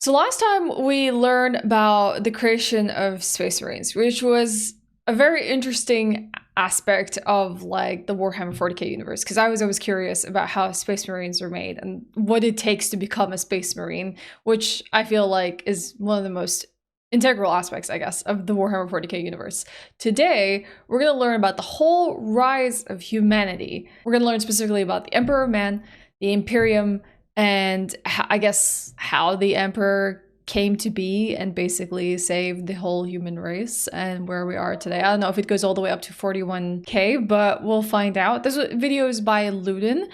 So last time we learned about the creation of Space Marines, which was a very interesting aspect of like the Warhammer 40k universe, because I was always curious about how Space Marines are made and what it takes to become a Space Marine, which I feel like is one of the most integral aspects, I guess, of the Warhammer 40k universe. Today, we're going to learn about the whole rise of humanity. We're going to learn specifically about the Emperor of Man, the Imperium, and I guess how the Emperor came to be and basically saved the whole human race and where we are today. I don't know if it goes all the way up to 41k, but we'll find out. This video is by Luden.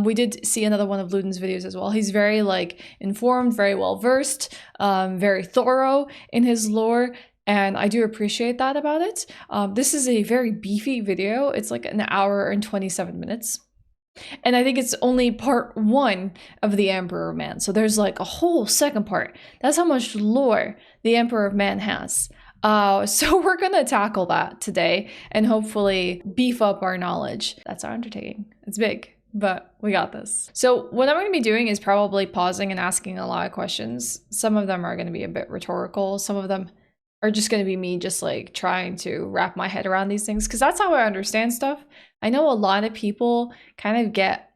We did see another one of Luden's videos as well. He's very like informed, very well versed, very thorough in his lore. And I do appreciate that about it. This is a very beefy video. It's like an hour and 27 minutes. And I think it's only part one of the Emperor of Man. So there's like a whole second part. That's how much lore the Emperor of Man has. So we're gonna tackle that today and hopefully beef up our knowledge. That's our undertaking. It's big, but we got this. So what I'm gonna be doing is probably pausing and asking a lot of questions. Some of them are gonna be a bit rhetorical. Some of them are just going to be me just like trying to wrap my head around these things, because that's how I understand stuff. I know a lot of people kind of get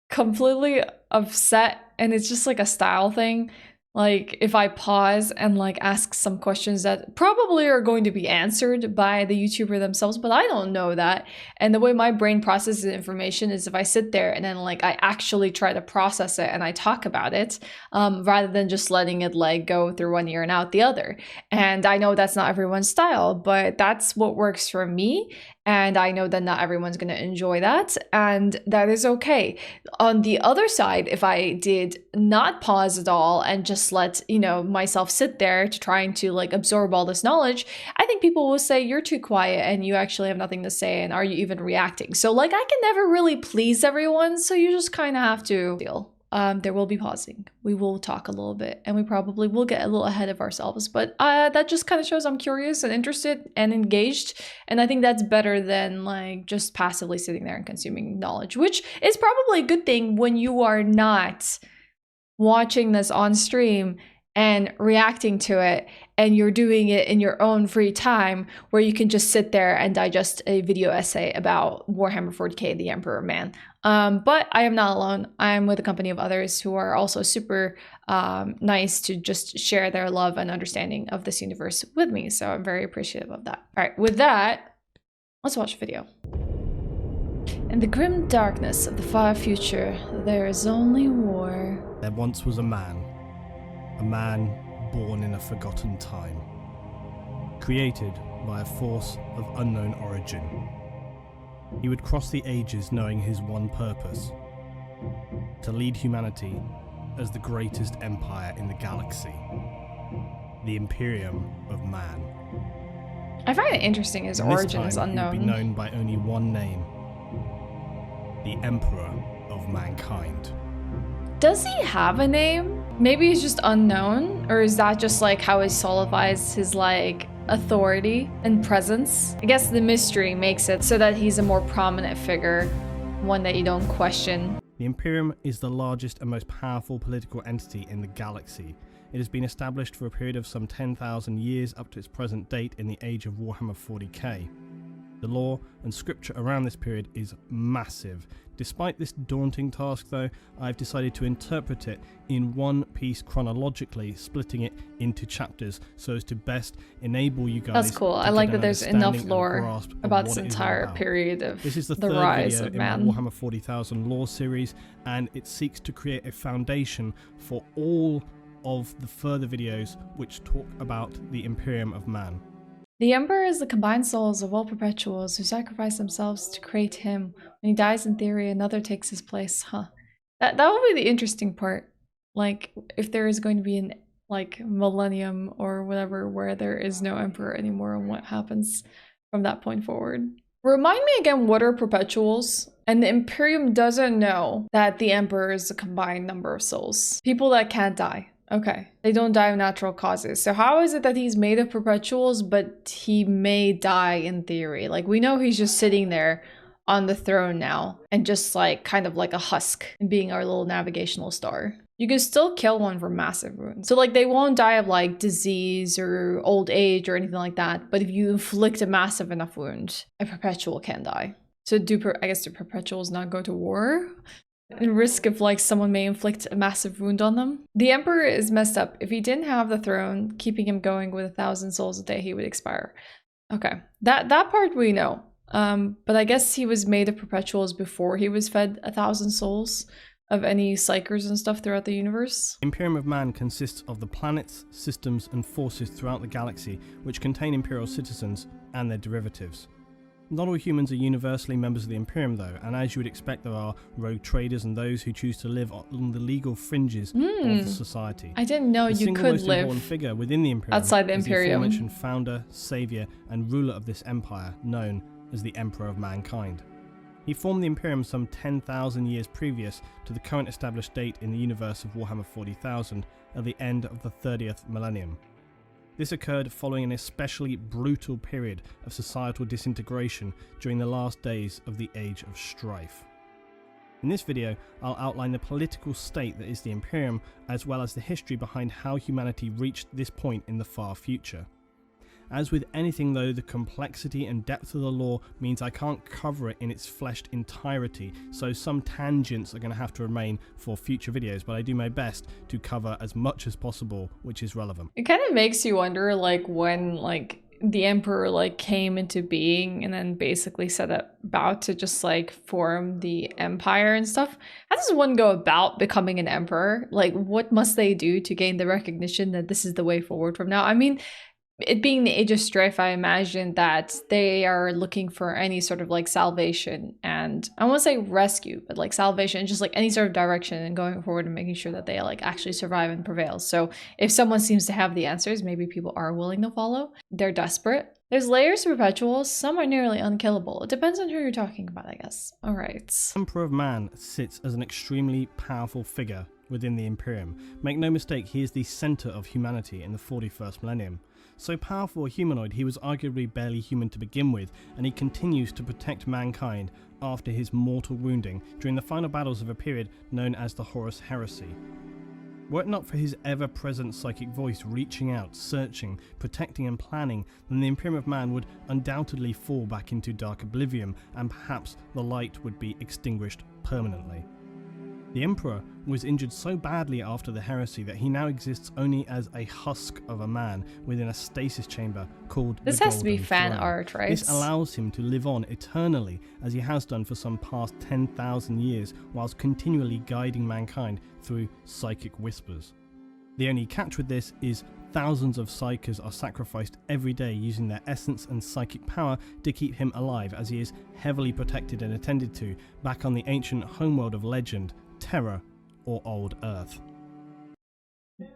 completely upset, and it's just like a style thing. Like if I pause and like ask some questions that probably are going to be answered by the YouTuber themselves, but I don't know that. And the way my brain processes information is if I sit there and then like I actually try to process it and I talk about it, rather than just letting it like go through one ear and out the other. And I know that's not everyone's style, but that's what works for me. And I know that not everyone's going to enjoy that, and that is okay. On the other side, if I did not pause at all and just let, you know, myself sit there to trying to like absorb all this knowledge, I think people will say you're too quiet and you actually have nothing to say, and are you even reacting? So like I can never really please everyone, so you just kind of have to deal. There will be pausing. We will talk a little bit, and we probably will get a little ahead of ourselves, but that just kind of shows I'm curious and interested and engaged, and I think that's better than like just passively sitting there and consuming knowledge, which is probably a good thing when you are not watching this on stream and reacting to it, and you're doing it in your own free time where you can just sit there and digest a video essay about Warhammer 40k, the Emperor of Man. But I am not alone. I'm with a company of others who are also super nice to just share their love and understanding of this universe with me. So I'm very appreciative of that. All right, with that, let's watch the video. In the grim darkness of the far future, there is only war. There once was a man born in a forgotten time, created by a force of unknown origin. He would cross the ages knowing his one purpose: to lead humanity as the greatest empire in the galaxy, the Imperium of Man. I find it interesting his origin is unknown. He would be known by only one name: the Emperor of Mankind. Does he have a name? Maybe he's just unknown, or is that just like how he solidifies his like authority and presence? I guess the mystery makes it so that he's a more prominent figure, one that you don't question. The Imperium is the largest and most powerful political entity in the galaxy. It has been established for a period of some 10,000 years up to its present date in the age of Warhammer 40k. The lore and scripture around this period is massive. Despite this daunting task though, I've decided to interpret it in one piece chronologically, splitting it into chapters so as to best enable you guys. That's cool. I like that there's enough lore about this entire period of this is the the third rise video of in my man. Warhammer 40,000 lore series, and it seeks to create a foundation for all of the further videos which talk about the Imperium of Man. The Emperor is the combined souls of all perpetuals who sacrifice themselves to create him. When he dies, in theory, another takes his place. That will be the interesting part. Like, if there is going to be an like millennium or whatever where there is no Emperor anymore, and what happens from that point forward. Remind me again, what are perpetuals? And the Imperium doesn't know that the Emperor is the combined number of souls. People that can't die. Okay, they don't die of natural causes. So how is it that he's made of perpetuals, but he may die in theory? Like, we know he's just sitting there on the throne now and just like kind of like a husk and being our little navigational star. you can still kill one from massive wounds. So like they won't die of like disease or old age or anything like that. But if you inflict a massive enough wound, a perpetual can die. So I guess do perpetuals not go to war? And risk of like someone may inflict a massive wound on them. The Emperor is messed up. If he didn't have the throne, keeping him going with 1,000 souls a day, he would expire. Okay, that part we know. But I guess he was made of perpetuals before he was fed 1,000 souls of any psychers and stuff throughout the universe. The Imperium of Man consists of the planets, systems, and forces throughout the galaxy which contain Imperial citizens and their derivatives. Not all humans are universally members of the Imperium though, and as you would expect there are rogue traders and those who choose to live on the legal fringes of the society. I didn't know you could most live important figure within the Imperium outside the is Imperium. the aforementioned founder, savior, and ruler of this empire, known as the Emperor of Mankind. He formed the Imperium some 10,000 years previous to the current established date in the universe of Warhammer 40,000 at the end of the 30th millennium. This occurred following an especially brutal period of societal disintegration during the last days of the Age of Strife. In this video, I'll outline the political state that is the Imperium, as well as the history behind how humanity reached this point in the far future. As with anything though, the complexity and depth of the lore means I can't cover it in its fleshed entirety, so some tangents are going to have to remain for future videos, but I do my best to cover as much as possible which is relevant. It kind of makes you wonder like when like the Emperor like came into being and then basically set about to just like form the empire and stuff. How does one go about becoming an emperor? Like what must they do to gain the recognition that this is the way forward from now? I mean, it being the Age of Strife, I imagine that they are looking for any sort of like salvation and I won't say rescue, but like salvation, just like any sort of direction and going forward and making sure that they like actually survive and prevail. So if someone seems to have the answers, maybe people are willing to follow. They're desperate. There's layers to perpetuals. Some are nearly unkillable. It depends on who you're talking about, I guess. All right. Emperor of Man sits as an extremely powerful figure within the Imperium. Make no mistake, he is the center of humanity in the 41st millennium. So powerful a humanoid, he was arguably barely human to begin with, and he continues to protect mankind after his mortal wounding during the final battles of a period known as the Horus Heresy. Were it not for his ever-present psychic voice reaching out, searching, protecting and planning, then the Imperium of Man would undoubtedly fall back into dark oblivion, and perhaps the light would be extinguished permanently. The Emperor was injured so badly after the heresy that he now exists only as a husk of a man within a stasis chamber called This the has to be Golden fan Throne. art, right? This allows him to live on eternally as he has done for some past 10,000 years, whilst continually guiding mankind through psychic whispers. The only catch with this is thousands of psychers are sacrificed every day using their essence and psychic power to keep him alive, as he is heavily protected and attended to back on the ancient homeworld of legend, Terra, or Old Earth.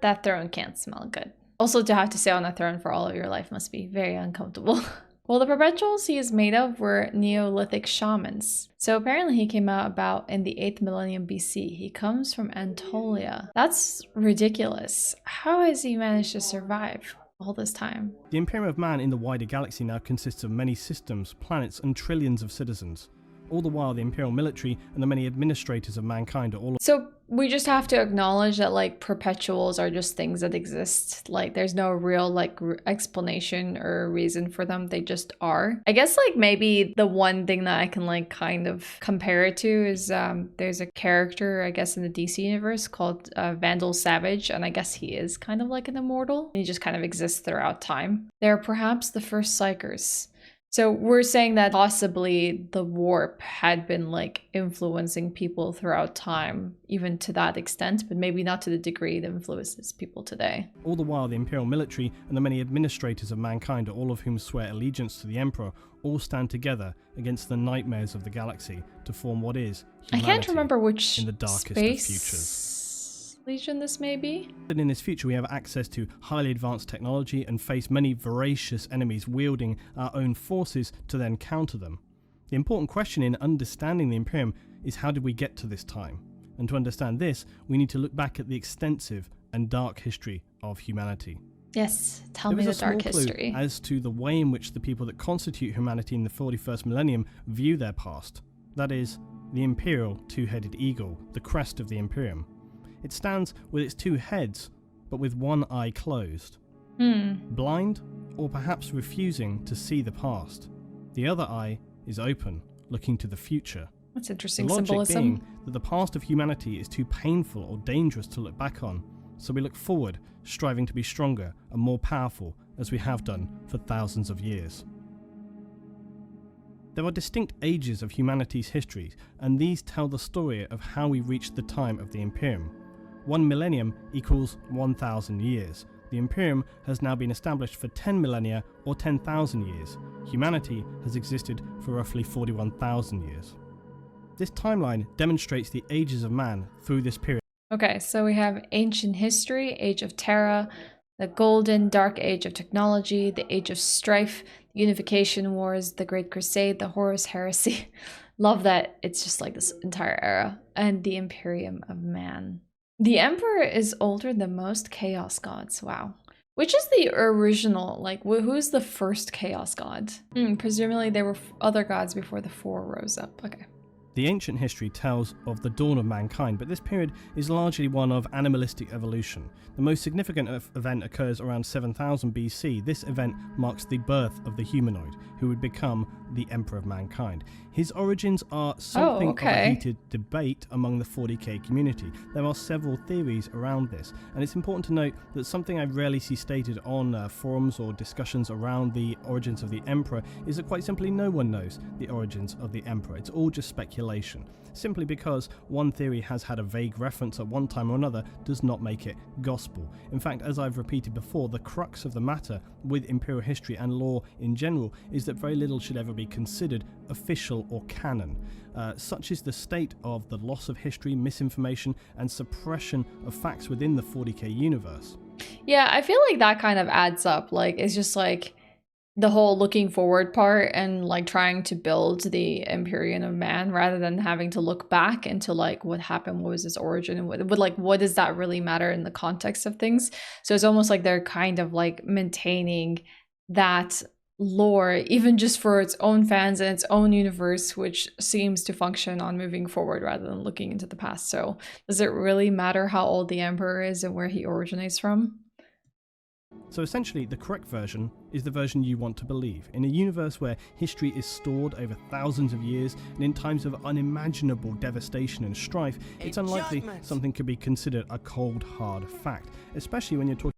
That throne can't smell good. Also, to have to sit on a throne for all of your life must be very uncomfortable. Well, the perpetuals he is made of were Neolithic shamans. So apparently he came out about in the 8th millennium BC. He comes from Anatolia. That's ridiculous. How has he managed to survive all this time? The Imperium of Man in the wider galaxy now consists of many systems, planets, and trillions of citizens. All the while, the Imperial military and the many administrators of mankind are all... So we just have to acknowledge that like perpetuals are just things that exist. Like there's no real like explanation or reason for them. They just are. I guess like maybe the one thing that I can like kind of compare it to is there's a character I guess in the DC universe called Vandal Savage, and I guess he is kind of like an immortal. He just kind of exists throughout time. They're perhaps the first psychers. So we're saying that possibly the warp had been like influencing people throughout time, even to that extent, but maybe not to the degree that influences people today. All the while, the Imperial military and the many administrators of mankind, all of whom swear allegiance to the Emperor, all stand together against the nightmares of the galaxy to form what is humanity. I can't remember which in the darkest space of futures. legion this may be. But in this future we have access to highly advanced technology and face many voracious enemies wielding our own forces to then counter them. The important question in understanding the Imperium is how did we get to this time? And to understand this, we need to look back at the extensive and dark history of humanity. Yes, tell me the dark history. As to the way in which the people that constitute humanity in the 41st millennium view their past. That is, the Imperial two-headed eagle, the crest of the Imperium. It stands with its two heads, but with one eye closed. Blind, or perhaps refusing to see the past. The other eye is open, looking to the future. That's interesting The logic symbolism. being that the past of humanity is too painful or dangerous to look back on, so we look forward, striving to be stronger and more powerful, as we have done for thousands of years. There are distinct ages of humanity's history, and these tell the story of how we reached the time of the Imperium. 1 millennium equals 1,000 years. The Imperium has now been established for 10 millennia or 10,000 years. Humanity has existed for roughly 41,000 years. This timeline demonstrates the ages of man through this period. Okay, so we have ancient history, age of Terra, the golden dark age of technology, the age of strife, the unification wars, the Great Crusade, the Horus heresy. Love that it's just like this entire era. And the Imperium of Man. The Emperor is older than most Chaos Gods. Wow. Which is the original, like, who's the first Chaos God? Presumably there were other gods before the four rose up. Okay. The ancient history tells of the dawn of mankind, but this period is largely one of animalistic evolution. The most significant event occurs around 7000 BC. This event marks the birth of the humanoid, who would become the Emperor of Mankind. His origins are something of a heated debate among the 40k community. There are several theories around this, and it's important to note that something I rarely see stated on forums or discussions around the origins of the Emperor is that quite simply no one knows the origins of the Emperor. It's all just speculation. Simply because one theory has had a vague reference at one time or another does not make it gospel. In fact, as I've repeated before, the crux of the matter with imperial history and lore in general is that very little should ever be considered official or canon. Such is the state of the loss of history, misinformation, and suppression of facts within the 40k universe. Yeah, I feel like that kind of adds up. Like, it's just like the whole looking forward part and like trying to build the Imperium of Man rather than having to look back into like what happened, what was its origin, and what does that really matter in the context of things. So it's almost like they're kind of like maintaining that lore even just for its own fans and its own universe, which seems to function on moving forward rather than looking into the past. So does it really matter how old the Emperor is and where he originates from? So essentially, the correct version is the version you want to believe. In a universe where history is stored over thousands of years and in times of unimaginable devastation and strife, it's unlikely something could be considered a cold, hard fact, especially when you're talking.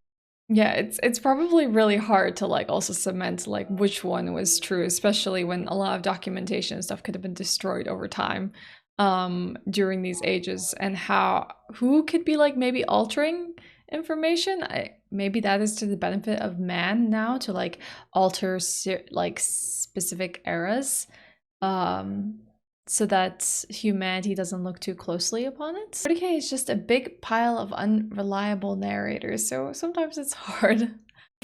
Yeah, it's probably really hard to like also cement like which one was true, especially when a lot of documentation and stuff could have been destroyed over time during these ages, and who could be like maybe altering information. Maybe that is to the benefit of man now to like alter like specific eras so that humanity doesn't look too closely upon it. 40k is just a big pile of unreliable narrators, so sometimes it's hard.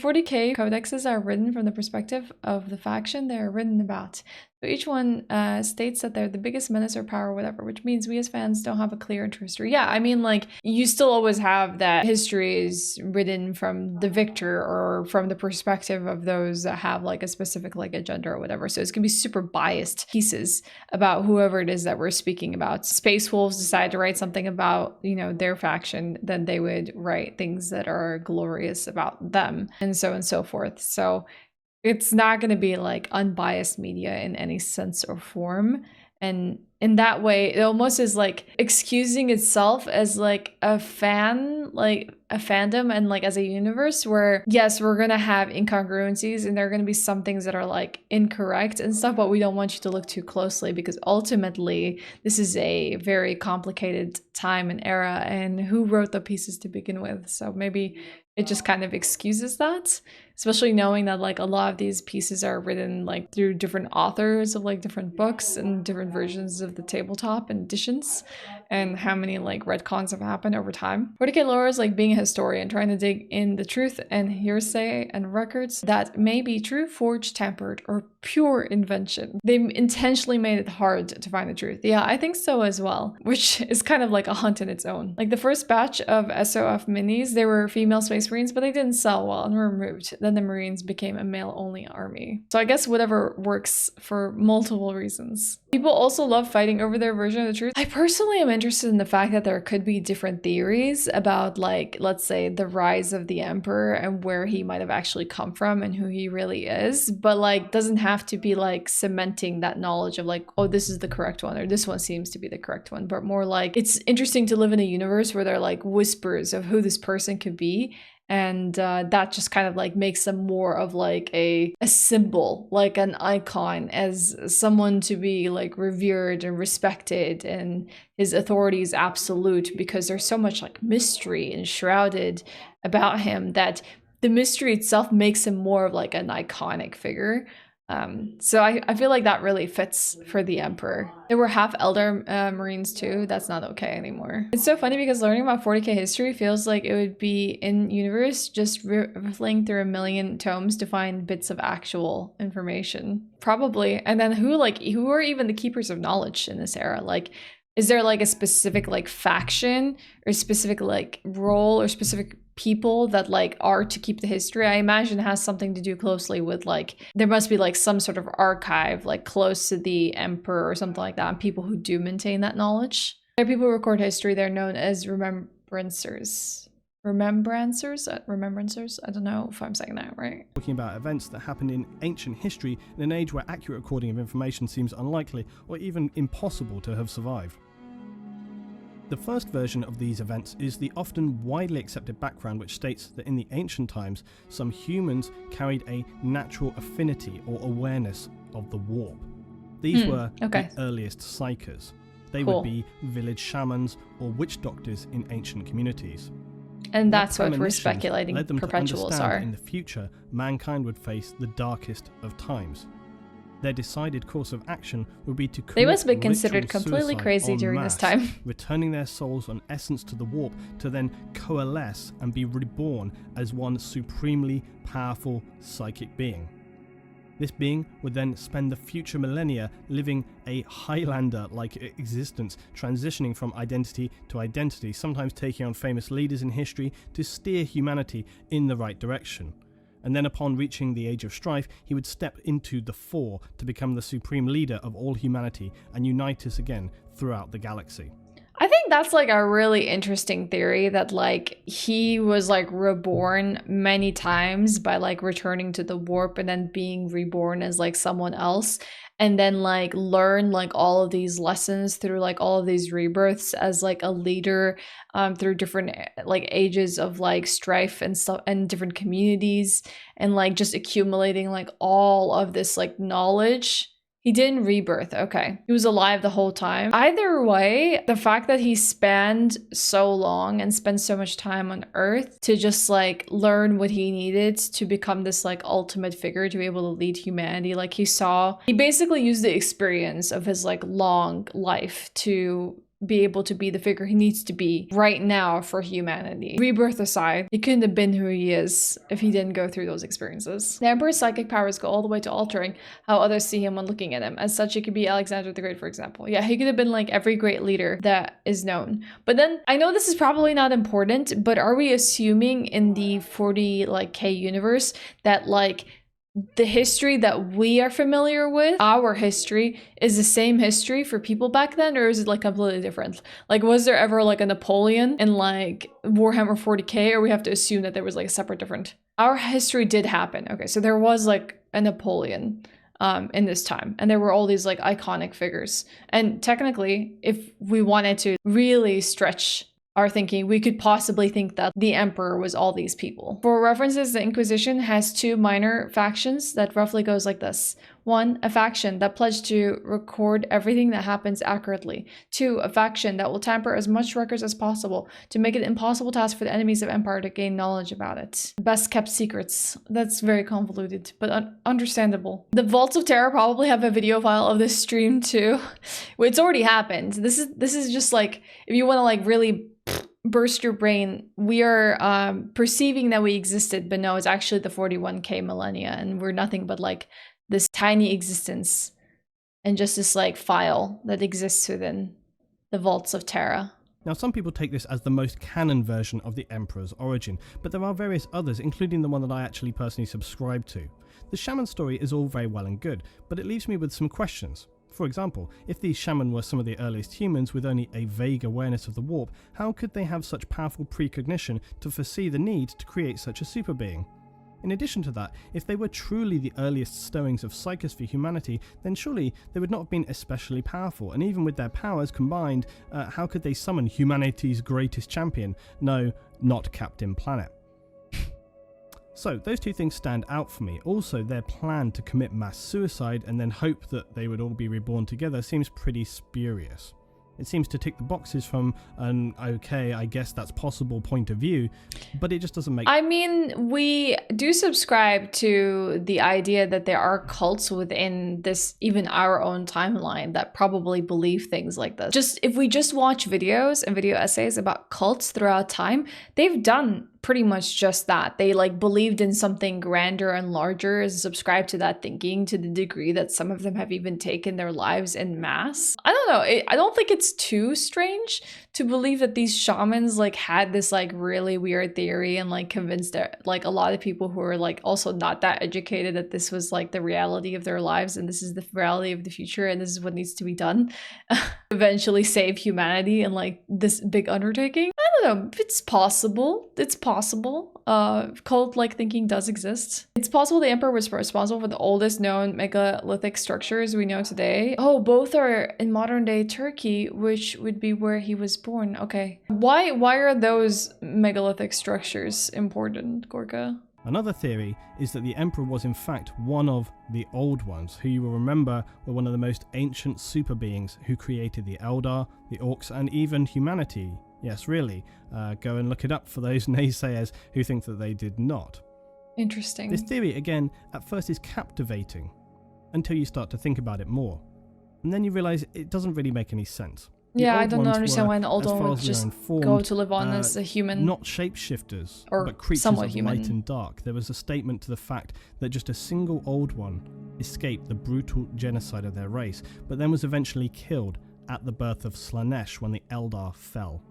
40k codexes are written from the perspective of the faction they're written about. So each one states that they're the biggest menace or power or whatever, which means we as fans don't have a clear and true history. Yeah, I mean, like, you still always have that history is written from the victor or from the perspective of those that have like a specific like agenda or whatever. So it's gonna be super biased pieces about whoever it is that we're speaking about. Space Wolves decide to write something about, you know, their faction, then they would write things that are glorious about them, and so forth. So it's not going to be like unbiased media in any sense or form. And in that way, it almost is like excusing itself as like a fan, like a fandom, and like as a universe where, yes, we're going to have incongruencies and there are going to be some things that are like incorrect and stuff, but we don't want you to look too closely because ultimately this is a very complicated time and era, and who wrote the pieces to begin with. So maybe it just kind of excuses that, especially knowing that like a lot of these pieces are written like through different authors of like different books and different versions of the tabletop and editions, and how many like retcons have happened over time. 40k lore is like being a historian, trying to dig in the truth and hearsay and records that may be true, forged, tampered, or pure invention. They intentionally made it hard to find the truth. Yeah, I think so as well, which is kind of like a hunt in its own. Like the first batch of SOF minis, they were female Space Marines, but they didn't sell well and were removed. Then the Marines became a male-only army. So I guess whatever works for multiple reasons. People also love fighting over their version of the truth. I personally am interested in the fact that there could be different theories about, like, let's say the rise of the emperor and where he might have actually come from and who he really is, but like doesn't have to be like cementing that knowledge of like, oh, this is the correct one or this one seems to be the correct one, but more like it's interesting to live in a universe where there are like whispers of who this person could be. And that just kind of like makes them more of like a symbol, like an icon, as someone to be like revered and respected, and his authority is absolute because there's so much like mystery enshrouded about him that the mystery itself makes him more of like an iconic figure. So I feel like that really fits for the Emperor. There were half Elder Marines too. That's not okay anymore. It's so funny because learning about 40k history feels like it would be in universe, just riffling through a million tomes to find bits of actual information. Probably. And then who are even the keepers of knowledge in this era? Like, is there like a specific like faction or specific like role or specific people that like are to keep the history? I imagine it has something to do closely with like, there must be like some sort of archive like close to the emperor or something like that, and people who do maintain that knowledge. There are people who record history. They're known as remembrancers. I don't know if I'm saying that right. Talking about events that happened in ancient history in an age where accurate recording of information seems unlikely or even impossible to have survived. The first version of these events is the often widely accepted background, which states that in the ancient times, some humans carried a natural affinity or awareness of the warp. These were the earliest psychers. They would be village shamans or witch doctors in ancient communities. And that's what we're speculating led them perpetuals to are. In the future, mankind would face the darkest of times. Their decided course of action would be to commit They must be considered completely crazy during this time. Returning their souls on essence to the warp to then coalesce and be reborn as one supremely powerful psychic being. This being would then spend the future millennia living a Highlander-like existence, transitioning from identity to identity, sometimes taking on famous leaders in history to steer humanity in the right direction. And then upon reaching the Age of Strife, he would step into the Four to become the supreme leader of all humanity and unite us again throughout the galaxy. I think that's like a really interesting theory, that like he was like reborn many times by like returning to the warp and then being reborn as like someone else, and then like learn like all of these lessons through like all of these rebirths as like a leader through different like ages of like strife and stuff and different communities, and like just accumulating like all of this like knowledge. He didn't rebirth, okay. He was alive the whole time. Either way, the fact that he spanned so long and spent so much time on Earth to just like learn what he needed to become this like ultimate figure to be able to lead humanity, like he basically used the experience of his like long life to be able to be the figure he needs to be right now for humanity. Rebirth aside, he couldn't have been who he is if he didn't go through those experiences. The Emperor's psychic powers go all the way to altering how others see him when looking at him. As such, it could be Alexander the Great, for example. Yeah, he could have been like every great leader that is known. But then, I know this is probably not important, but are we assuming in the 40K universe that like the history that we are familiar with, our history, is the same history for people back then, or is it like completely different? Like, was there ever like a Napoleon in like Warhammer 40k, or we have to assume that there was like a separate different? Our history did happen. Okay, so there was like a Napoleon in this time, and there were all these like iconic figures. And technically, if we wanted to really stretch our thinking, we could possibly think that the Emperor was all these people. For references, the Inquisition has two minor factions that roughly goes like this. 1, a faction that pledged to record everything that happens accurately. 2, a faction that will tamper as much records as possible to make it an impossible task for the enemies of Empire to gain knowledge about it. Best kept secrets. That's very convoluted, but understandable. The Vaults of Terror probably have a video file of this stream too. It's already happened. This is just like, if you want to like really burst your brain, we are perceiving that we existed, but no, it's actually the 41k millennia, and we're nothing but like this tiny existence and just this like file that exists within the Vaults of Terra. Now, some people take this as the most canon version of the Emperor's origin, but there are various others, including the one that I actually personally subscribe to. The shaman story is all very well and good, but it leaves me with some questions. For example, if these shaman were some of the earliest humans with only a vague awareness of the warp, how could they have such powerful precognition to foresee the need to create such a super being? In addition to that, if they were truly the earliest stowings of psychos for humanity, then surely they would not have been especially powerful, and even with their powers combined, how could they summon humanity's greatest champion? No, not Captain Planet. So, those two things stand out for me. Also, their plan to commit mass suicide and then hope that they would all be reborn together seems pretty spurious. It seems to tick the boxes from an okay, I guess that's possible point of view, but it just doesn't make... I mean, we do subscribe to the idea that there are cults within this, even our own timeline, that probably believe things like this. If we just watch videos and video essays about cults throughout time, they've done pretty much just that. They like believed in something grander and larger, subscribed to that thinking to the degree that some of them have even taken their lives en masse. I don't know. I don't think it's too strange to believe that these shamans like had this like really weird theory and like convinced like a lot of people who are like also not that educated that this was like the reality of their lives and this is the reality of the future and this is what needs to be done. Eventually save humanity in like this big undertaking. I don't know. It's possible. It's possible. Cult-like thinking does exist. It's possible the emperor was responsible for the oldest known megalithic structures we know today. Oh, both are in modern-day Turkey, which would be where he was born. Okay. Why are those megalithic structures important, Gorka? Another theory is that the Emperor was in fact one of the Old Ones, who you will remember were one of the most ancient super beings who created the Eldar, the Orcs, and even humanity. Yes, really. Go and look it up for those naysayers who think that they did not. Interesting. This theory, again, at first is captivating, until you start to think about it more. And then you realise it doesn't really make any sense. Yeah, I don't understand why an old one would just go to live on as a human. Not shapeshifters, or but creatures somewhat of human. light and dark. There was a statement to the fact that just a single old one escaped the brutal genocide of their race, but then was eventually killed at the birth of Slanesh when the Eldar fell.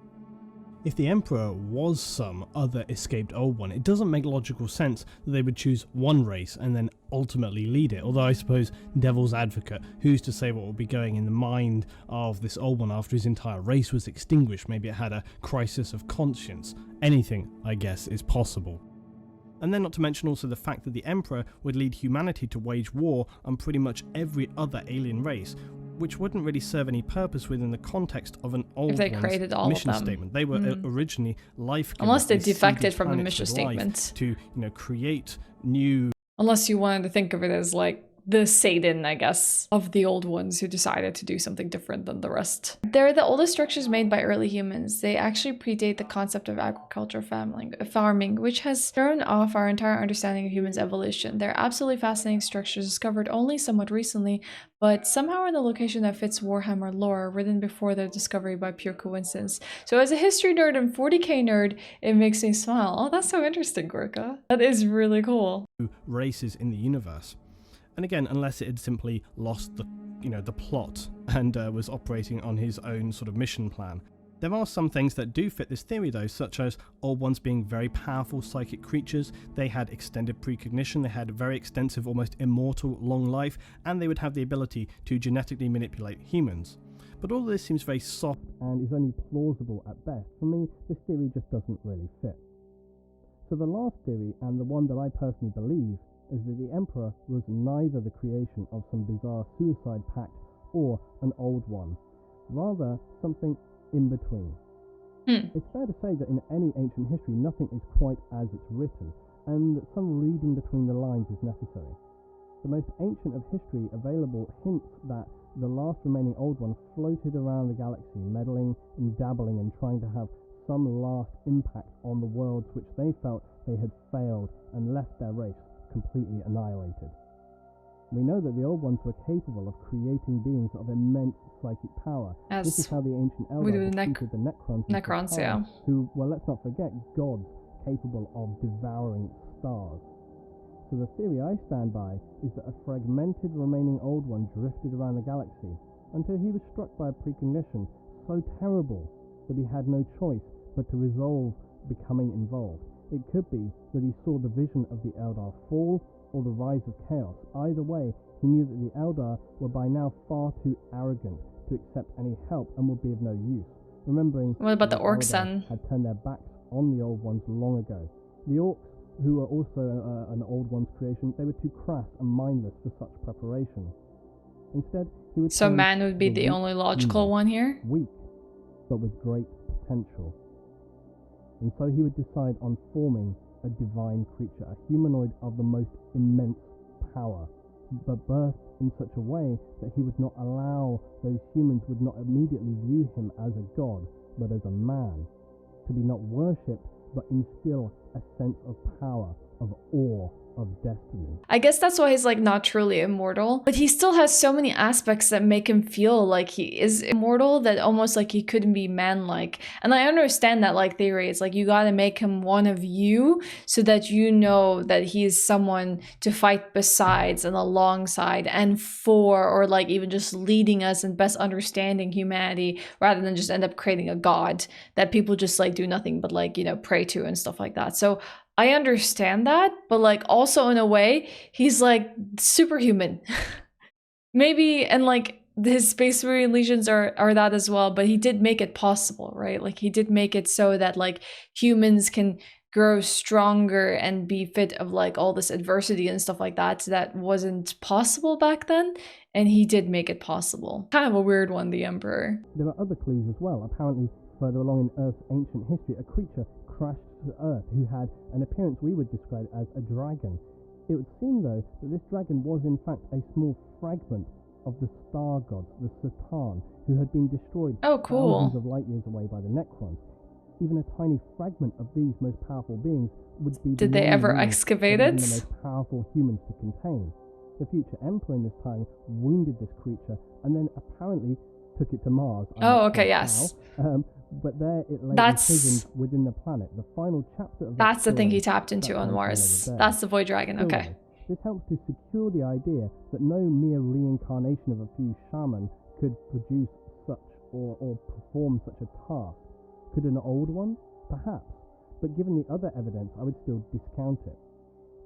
If the Emperor was some other escaped old one, it doesn't make logical sense that they would choose one race and then ultimately lead it. Although I suppose, devil's advocate, who's to say what would be going in the mind of this old one after his entire race was extinguished? Maybe it had a crisis of conscience. Anything, I guess, is possible. And then not to mention also the fact that the Emperor would lead humanity to wage war on pretty much every other alien race, which wouldn't really serve any purpose within the context of an old one's mission statement. They were originally life givers. Unless they defected from the mission statement. To, create new... Unless you wanted to think of it as like the Satan, I guess, of the old ones who decided to do something different than the rest. They're the oldest structures made by early humans. They actually predate the concept of agriculture farming, which has thrown off our entire understanding of humans' evolution. They're absolutely fascinating structures discovered only somewhat recently, but somehow in a location that fits Warhammer lore, written before their discovery by pure coincidence. So as a history nerd and 40k nerd, it makes me smile. Oh, that's so interesting, Gorka. That is really cool. Races in the universe. And again, unless it had simply lost the plot and was operating on his own sort of mission plan. There are some things that do fit this theory though, such as old ones being very powerful psychic creatures. They had extended precognition, they had very extensive, almost immortal long life, and they would have the ability to genetically manipulate humans. But all of this seems very soft and is only plausible at best. For me, this theory just doesn't really fit. So the last theory, and the one that I personally believe, is that the Emperor was neither the creation of some bizarre suicide pact or an old one, rather something in between. It's fair to say that in any ancient history nothing is quite as it's written, and that some reading between the lines is necessary. The most ancient of history available hints that the last remaining old one floated around the galaxy, meddling and dabbling and trying to have some last impact on the worlds which they felt they had failed and left their race completely annihilated. We know that the old ones were capable of creating beings of immense psychic power. This is how the ancient Eldar defeated the Necrons, yeah. Who, well, let's not forget, gods capable of devouring stars. So the theory I stand by is that a fragmented remaining old one drifted around the galaxy until he was struck by a precognition so terrible that he had no choice but to resolve becoming involved. It could be that he saw the vision of the Eldar fall or the rise of chaos. Either way, he knew that the Eldar were by now far too arrogant to accept any help and would be of no use. Remembering What about that the orcs Eldar then? had turned their backs on the Old Ones long ago. The orcs, who were also an Old One's creation, they were too crass and mindless for such preparation. Instead, he would So turn man would be to the weak only logical human. one here? Weak, but with great potential. And so he would decide on forming a divine creature, a humanoid of the most immense power, but birthed in such a way that he would not allow those humans would not immediately view him as a god, but as a man, to be not worshipped, but instill a sense of power, of awe, of destiny. I guess that's why he's like not truly immortal, but he still has so many aspects that make him feel like he is immortal, that almost like he couldn't be man-like. And I understand that like theory. It's like you gotta make him one of you so that you know that he is someone to fight besides and alongside and for, or like even just leading us and best understanding humanity, rather than just end up creating a god that people just like do nothing but like, you know, pray to and stuff like that. So I understand that, but like also in a way, he's like superhuman. Maybe, and like his Space Marine legions are that as well, but he did make it possible, right? Like he did make it so that like humans can grow stronger and be fit of like all this adversity and stuff like that. So that wasn't possible back then, and he did make it possible. Kind of a weird one, the Emperor. There are other clues as well. Apparently, further along in Earth's ancient history, a creature crashed to Earth who had an appearance we would describe as a dragon. It would seem, though, that this dragon was in fact a small fragment of the star gods, the Satan, who had been destroyed thousands of light years away by the Necrons. Even a tiny fragment of these most powerful beings would be Did they ever beyond excavate even it? the most powerful humans to contain. The future Emperor in this time wounded this creature and then apparently took it to Mars. Oh, okay, yes. But there it lay That's- imprisoned within the planet. The final chapter of That's the thing he story, tapped into that on one Mars. over there. That's the Void Dragon, Still okay. though, this helps to secure the idea that no mere reincarnation of a few shaman could produce such or perform such a task. Could an old one? Perhaps. But given the other evidence, I would still discount it.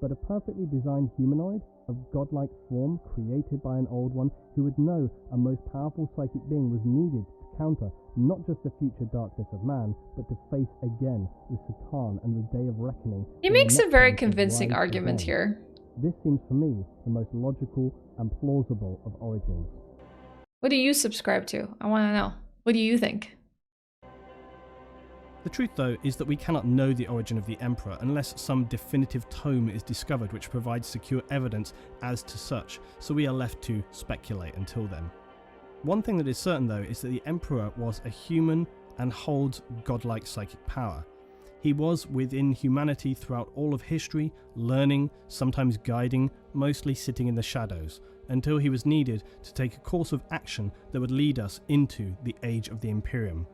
But a perfectly designed humanoid of godlike form created by an old one who would know a most powerful psychic being was needed to counter not just the future darkness of man, but to face again the Satan and the day of reckoning. He when the makes a very Necrons would convincing rise argument again. here. This seems for me the most logical and plausible of origins. What do you subscribe to? I want to know. What do you think? The truth, though, is that we cannot know the origin of the Emperor unless some definitive tome is discovered which provides secure evidence as to such, so we are left to speculate until then. One thing that is certain, though, is that the Emperor was a human and holds godlike psychic power. He was within humanity throughout all of history, learning, sometimes guiding, mostly sitting in the shadows, until he was needed to take a course of action that would lead us into the Age of the Imperium.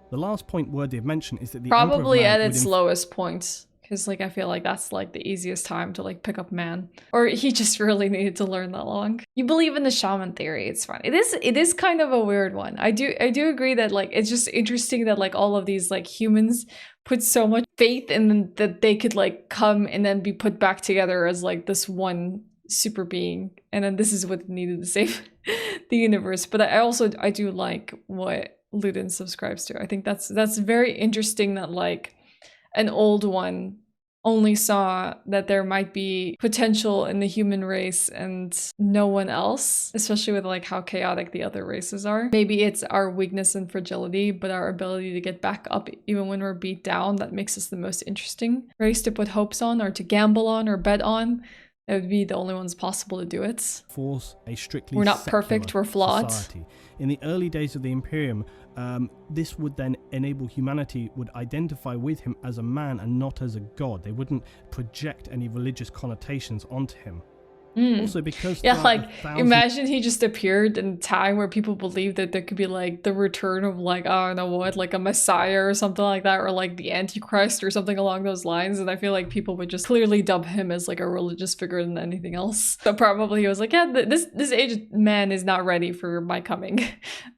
The last point worthy of mention is that the Probably Emperor of at Man its would lowest point. Because like I feel like that's like the easiest time to like pick up man. Or he just really needed to learn that long. You believe in the shaman theory, it's fun. It is kind of a weird one. I do agree that like it's just interesting that like all of these like humans put so much faith in them that they could like come and then be put back together as like this one super being, and then this is what needed to save the universe. But I do like what Ludin subscribes to. I think that's very interesting that like an old one only saw that there might be potential in the human race and no one else, especially with like how chaotic the other races are. Maybe it's our weakness and fragility, but our ability to get back up even when we're beat down that makes us the most interesting race to put hopes on, or to gamble on, or bet on. It would be the only ones possible to do it. force a strictly We're not secular perfect, we're flawed. society. In the early days of the Imperium, this would then enable humanity would identify with him as a man and not as a god. They wouldn't project any religious connotations onto him. Mm. Also, because Yeah, throughout like the thousands imagine he just appeared in a time where people believed that there could be like the return of like, I don't know what, like a messiah or something like that, or like the Antichrist or something along those lines. And I feel like people would just clearly dub him as like a religious figure than anything else. So probably he was like, yeah, this aged man is not ready for my coming.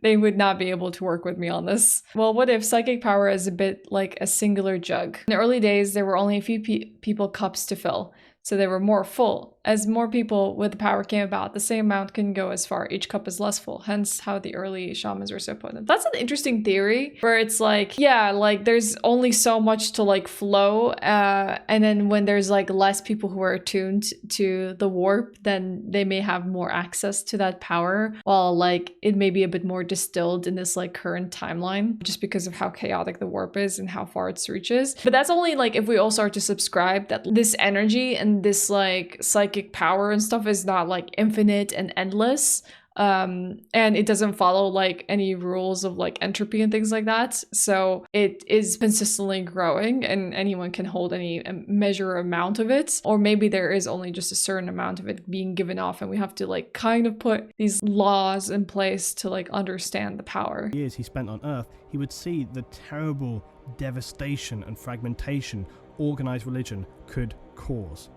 They would not be able to work with me on this. Well, what if psychic power is a bit like a singular jug? In the early days, there were only a few people cups to fill. So they were more full. As more people with the power came about, the same amount can go as far. Each cup is less full, hence how the early shamans were so potent. That's an interesting theory where it's like, yeah, like there's only so much to like flow. And then when there's like less people who are attuned to the warp, then they may have more access to that power, while like it may be a bit more distilled in this like current timeline, just because of how chaotic the warp is and how far it reaches. But that's only like if we all start to subscribe that this energy and this like psychic power and stuff is not like infinite and endless, and it doesn't follow like any rules of like entropy and things like that, so it is consistently growing and anyone can hold any measure amount of it, or maybe there is only just a certain amount of it being given off and we have to like kind of put these laws in place to like understand the power. years he spent on Earth, he would see the terrible devastation and fragmentation organized religion could cause.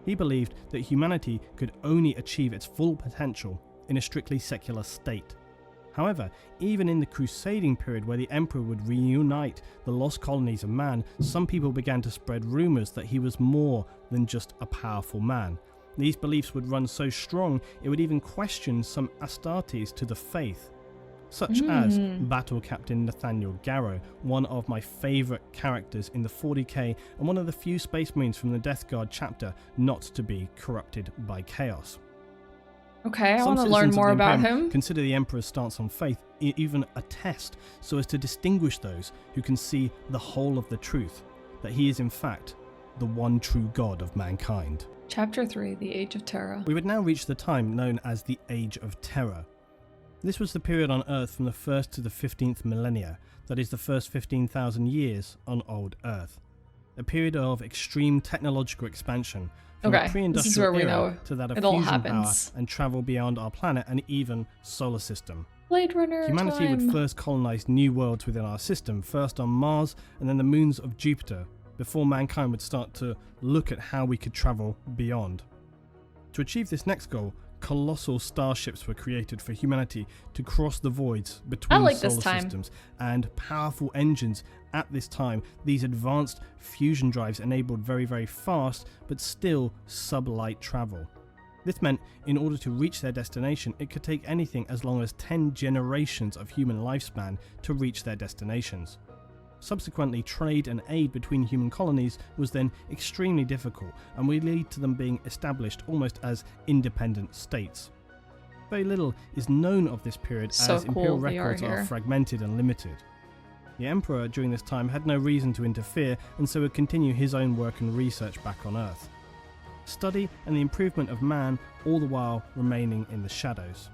He believed that humanity could only achieve its full potential in a strictly secular state. However, even in the crusading period where the emperor would reunite the lost colonies of man, some people began to spread rumors that he was more than just a powerful man. These beliefs would run so strong it would even question some Astartes to the faith, such as Battle Captain Nathaniel Garrow, one of my favourite characters in the 40k and one of the few Space Marines from the Death Guard chapter not to be corrupted by chaos. Okay, I Some want to citizens learn of more the about Imperium him. consider the Emperor's stance on faith even a test, so as to distinguish those who can see the whole of the truth, that he is in fact the one true God of mankind. Chapter 3, The Age of Terror. We would now reach the time known as the Age of Terror. This was the period on Earth from the 1st to the 15th millennia, that is the first 15,000 years on old Earth. A period of extreme technological expansion, from Okay, a this is pre-industrial where we era know to that of it all fusion power happens. and travel beyond our planet and even solar system. Blade Runner Humanity time. would first colonize new worlds within our system, first on Mars and then the moons of Jupiter, before mankind would start to look at how we could travel beyond. To achieve this next goal, colossal starships were created for humanity to cross the voids between like this solar time. systems, and powerful engines at this time. These advanced fusion drives enabled very, very fast but still sublight travel. This meant in order to reach their destination, it could take anything as long as 10 generations of human lifespan to reach their destinations. Subsequently, trade and aid between human colonies was then extremely difficult and would lead to them being established almost as independent states. Very little is known of this period So as imperial cool they are records are here. fragmented and limited. The emperor during this time had no reason to interfere and so would continue his own work and research back on Earth. Study and the improvement of man, all the while remaining in the shadows.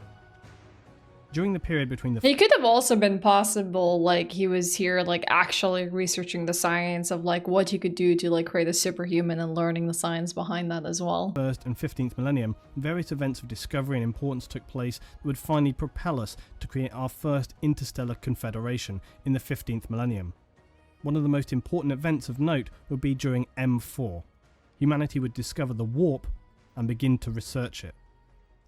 During the period between the He could have also been possible, like he was here like actually researching the science of like what he could do to like create a superhuman and learning the science behind that as well. 1st and 15th millennium, various events of discovery and importance took place that would finally propel us to create our first interstellar confederation in the 15th millennium. One of the most important events of note would be during M4. Humanity would discover the warp and begin to research it.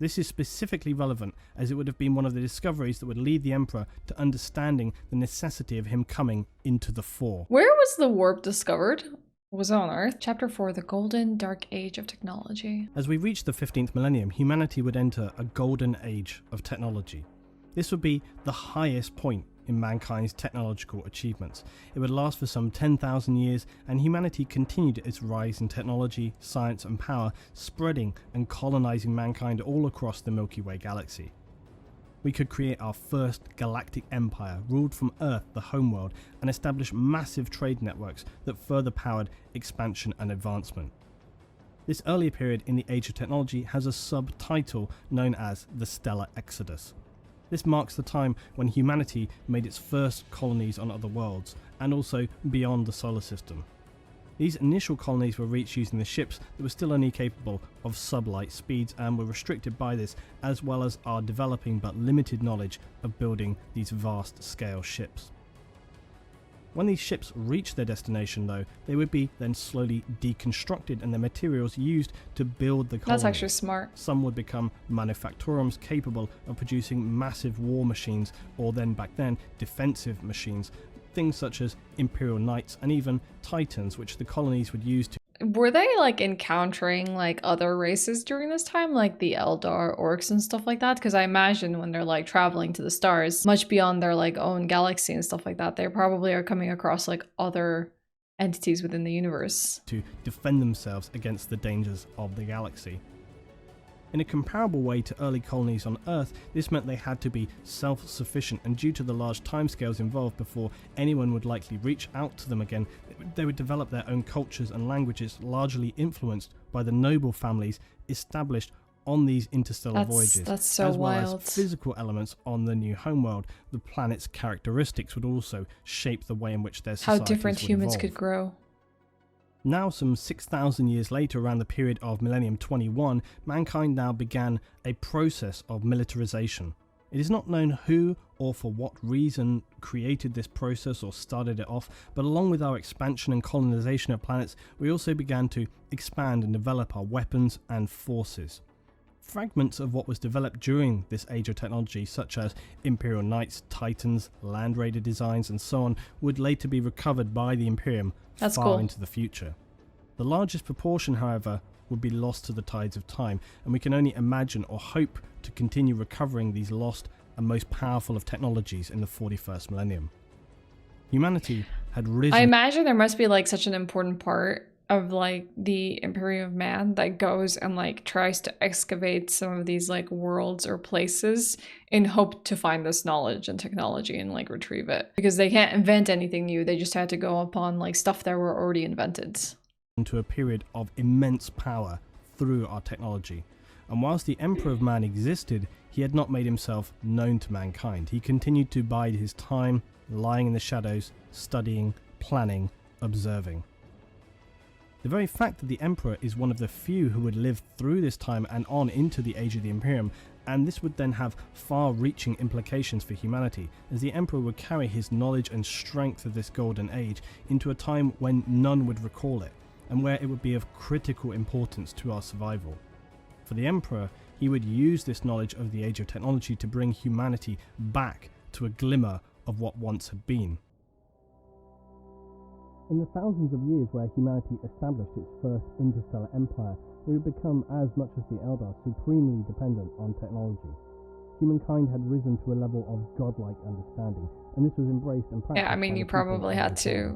This is specifically relevant as it would have been one of the discoveries that would lead the Emperor to understanding the necessity of him coming into the fore. Where was the warp discovered? Was it on Earth? Chapter 4, The Golden Dark Age of Technology. As we reach the 15th millennium, humanity would enter a golden age of technology. This would be the highest point in mankind's technological achievements. It would last for some 10,000 years, and humanity continued its rise in technology, science and power, spreading and colonizing mankind all across the Milky Way galaxy. We could create our first galactic empire, ruled from Earth, the homeworld, and establish massive trade networks that further powered expansion and advancement. This earlier period in the Age of Technology has a subtitle known as the Stellar Exodus. This marks the time when humanity made its first colonies on other worlds, and also beyond the solar system. These initial colonies were reached using the ships that were still only capable of sublight speeds and were restricted by this, as well as our developing but limited knowledge of building these vast scale ships. When these ships reached their destination though, they would be then slowly deconstructed and the materials used to build the colony. That's actually smart. Some would become manufactorums capable of producing massive war machines, or then back then, defensive machines. Things such as Imperial Knights and even Titans, which the colonies would use to... Were they like encountering like other races during this time, like the Eldar, orcs and stuff like that? Because I imagine when they're like traveling to the stars, much beyond their like own galaxy and stuff like that, they probably are coming across like other entities within the universe to defend themselves against the dangers of the galaxy. In a comparable way to early colonies on Earth, this meant they had to be self-sufficient, and due to the large timescales involved before anyone would likely reach out to them again, they would develop their own cultures and languages, largely influenced by the noble families established on these interstellar voyages, that's so as well wild. as physical elements on the new homeworld. The planet's characteristics would also shape the way in which their societies How different would humans evolve. could grow. Now, some 6,000 years later, around the period of Millennium 21, mankind now began a process of militarization. It is not known who or for what reason created this process or started it off, but along with our expansion and colonization of planets, we also began to expand and develop our weapons and forces. Fragments of what was developed during this age of technology, such as Imperial Knights, Titans, Land Raider designs, and so on, would later be recovered by the Imperium far into the future. The largest proportion, however, would be lost to the tides of time, and we can only imagine or hope to continue recovering these lost and most powerful of technologies in the 41st millennium. Humanity had risen... I imagine there must be like such an important part of like the Imperium of Man that goes and like tries to excavate some of these like worlds or places in hope to find this knowledge and technology and like retrieve it, because they can't invent anything new. They just had to go upon like stuff that were already invented. Into a period of immense power through our technology. And whilst the Emperor of Man existed, he had not made himself known to mankind. He continued to bide his time, lying in the shadows, studying, planning, observing. The very fact that the Emperor is one of the few who would live through this time and on into the Age of the Imperium, and this would then have far-reaching implications for humanity, as the Emperor would carry his knowledge and strength of this golden age into a time when none would recall it, and where it would be of critical importance to our survival. For the Emperor, he would use this knowledge of the Age of Technology to bring humanity back to a glimmer of what once had been. In the thousands of years where humanity established its first interstellar empire, we would become, as much as the Eldar, supremely dependent on technology. Humankind had risen to a level of godlike understanding, and this was embraced and practiced. Yeah, I mean, you probably had to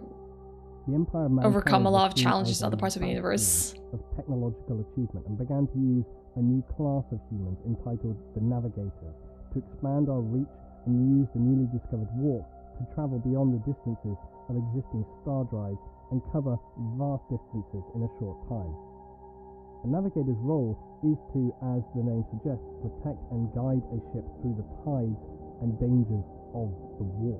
the Empire of overcome a Mankind lot of was seen challenges as in other a parts of the universe. of technological achievement, and began to use a new class of humans entitled the Navigators to expand our reach and use the newly discovered warp to travel beyond the distances of existing star drives and cover vast distances in a short time. A navigator's role is to, as the name suggests, protect and guide a ship through the tides and dangers of the warp.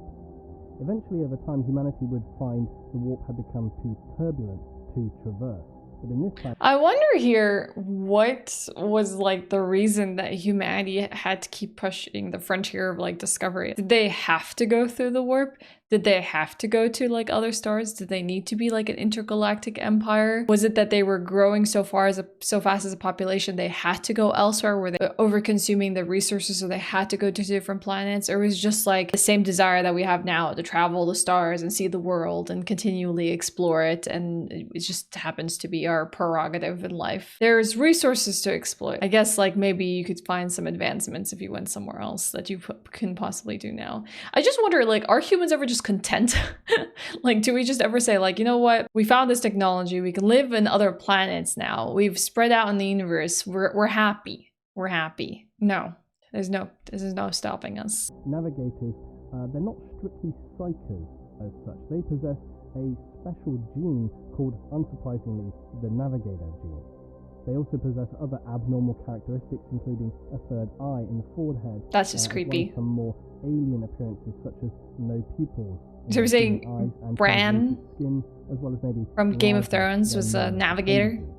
Eventually, over time, humanity would find the warp had become too turbulent to traverse. But in this time, I wonder here what was like the reason that humanity had to keep pushing the frontier of like discovery. Did they have to go through the warp? Did they have to go to like other stars? Did they need to be like an intergalactic empire? Was it that they were growing so fast as a population they had to go elsewhere? Were they over consuming the resources so they had to go to different planets? Or was it just like the same desire that we have now to travel the stars and see the world and continually explore it, and it just happens to be our prerogative in life? There's resources to exploit. I guess like maybe you could find some advancements if you went somewhere else that you can possibly do now. I just wonder, like, are humans ever just content? Like, do we just ever say like, you know what, we found this technology, we can live in other planets now, we've spread out in the universe, we're happy, No, there's no stopping us. navigators, they're not strictly psychers as such. They possess a special gene called, unsurprisingly, the navigator gene. They also possess other abnormal characteristics, including a third eye in the forehead. That's just as well as creepy. some more alien appearances, such as no pupils So we're saying Bran skin, as well as maybe from Game of larger, Thrones was a well-known navigator? appendages.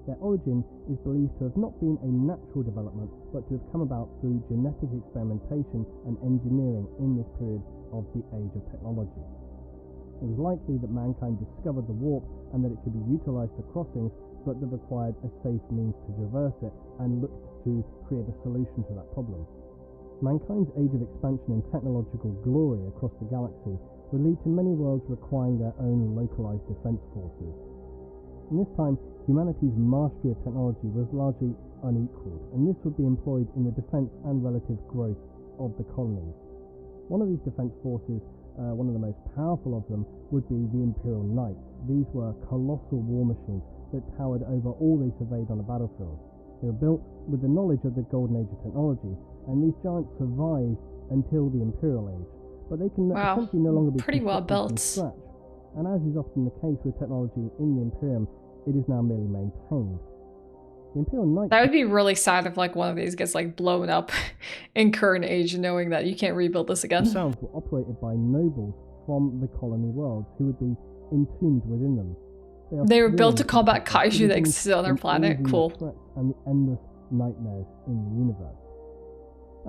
Their origin is believed to have not been a natural development, but to have come about through genetic experimentation and engineering in this period of the Age of Technology. It was likely that mankind discovered the warp and that it could be utilised for crossings, but that required a safe means to traverse it and looked to create a solution to that problem. Mankind's age of expansion and technological glory across the galaxy would lead to many worlds requiring their own localised defence forces. In this time, humanity's mastery of technology was largely unequalled, and this would be employed in the defence and relative growth of the colonies. One of these defence forces, one of the most powerful of them, would be the Imperial Knights. These were colossal war machines that towered over all they surveyed on the battlefield. They were built with the knowledge of the Golden Age of technology, and these giants survived until the Imperial Age. But they can essentially no longer be pretty well constructed built. from scratch. And as is often the case with technology in the Imperium, it is now merely maintained. The Imperial Knights... That would be really sad if like one of these gets like blown up in current age, knowing that you can't rebuild this again. themselves were operated by nobles from the colony worlds who would be entombed within them. They were built to combat kaiju that existed on their planet. Cool. And the endless nightmares in the universe.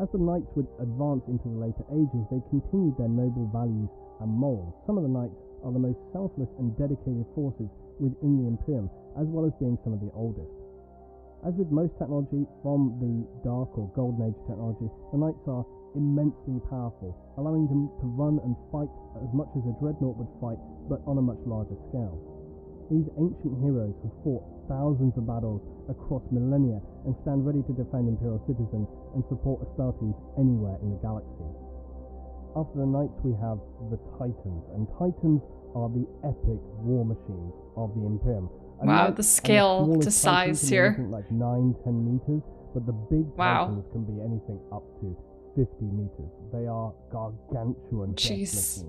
As the knights would advance into the later ages, they continued their noble values and morals. Some of the knights are the most selfless and dedicated forces within the Imperium, as well as being some of the oldest. As with most technology from the Dark or Golden Age technology, the knights are immensely powerful, allowing them to run and fight as much as a dreadnought would fight, but on a much larger scale. These ancient heroes have fought thousands of battles across millennia and stand ready to defend Imperial citizens and support Astartes anywhere in the galaxy. After the Knights we have the Titans, and Titans are the epic war machines of the Imperium. And wow, the scale to size here. Like 9-10 meters, but the big wow. Titans can be anything up to 50 meters. They are gargantuan machines.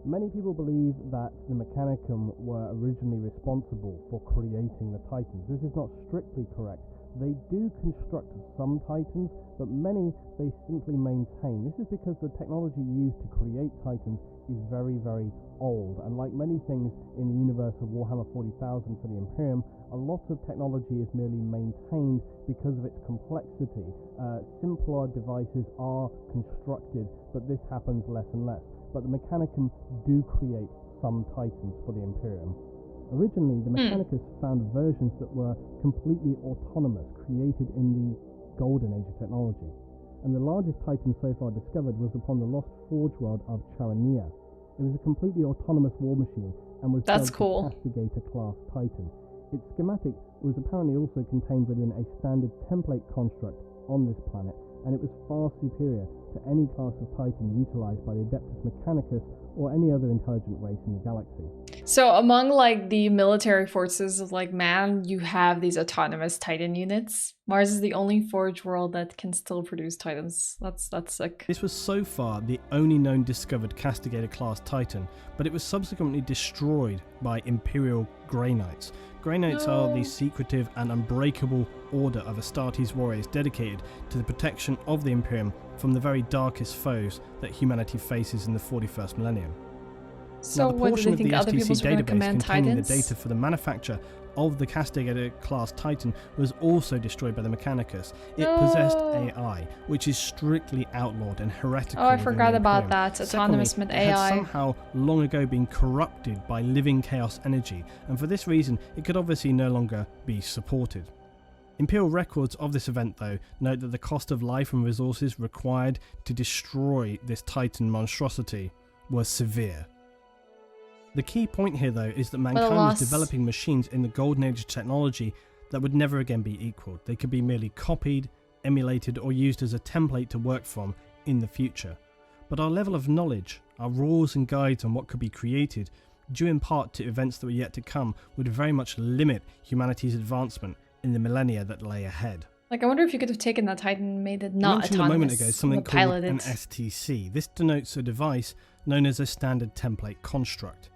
Many people believe that the Mechanicum were originally responsible for creating the Titans. This is not strictly correct. They do construct some Titans, but many they simply maintain. This is because the technology used to create Titans is very, very old. And like many things in the universe of Warhammer 40,000 for the Imperium, a lot of technology is merely maintained because of its complexity. Simpler devices are constructed, but this happens less and less. But the Mechanicum do create some Titans for the Imperium. Originally, the Mechanicus found versions that were completely autonomous, created in the Golden Age of technology. And the largest Titan so far discovered was upon the lost forge world of Charania. It was a completely autonomous war machine and was dubbed the Castigator-class Titan. Its schematic was apparently also contained within a standard template construct on this planet, and it was far superior to any class of Titan utilized by the Adeptus Mechanicus or any other intelligent race in the galaxy. So among like the military forces of like man, you have these autonomous Titan units. Mars is the only forge world that can still produce Titans. That's sick. This was so far the only known discovered Castigator class Titan, but it was subsequently destroyed by Imperial Grey Knights. Grey Knights are the secretive and unbreakable order of Astartes warriors dedicated to the protection of the Imperium from the very darkest foes that humanity faces in the 41st millennium. So now, the what do portion they of think the other STC people's were going to database command containing Titans? the data for the manufacture of the Castigator class Titan was also destroyed by the Mechanicus. It possessed AI, which is strictly outlawed and heretical. Oh, I forgot about that. Autonomous with AI. It had somehow long ago been corrupted by living chaos energy, and for this reason, it could obviously no longer be supported. Imperial records of this event, though, note that the cost of life and resources required to destroy this Titan monstrosity was severe. The key point here, though, is that mankind was developing machines in the Golden Age of technology that would never again be equaled. They could be merely copied, emulated, or used as a template to work from in the future. But our level of knowledge, our rules and guides on what could be created, due in part to events that were yet to come, would very much limit humanity's advancement in the millennia that lay ahead. Like, I wonder if you could have taken that Titan and made it not autonomous. I mentioned a moment ago something called an STC. This denotes a device known as a standard template construct.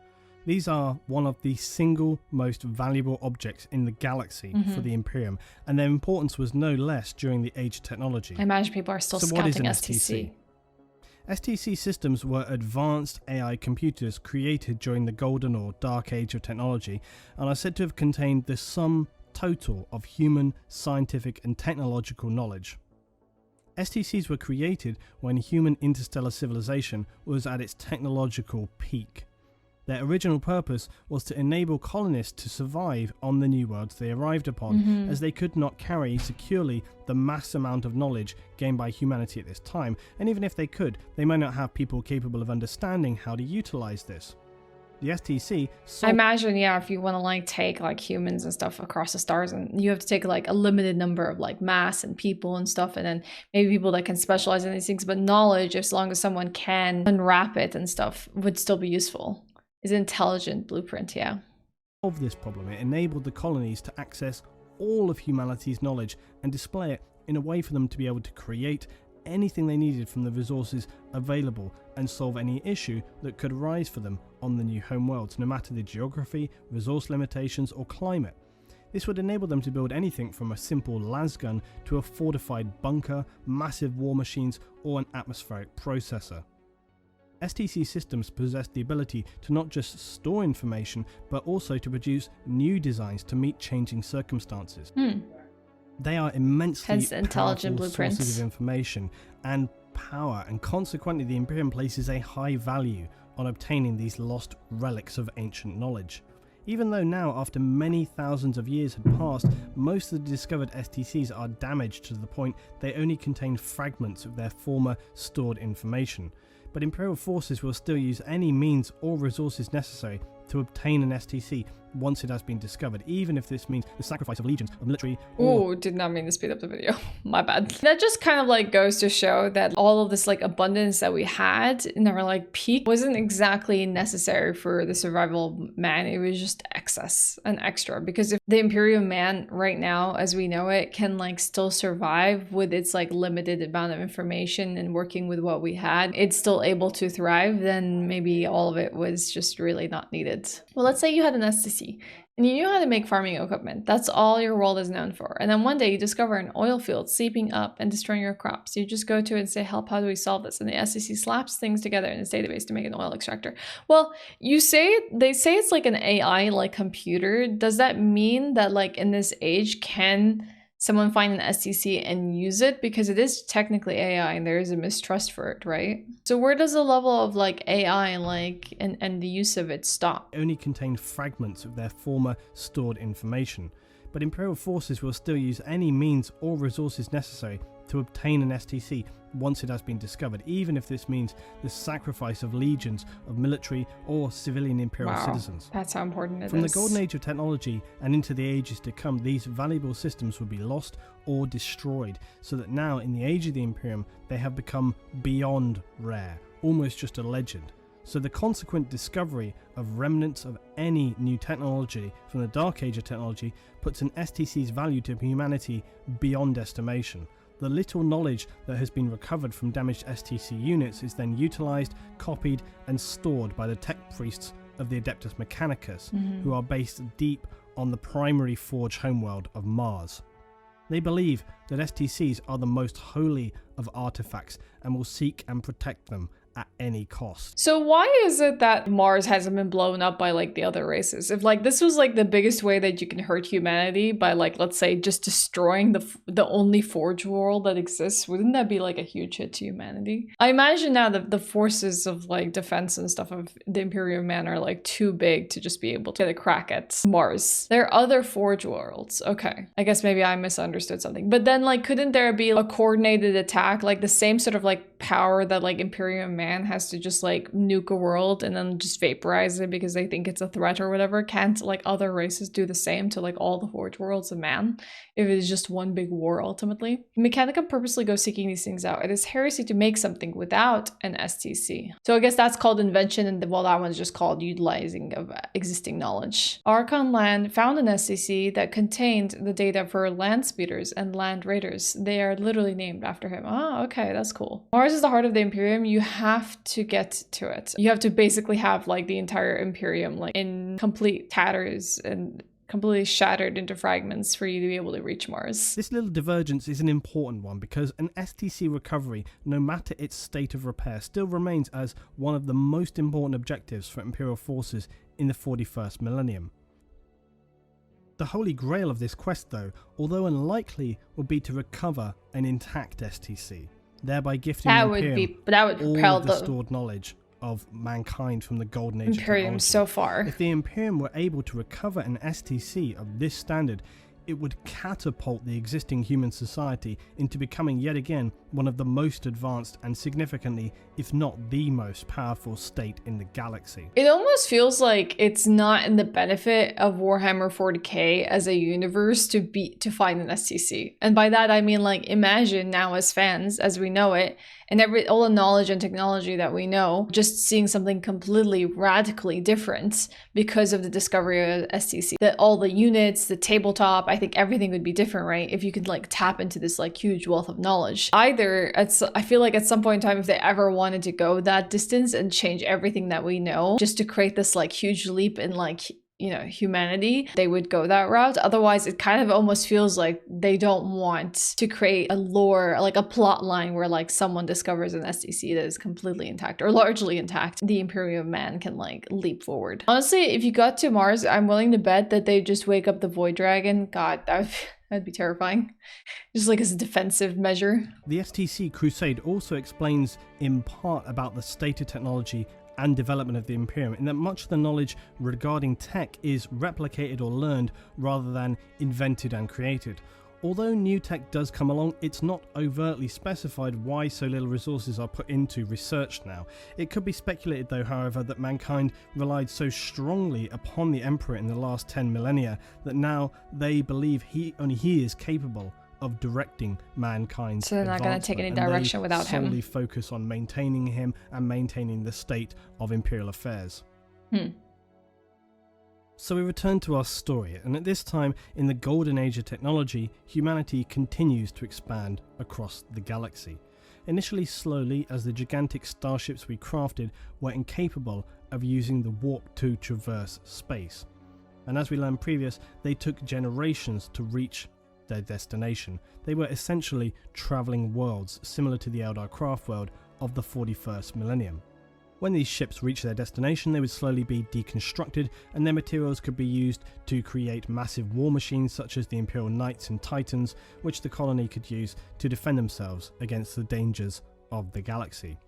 These are one of the single most valuable objects in the galaxy for the Imperium, and their importance was no less during the Age of Technology. I imagine people are still scouting what is an STC. STC systems were advanced AI computers created during the golden or dark age of technology and are said to have contained the sum total of human, scientific and technological knowledge. STCs were created when human interstellar civilization was at its technological peak. Their original purpose was to enable colonists to survive on the new worlds they arrived upon, as they could not carry securely the mass amount of knowledge gained by humanity at this time, and even if they could, they might not have people capable of understanding how to utilize this. The STC I imagine, yeah, if you want to like take like humans and stuff across the stars, and you have to take like a limited number of like mass and people and stuff, and then maybe people that can specialize in these things, but knowledge, as long as someone can unwrap it and stuff, would still be useful. Is intelligent blueprint, yeah. Of this problem, it enabled the colonies to access all of humanity's knowledge and display it in a way for them to be able to create anything they needed from the resources available and solve any issue that could arise for them on the new home worlds, no matter the geography, resource limitations or climate. This would enable them to build anything from a simple lasgun to a fortified bunker, massive war machines or an atmospheric processor. STC systems possess the ability to not just store information, but also to produce new designs to meet changing circumstances. They are immensely intelligent powerful blueprints. sources of information and power, and consequently the Imperium places a high value on obtaining these lost relics of ancient knowledge. Even though now, after many thousands of years had passed, most of the discovered STCs are damaged to the point they only contain fragments of their former stored information. But Imperial forces will still use any means or resources necessary to obtain an STC once it has been discovered, even if this means the sacrifice of legions of military or... Oh, did not mean to speed up the video. My bad. That just kind of like goes to show that all of this like abundance that we had in our like peak wasn't exactly necessary for the survival of man. It was just excess and extra, because if the Imperial man right now, as we know it, can like still survive with its like limited amount of information and working with what we had, it's still able to thrive, then maybe all of it was just really not needed. Well, let's say you had an STC and you knew how to make farming equipment. That's all your world is known for. And then one day you discover an oil field seeping up and destroying your crops. You just go to it and say, help, how do we solve this? And the STC slaps things together in its database to make an oil extractor. Well, they say it's like an AI like computer. Does that mean that like in this age, can someone find an STC and use it? Because it is technically AI and there is a mistrust for it, right? So where does the level of like AI like and the use of it stop? Only contain fragments of their former stored information, but Imperial forces will still use any means or resources necessary to obtain an STC once it has been discovered, even if this means the sacrifice of legions of military or civilian Imperial citizens. That's how important it is. From the golden age of technology and into the ages to come, these valuable systems will be lost or destroyed, so that now in the age of the Imperium they have become beyond rare, almost just a legend. So the consequent discovery of remnants of any new technology from the dark age of technology puts an STC's value to humanity beyond estimation. The little knowledge that has been recovered from damaged STC units is then utilized, copied, and stored by the tech priests of the Adeptus Mechanicus, who are based deep on the primary forge homeworld of Mars. They believe that STCs are the most holy of artifacts and will seek and protect them at any cost. So why is it that Mars hasn't been blown up by like the other races? If like this was like the biggest way that you can hurt humanity by like, let's say, just destroying the only forge world that exists, wouldn't that be like a huge hit to humanity? I imagine now that the forces of like defense and stuff of the Imperial Man are like too big to just be able to get a crack at Mars. There are other forge worlds. Okay, I guess maybe I misunderstood something. But then like, couldn't there be a coordinated attack, like the same sort of like power that like Imperial Man has to just like nuke a world and then just vaporize it because they think it's a threat or whatever? Can't like other races do the same to like all the forge worlds of man if it's just one big war ultimately? Mechanica purposely goes seeking these things out. It is heresy to make something without an STC. So I guess that's called invention, and well, that one's just called utilizing of existing knowledge. Archon Land found an STC that contained the data for land speeders and land raiders. They are literally named after him. Oh, okay, that's cool. Mars is the heart of the Imperium. You have to get to it. You have to basically have like the entire Imperium like in complete tatters and completely shattered into fragments for you to be able to reach Mars. This little divergence is an important one because an STC recovery, no matter its state of repair, still remains as one of the most important objectives for Imperial forces in the 41st millennium. The holy grail of this quest, though, although unlikely, would be to recover an intact STC, thereby gifting the Imperium all of the stored knowledge of mankind from the Golden Age Imperium of technology. so far. If the Imperium were able to recover an STC of this standard, it would catapult the existing human society into becoming yet again one of the most advanced and significantly, if not the most powerful state in the galaxy. It almost feels like it's not in the benefit of Warhammer 40k as a universe to find an STC. And by that I mean, like, imagine now as fans, as we know it, and all the knowledge and technology that we know, just seeing something completely radically different because of the discovery of STC. That all the units, the tabletop, I think everything would be different, right? If you could like tap into this like huge wealth of knowledge. Either I feel like at some point in time, if they ever wanted to go that distance and change everything that we know, just to create this like huge leap in like, you know, humanity, they would go that route. Otherwise, it kind of almost feels like they don't want to create a lore, like a plot line where like someone discovers an STC that is completely intact or largely intact. The Imperium man can like leap forward. Honestly, if you got to Mars, I'm willing to bet that they just wake up the Void Dragon. God, that'd be terrifying. Just like as a defensive measure. The STC Crusade also explains in part about the state of technology and development of the Imperium, in that much of the knowledge regarding tech is replicated or learned rather than invented and created. Although new tech does come along, it's not overtly specified why so little resources are put into research now. It could be speculated though, however, that mankind relied so strongly upon the Emperor in the last 10 millennia that now they believe only he is capable of directing mankind's so they're not going to take any direction without him. Solely focus on maintaining him and maintaining the state of Imperial affairs. So we return to our story, and at this time in the Golden Age of technology, humanity continues to expand across the galaxy. Initially slowly, as the gigantic starships we crafted were incapable of using the warp to traverse space. And as we learned previous, they took generations to reach their destination. They were essentially travelling worlds, similar to the Eldar craft world of the 41st millennium. When these ships reached their destination, they would slowly be deconstructed, and their materials could be used to create massive war machines such as the Imperial Knights and Titans, which the colony could use to defend themselves against the dangers of the galaxy.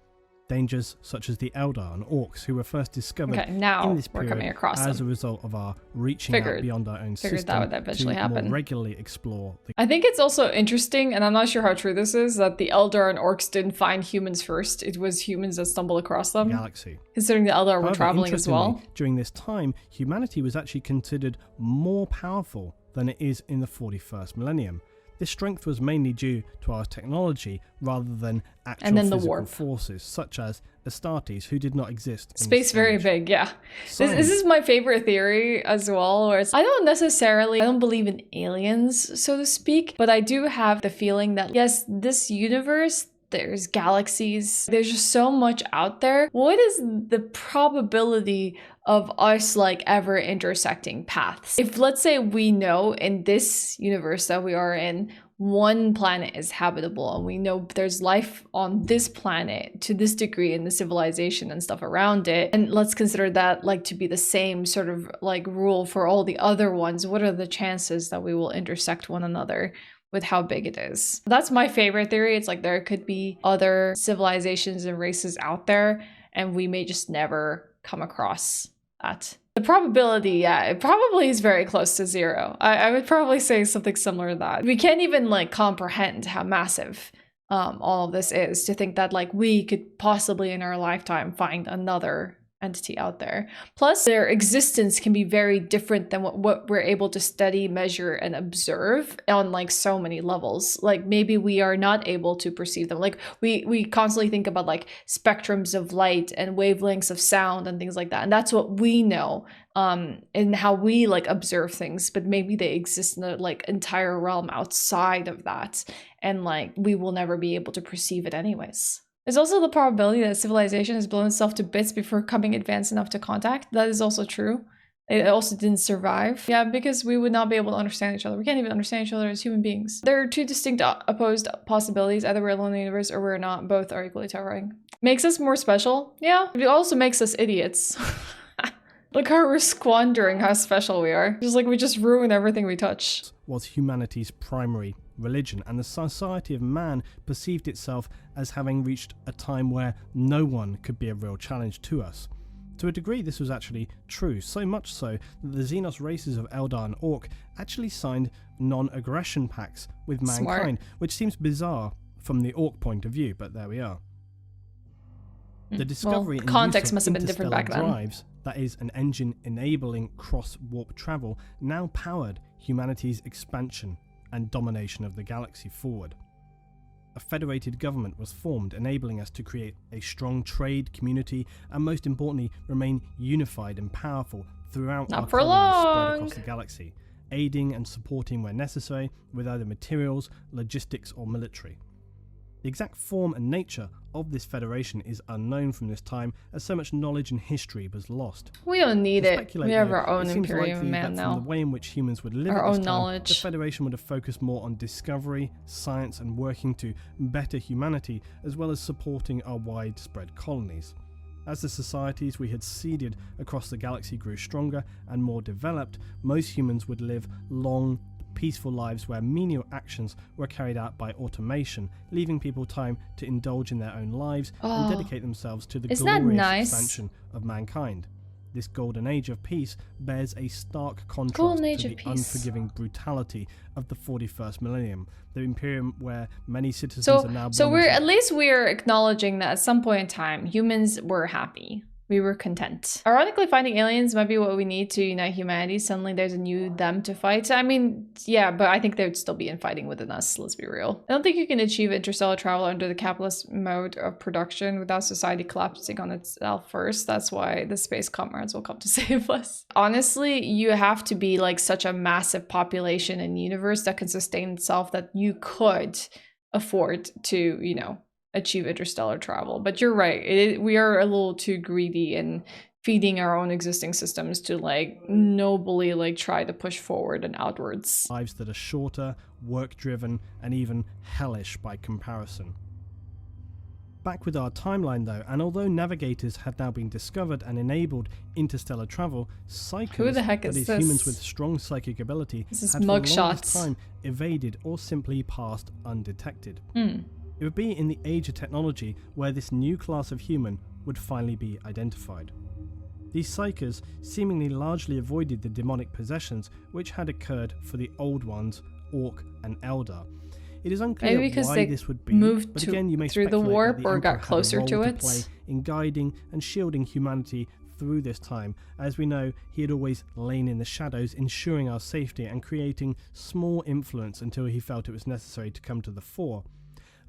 Dangers such as the Eldar and Orcs, who were first discovered in this period as a result of our reaching out beyond our own system that would eventually happen. More regularly explore. I think it's also interesting, and I'm not sure how true this is, that the Eldar and Orcs didn't find humans first. It was humans that stumbled across them. Galaxy. Considering the Eldar were traveling as well. During this time, humanity was actually considered more powerful than it is in the 41st millennium. This strength was mainly due to our technology rather than actual physical forces, such as Astartes, who did not exist. Space very big, yeah. This is my favorite theory as well, where I don't believe in aliens, so to speak, but I do have the feeling that, yes, this universe, there's galaxies, there's just so much out there. What is the probability of us like ever intersecting paths? If let's say we know in this universe that we are in, one planet is habitable and we know there's life on this planet to this degree in the civilization and stuff around it, and let's consider that like to be the same sort of like rule for all the other ones, what are the chances that we will intersect one another with how big it is? That's my favorite theory. It's like there could be other civilizations and races out there and we may just never come across that. The probability, yeah, it probably is very close to zero. I would probably say something similar to that. We can't even like comprehend how massive all of this is, to think that like we could possibly in our lifetime find another entity out there. Plus, their existence can be very different than what we're able to study, measure, and observe on like so many levels. Like maybe we are not able to perceive them. Like we constantly think about like spectrums of light and wavelengths of sound and things like that. And that's what we know and how we like observe things, but maybe they exist in a like entire realm outside of that. And like we will never be able to perceive it anyways. There's also the probability that civilization has blown itself to bits before coming advanced enough to contact. That is also true. It also didn't survive. Yeah, because we would not be able to understand each other. We can't even understand each other as human beings. There are two distinct opposed possibilities. Either we're alone in the universe or we're not. Both are equally terrifying. Makes us more special. Yeah. It also makes us idiots. Look how we're squandering how special we are. Just like we just ruin everything we touch. Was humanity's primary religion, and the society of man perceived itself as having reached a time where no one could be a real challenge to us. To a degree, this was actually true, so much so that the Xenos races of Eldar and Orc actually signed non-aggression pacts with mankind, which seems bizarre from the Orc point of view, but there we are. The discovery and context use of must have been different back then. drives, that is, an engine enabling cross-warp travel, now powered humanity's expansion and domination of the galaxy forward. A federated government was formed, enabling us to create a strong trade community and, most importantly, remain unified and powerful throughout our colonies spread across the galaxy, aiding and supporting where necessary with either materials, logistics, or military. The exact form and nature of this federation is unknown from this time, as so much knowledge and history was lost. We don't need it. We have our own Imperium man now. From the way in which humans would live our at this own time, knowledge. the Federation would have focused more on discovery, science, and working to better humanity, as well as supporting our widespread colonies. As the societies we had seeded across the galaxy grew stronger and more developed, most humans would live long, peaceful lives where menial actions were carried out by automation, leaving people time to indulge in their own lives and dedicate themselves to the glorious expansion of mankind. This golden age of peace bears a stark contrast to the unforgiving brutality of the 41st millennium, the Imperium where many citizens are now born. So we're acknowledging that at some point in time, humans were happy. We were content. Ironically, finding aliens might be what we need to unite humanity. Suddenly there's a new them to fight. I mean, yeah, but I think they would still be infighting within us, let's be real. I don't think you can achieve interstellar travel under the capitalist mode of production without society collapsing on itself first. That's why the space comrades will come to save us. Honestly, you have to be like such a massive population in the universe that can sustain itself that you could afford to, you know, achieve interstellar travel. But you're right, we are a little too greedy in feeding our own existing systems to like nobly like try to push forward and outwards. Lives that are shorter, work driven, and even hellish by comparison. Back with our timeline though, and although navigators had now been discovered and enabled interstellar travel, psychers, who the heck is that is this? Humans with strong psychic ability, this is had for the longest mugshots. time evaded or simply passed undetected. It would be in the age of technology where this new class of human would finally be identified. These psychers seemingly largely avoided the demonic possessions which had occurred for the old ones, Orc and Eldar. It is unclear why this would be, but again you may through the warp that the or Emperor got closer had a to role it play in guiding and shielding humanity through this time. As we know, he had always lain in the shadows, ensuring our safety and creating small influence until he felt it was necessary to come to the fore.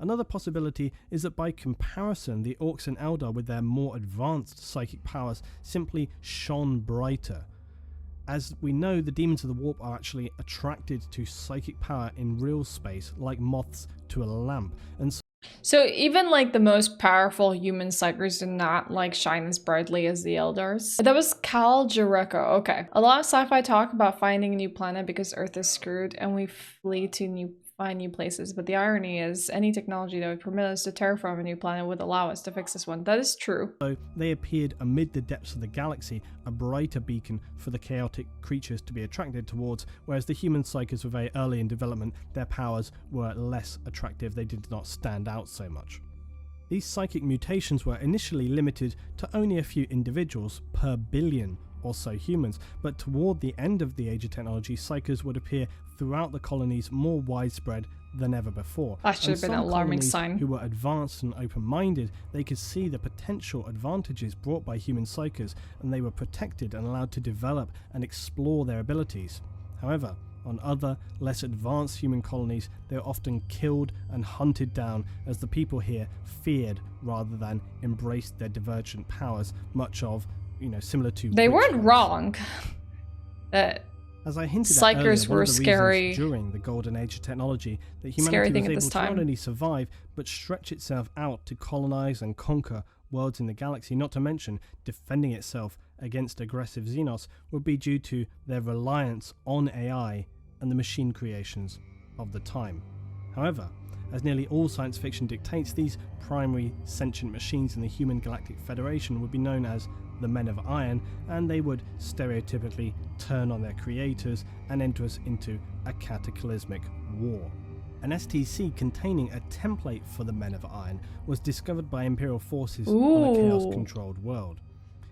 Another possibility is that by comparison, the Orcs and Eldar with their more advanced psychic powers simply shone brighter. As we know, the demons of the warp are actually attracted to psychic power in real space, like moths to a lamp. And so even like the most powerful human psychers did not like shine as brightly as the Eldars. That was Cal Jericho. Okay. A lot of sci-fi talk about finding a new planet because Earth is screwed and we flee to find new places, but the irony is any technology that would permit us to terraform a new planet would allow us to fix this one. That is true. So they appeared amid the depths of the galaxy, a brighter beacon for the chaotic creatures to be attracted towards, whereas the human psychers were very early in development, their powers were less attractive, they did not stand out so much. These psychic mutations were initially limited to only a few individuals per billion or so humans, but toward the end of the age of technology, psychers would appear throughout the colonies more widespread than ever before. That should have been an alarming sign. Who were advanced and open-minded, they could see the potential advantages brought by human psychers, and they were protected and allowed to develop and explore their abilities. However, on other, less advanced human colonies, they were often killed and hunted down as the people here feared rather than embraced their divergent powers, much of, similar to... They weren't wrong. As I hinted at psychers earlier, one were of the scary. reasons during the golden age of technology that humanity was able to not only survive, but stretch itself out to colonize and conquer worlds in the galaxy, not to mention defending itself against aggressive Xenos, would be due to their reliance on AI and the machine creations of the time. However, as nearly all science fiction dictates, these primary sentient machines in the Human Galactic Federation would be known as the Men of Iron, and they would stereotypically turn on their creators and enter us into a cataclysmic war. An STC containing a template for the Men of Iron was discovered by Imperial forces on a Chaos-controlled world.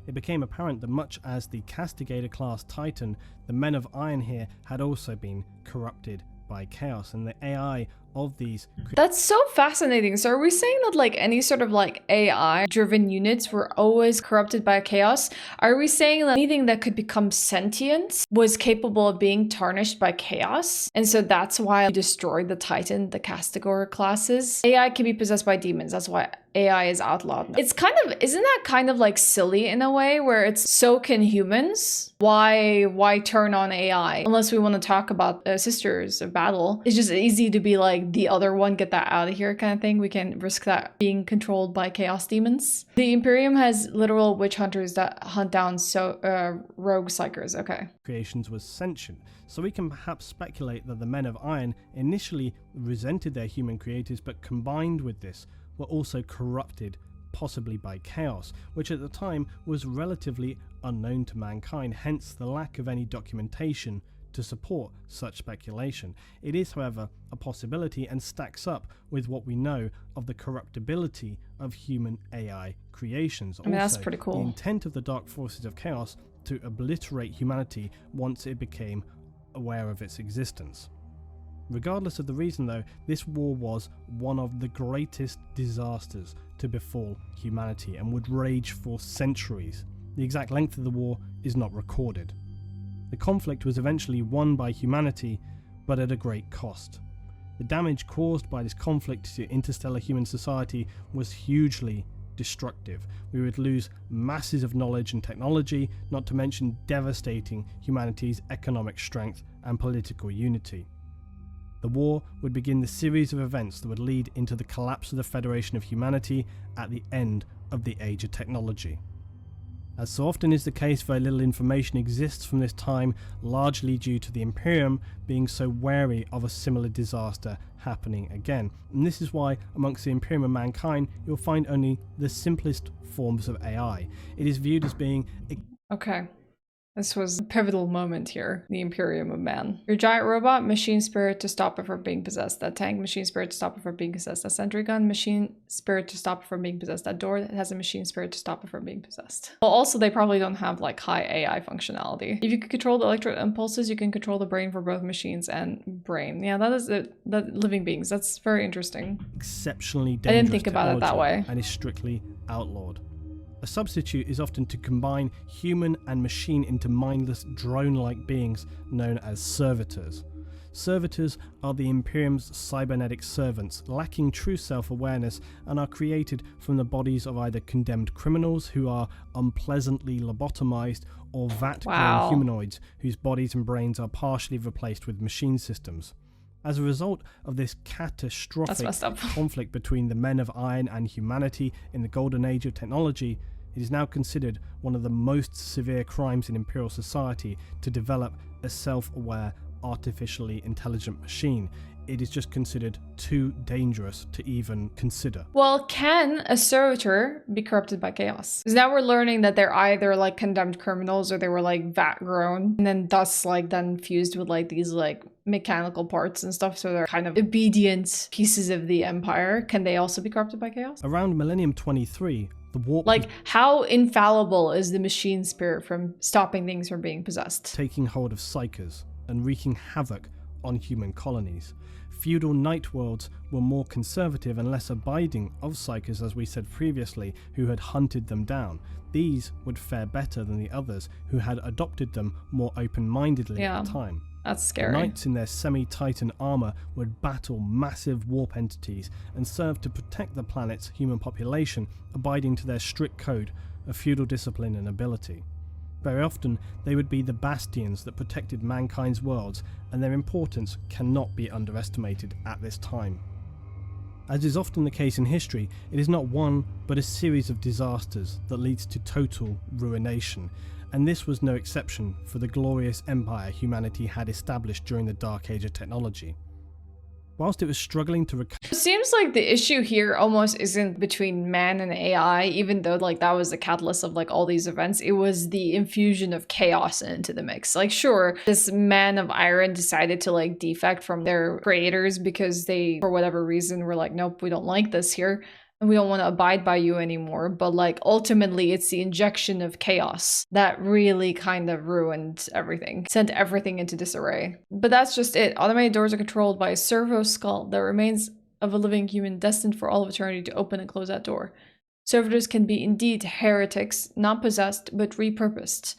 It became apparent that much as the Castigator-class Titan, the Men of Iron here had also been corrupted by Chaos, and the AI of these... That's so fascinating. So are we saying that like any sort of like AI driven units were always corrupted by chaos? Are we saying that anything that could become sentient was capable of being tarnished by chaos? And so that's why we destroyed the Titan, the Castigator classes. AI can be possessed by demons. That's why AI is outlawed. It's kind of, isn't that kind of like silly in a way where it's so can humans? Why turn on AI? Unless we want to talk about sisters of battle. It's just easy to be like, the other one, get that out of here kind of thing. We can risk that being controlled by chaos demons. The Imperium has literal witch hunters that hunt down rogue psychers. Okay. Creations was sentient, so we can perhaps speculate that the Men of Iron initially resented their human creators, but combined with this were also corrupted, possibly by chaos, which at the time was relatively unknown to mankind, hence the lack of any documentation to support such speculation. It is, however, a possibility and stacks up with what we know of the corruptibility of human AI creations. I mean, that's pretty cool. The intent of the dark forces of chaos to obliterate humanity once it became aware of its existence. Regardless of the reason though, this war was one of the greatest disasters to befall humanity and would rage for centuries. The exact length of the war is not recorded. The conflict was eventually won by humanity, but at a great cost. The damage caused by this conflict to interstellar human society was hugely destructive. We would lose masses of knowledge and technology, not to mention devastating humanity's economic strength and political unity. The war would begin the series of events that would lead into the collapse of the Federation of Humanity at the end of the Age of Technology. As so often is the case, very little information exists from this time, largely due to the Imperium being so wary of a similar disaster happening again. And this is why, amongst the Imperium of mankind, you'll find only the simplest forms of AI. It is viewed as being... Okay. This was a pivotal moment here, the Imperium of Man. Your giant robot, machine spirit to stop it from being possessed. That tank, machine spirit to stop it from being possessed. That sentry gun, machine spirit to stop it from being possessed. That door that has a machine spirit to stop it from being possessed. Well, also, they probably don't have like high AI functionality. If you can control the electric impulses, you can control the brain for both machines and brain. Yeah, that is it. That living beings. That's very interesting. Exceptionally dangerous. I didn't think about it that way. And is strictly outlawed. A substitute is often to combine human and machine into mindless drone-like beings known as servitors. Servitors are the Imperium's cybernetic servants, lacking true self-awareness, and are created from the bodies of either condemned criminals who are unpleasantly lobotomized, or vat-grown humanoids whose bodies and brains are partially replaced with machine systems. As a result of this catastrophic conflict between the Men of Iron and humanity in the golden age of technology, it is now considered one of the most severe crimes in Imperial society to develop a self-aware, artificially intelligent machine. It is just considered too dangerous to even consider. Well, can a servitor be corrupted by chaos? Because now we're learning that they're either like condemned criminals or they were like vat grown and then thus like then fused with like these like mechanical parts and stuff, so they're kind of obedient pieces of the Empire. Can they also be corrupted by chaos? Around Millennium 23, the warp... Like, how infallible is the machine spirit from stopping things from being possessed? Taking hold of psychers and wreaking havoc on human colonies. Feudal night worlds were more conservative and less abiding of psychers, as we said previously, who had hunted them down. These would fare better than the others, who had adopted them more open-mindedly at the time. That's scary. The knights in their semi-titan armor would battle massive warp entities and serve to protect the planet's human population, abiding to their strict code of feudal discipline and ability. Very often, they would be the bastions that protected mankind's worlds, and their importance cannot be underestimated at this time. As is often the case in history, it is not one but a series of disasters that leads to total ruination, and this was no exception for the glorious empire humanity had established during the Dark Age of technology. Whilst it was struggling to recover... It seems like the issue here almost isn't between man and AI, even though like that was the catalyst of like all these events. It was the infusion of chaos into the mix. Like sure, this man of iron decided to like defect from their creators because they, for whatever reason, were like, nope, we don't like this here. And we don't want to abide by you anymore. But like ultimately it's the injection of chaos that really kind of ruined everything, sent everything into disarray. But that's just it. Automated doors are controlled by a servo skull that remains of a living human destined for all of eternity to open and close that door. Servitors can be indeed heretics, not possessed, but repurposed.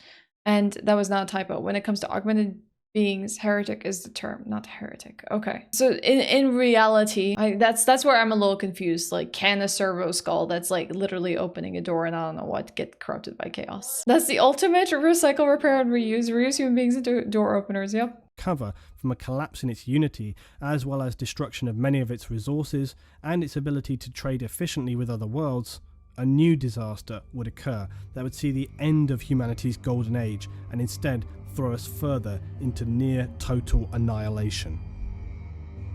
And that was not a typo. When it comes to augmented beings, heretic is the term, not heretic. Okay. So in reality, that's where I'm a little confused. Like, can a servo skull that's like literally opening a door and I don't know what get corrupted by chaos? That's the ultimate recycle, repair, and reuse. Reuse human beings into door openers, yep. Cover from a collapse in its unity, as well as destruction of many of its resources and its ability to trade efficiently with other worlds, a new disaster would occur that would see the end of humanity's golden age and instead throw us further into near total annihilation.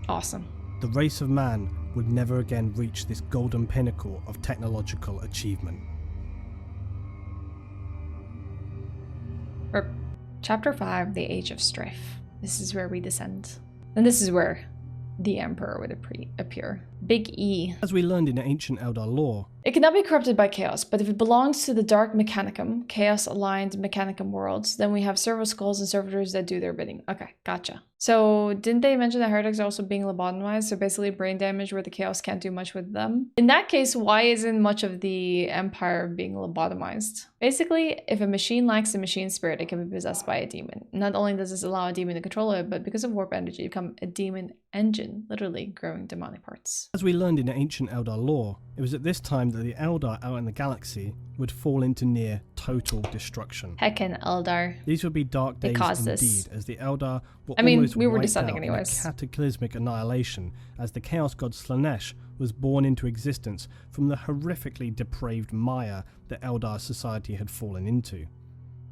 Awesome. The race of man would never again reach this golden pinnacle of technological achievement. Chapter 5, The Age of Strife. This is where we descend. And this is where the Emperor would appear. Big E. As we learned in ancient Eldar lore, it cannot be corrupted by chaos, but if it belongs to the Dark Mechanicum, chaos-aligned Mechanicum worlds, then we have servo skulls and servitors that do their bidding. Okay, gotcha. So didn't they mention that heretics are also being lobotomized? So basically brain damage where the chaos can't do much with them. In that case, why isn't much of the Empire being lobotomized? Basically, if a machine lacks a machine spirit, it can be possessed by a demon. Not only does this allow a demon to control it, but because of warp energy, it become a demon engine, literally growing demonic parts. As we learned in ancient Eldar lore, it was at this time that the Eldar out in the galaxy would fall into near total destruction. Heckin' Eldar. These would be dark days indeed, this. as the Eldar were we were wiped descending out anyways. in a cataclysmic annihilation, as the chaos god Slanesh was born into existence from the horrifically depraved mire that Eldar society had fallen into.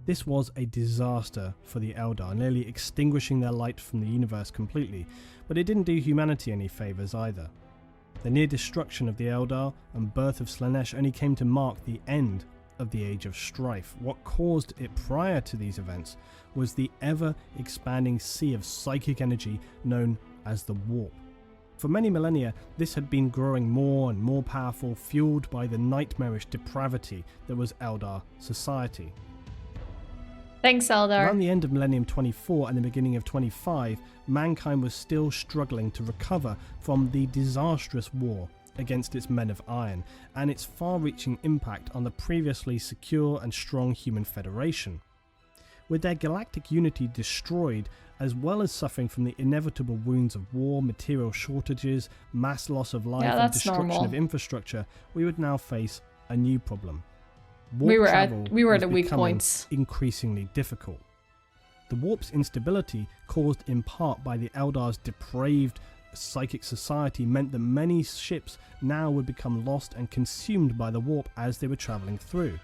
This was a disaster for the Eldar, nearly extinguishing their light from the universe completely, but it didn't do humanity any favours either. The near destruction of the Eldar and birth of Slanesh only came to mark the end of the Age of Strife. What caused it prior to these events was the ever-expanding sea of psychic energy known as the Warp. For many millennia, this had been growing more and more powerful, fueled by the nightmarish depravity that was Eldar society. Thanks, Eldar. Around the end of Millennium 24 and the beginning of 25, mankind was still struggling to recover from the disastrous war against its men of iron and its far-reaching impact on the previously secure and strong human federation. With their galactic unity destroyed, as well as suffering from the inevitable wounds of war, material shortages, mass loss of life and destruction of infrastructure, we would now face a new problem. We were at the weak points. Increasingly difficult. The warp's instability, caused in part by the Eldar's depraved psychic society, meant that many ships now would become lost and consumed by the warp as they were travelling through.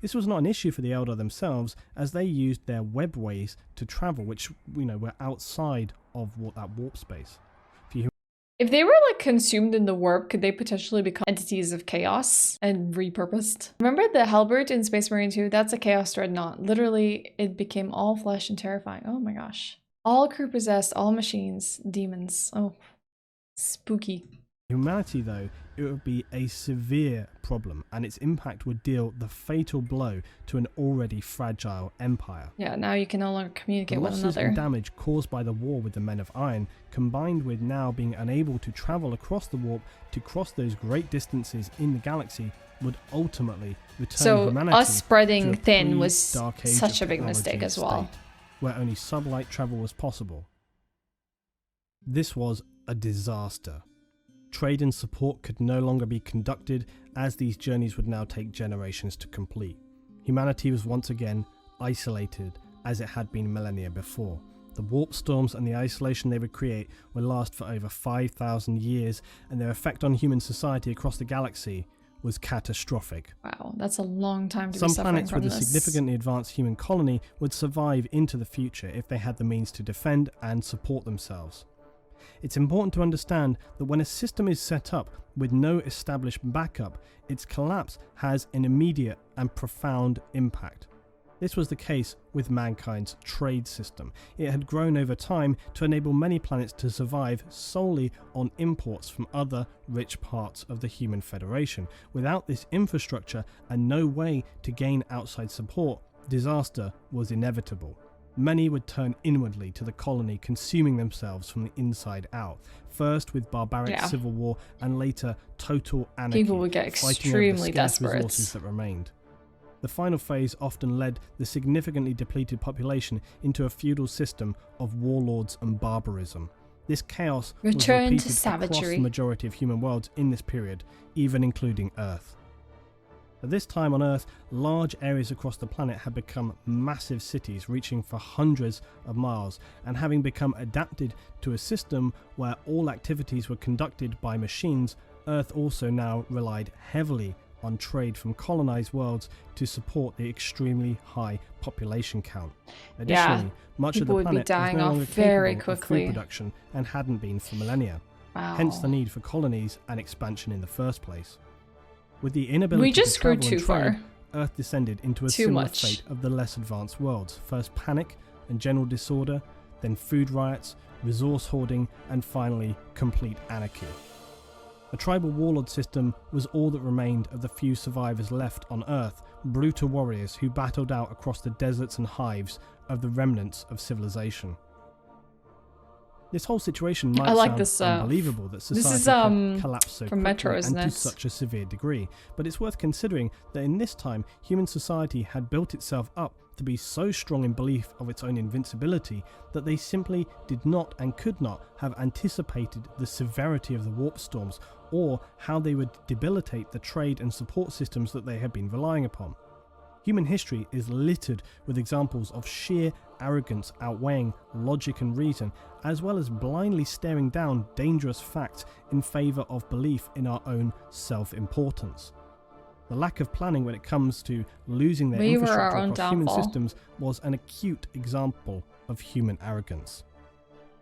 This was not an issue for the Eldar themselves, as they used their webways to travel, which were outside of that warp space. If they were like consumed in the warp, could they potentially become entities of chaos and repurposed? Remember the Halberd in Space Marine 2? That's a chaos dreadnought. Literally, it became all flesh and terrifying. Oh my gosh. All crew possessed, all machines, demons. Oh, spooky. Humanity, though, it would be a severe problem, and its impact would deal the fatal blow to an already fragile empire. Yeah, now you can no longer communicate with losses another. and damage caused by the war with the Men of Iron, combined with now being unable to travel across the warp to cross those great distances in the galaxy, would ultimately return humanity us spreading to a thin was pre-Dark Age such a of big mistake as well. state, where only sublight travel was possible. This was a disaster. Trade and support could no longer be conducted, as these journeys would now take generations to complete. Humanity was once again isolated as it had been millennia before. The warp storms and the isolation they would create would last for over 5,000 years, and their effect on human society across the galaxy was catastrophic. Wow, that's a long time to Some be suffering planets from with a this. significantly advanced human colony would survive into the future if they had the means to defend and support themselves. It's important to understand that when a system is set up with no established backup, its collapse has an immediate and profound impact. This was the case with mankind's trade system. It had grown over time to enable many planets to survive solely on imports from other rich parts of the human federation. Without this infrastructure and no way to gain outside support, disaster was inevitable. Many would turn inwardly to the colony, consuming themselves from the inside out. First with barbaric civil war, and later total anarchy. People would get fighting over the extremely scarce desperate. resources that remained. The final phase often led the significantly depleted population into a feudal system of warlords and barbarism. This chaos was Return to repeated across savagery. the majority of human worlds in this period, even including Earth. At this time on Earth, large areas across the planet had become massive cities reaching for hundreds of miles, and having become adapted to a system where all activities were conducted by machines, Earth also now relied heavily on trade from colonized worlds to support the extremely high population count. Additionally, much of people the would be planet was dying no off longer very capable of quickly. food production and hadn't been for millennia. Wow. Hence the need for colonies and expansion in the first place. With the inability We just to travel grew too and trade, far. Earth descended into a Too similar much. fate of the less advanced worlds. First panic and general disorder, then food riots, resource hoarding, and finally complete anarchy. A tribal warlord system was all that remained of the few survivors left on Earth, brutal warriors who battled out across the deserts and hives of the remnants of civilization. This whole situation might I like sound this, unbelievable that this society is, could collapse so from quickly Metro, and isn't to it? such a severe degree, but it's worth considering that in this time, human society had built itself up to be so strong in belief of its own invincibility that they simply did not and could not have anticipated the severity of the warp storms or how they would debilitate the trade and support systems that they had been relying upon. Human history is littered with examples of sheer arrogance outweighing logic and reason, as well as blindly staring down dangerous facts in favour of belief in our own self-importance. The lack of planning when it comes to losing their We were infrastructure our own across human downfall. systems was an acute example of human arrogance.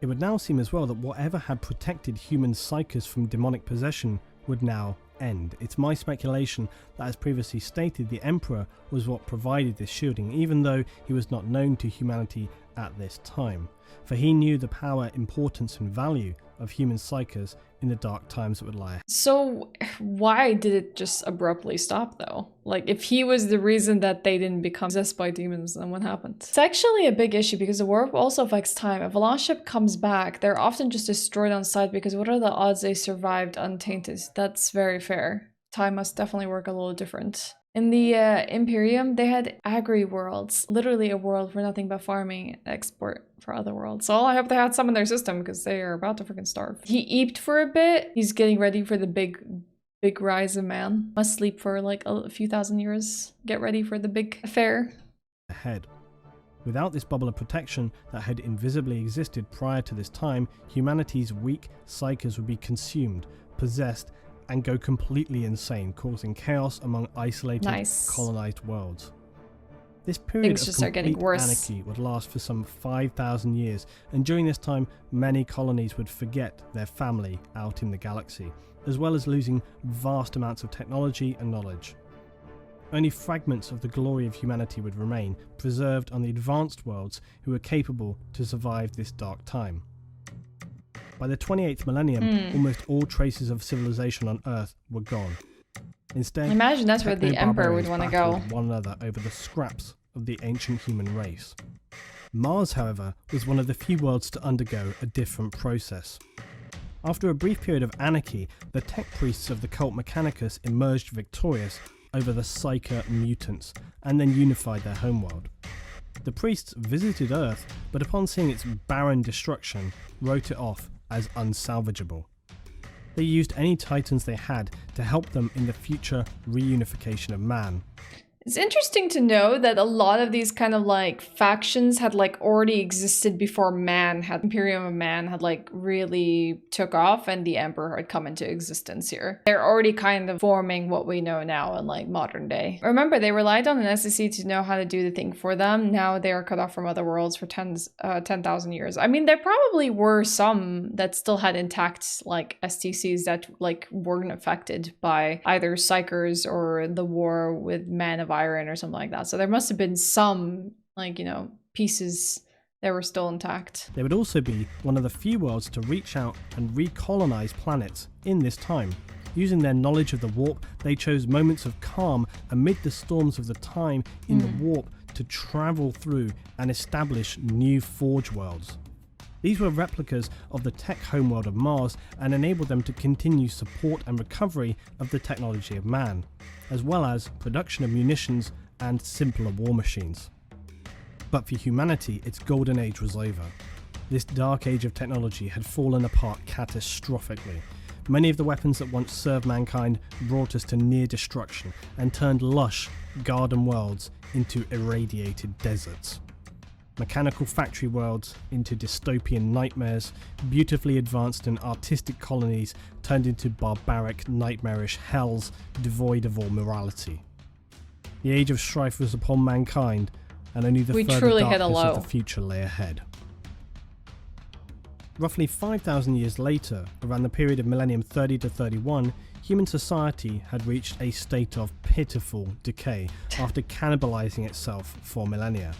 It would now seem as well that whatever had protected human psyches from demonic possession would now end. It's my speculation that, as previously stated, the Emperor was what provided this shielding, even though he was not known to humanity at this time, for he knew the power, importance and value of human psyches in the dark times that would lie ahead. So why did it just abruptly stop though? Like if he was the reason that they didn't become possessed by demons, then what happened? It's actually a big issue because the warp also affects time. If a lost ship comes back, they're often just destroyed on sight because what are the odds they survived untainted? That's very fair. Time must definitely work a little different. In the Imperium, they had agri-worlds, literally a world for nothing but farming and export for other worlds. So I hope they had some in their system because they are about to freaking starve. He eeped for a bit. He's getting ready for the big rise of man. Must sleep for like a few thousand years. Get ready for the big affair. Ahead. Without this bubble of protection that had invisibly existed prior to this time, humanity's weak psyches would be consumed, possessed, and go completely insane, causing chaos among isolated, colonized worlds. This period Things of just start getting complete worse. anarchy would last for some 5,000 years, and during this time, many colonies would forget their family out in the galaxy, as well as losing vast amounts of technology and knowledge. Only fragments of the glory of humanity would remain, preserved on the advanced worlds who were capable to survive this dark time. By the 28th millennium, almost all traces of civilization on Earth were gone. Instead, Imagine that's where the Emperor would techno-barbarians want to battled go. one another over the scraps of the ancient human race. Mars, however, was one of the few worlds to undergo a different process. After a brief period of anarchy, the tech priests of the cult Mechanicus emerged victorious over the Psyker mutants, and then unified their homeworld. The priests visited Earth, but upon seeing its barren destruction, wrote it off as unsalvageable. They used any titans they had to help them in the future reunification of man. It's interesting to know that a lot of these kind of like factions had like already existed before Imperium of Man had like really took off and the Emperor had come into existence here. They're already kind of forming what we know now in like modern day. Remember, they relied on an SEC to know how to do the thing for them. Now they are cut off from other worlds for 10,000 years. I mean, there probably were some that still had intact like STCs that like weren't affected by either Psychers or the war with Man of Iron or something like that. So there must have been some, like, you know, pieces that were still intact. They would also be one of the few worlds to reach out and recolonize planets in this time. Using their knowledge of the warp, they chose moments of calm amid the storms of the time in the warp to travel through and establish new Forge worlds. These were replicas of the tech homeworld of Mars and enabled them to continue support and recovery of the technology of man, as well as production of munitions and simpler war machines. But for humanity, its golden age was over. This dark age of technology had fallen apart catastrophically. Many of the weapons that once served mankind brought us to near destruction and turned lush, garden worlds into irradiated deserts. Mechanical factory worlds into dystopian nightmares, beautifully advanced and artistic colonies turned into barbaric, nightmarish hells devoid of all morality. The age of strife was upon mankind, and only the further darkness of the future lay ahead. Roughly 5,000 years later, around the period of millennium 30 to 31, human society had reached a state of pitiful decay after cannibalizing itself for millennia.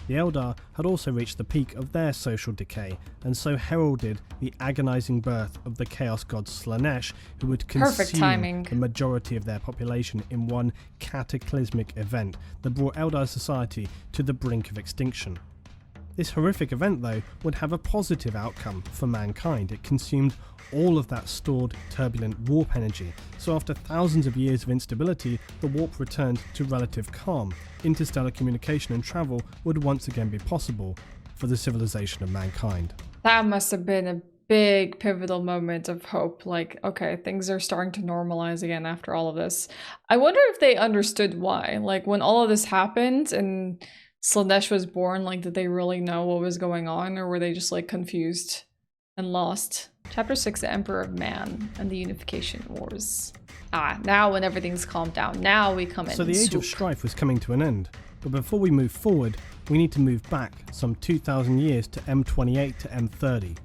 The Eldar had also reached the peak of their social decay, and so heralded the agonizing birth of the Chaos god Slaanesh, who would consume the majority of their population in one cataclysmic event that brought Eldar society to the brink of extinction. This horrific event, though, would have a positive outcome for mankind. It consumed all of that stored turbulent warp energy, so after thousands of years of instability, the warp returned to relative calm. Interstellar communication and travel would once again be possible for the civilization of mankind. That must have been a big pivotal moment of hope. Like, okay, things are starting to normalize again after all of this. I wonder if they understood why. Like, when all of this happened and Slaanesh was born, like, did they really know what was going on, or were they just like confused and lost? Chapter 6, The Emperor of Man and the Unification Wars. Now when everything's calmed down, now we come in. So the age of strife was coming to an end, but before we move forward, we need to move back some 2,000 years to M28 to M30.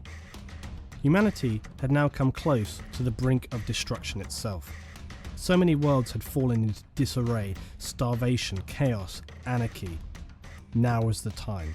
Humanity had now come close to the brink of destruction itself. So many worlds had fallen into disarray, starvation, chaos, anarchy. Now was the time.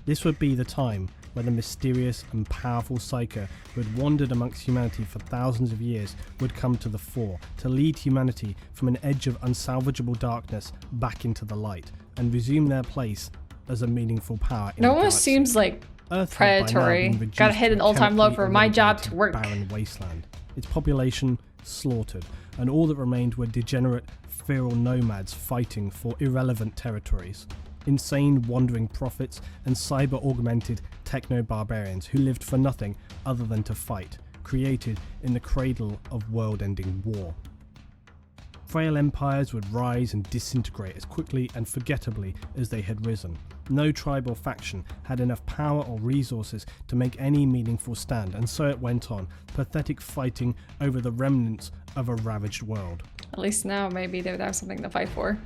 This would be the time where the mysterious and powerful Psyker who had wandered amongst humanity for thousands of years would come to the fore to lead humanity from an edge of unsalvageable darkness back into the light and resume their place as a meaningful power in it the almost galaxy. seems like Earth predatory. Gotta hit an all-time low for my job to work. Barren wasteland. Its population slaughtered, and all that remained were degenerate, feral nomads fighting for irrelevant territories. Insane wandering prophets and cyber-augmented techno-barbarians who lived for nothing other than to fight, created in the cradle of world-ending war. Frail empires would rise and disintegrate as quickly and forgettably as they had risen. No tribe or faction had enough power or resources to make any meaningful stand, and so it went on, pathetic fighting over the remnants of a ravaged world. At least now maybe they would have something to fight for.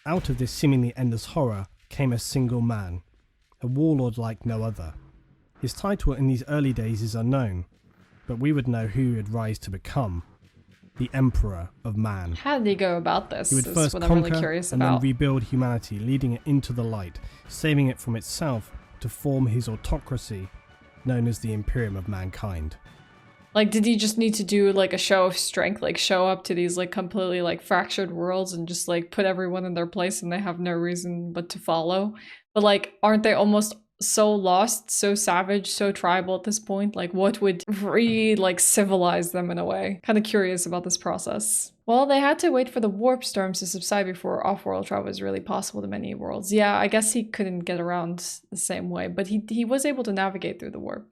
Out of this seemingly endless horror came a single man, a warlord like no other. His title in these early days is unknown, but we would know who he would rise to become: the Emperor of Man. How did he go about this? He would first what conquer I'm really curious and about. then rebuild humanity, leading it into the light, saving it from itself to form his autocracy, known as the Imperium of Mankind. Like, did he just need to do like a show of strength, like show up to these like completely like fractured worlds and just like put everyone in their place and they have no reason but to follow? But like, aren't they almost so lost, so savage, so tribal at this point? Like, what would civilize them in a way? Kind of curious about this process. Well, they had to wait for the warp storms to subside before off-world travel was really possible to many worlds. Yeah, I guess he couldn't get around the same way, but he was able to navigate through the warp.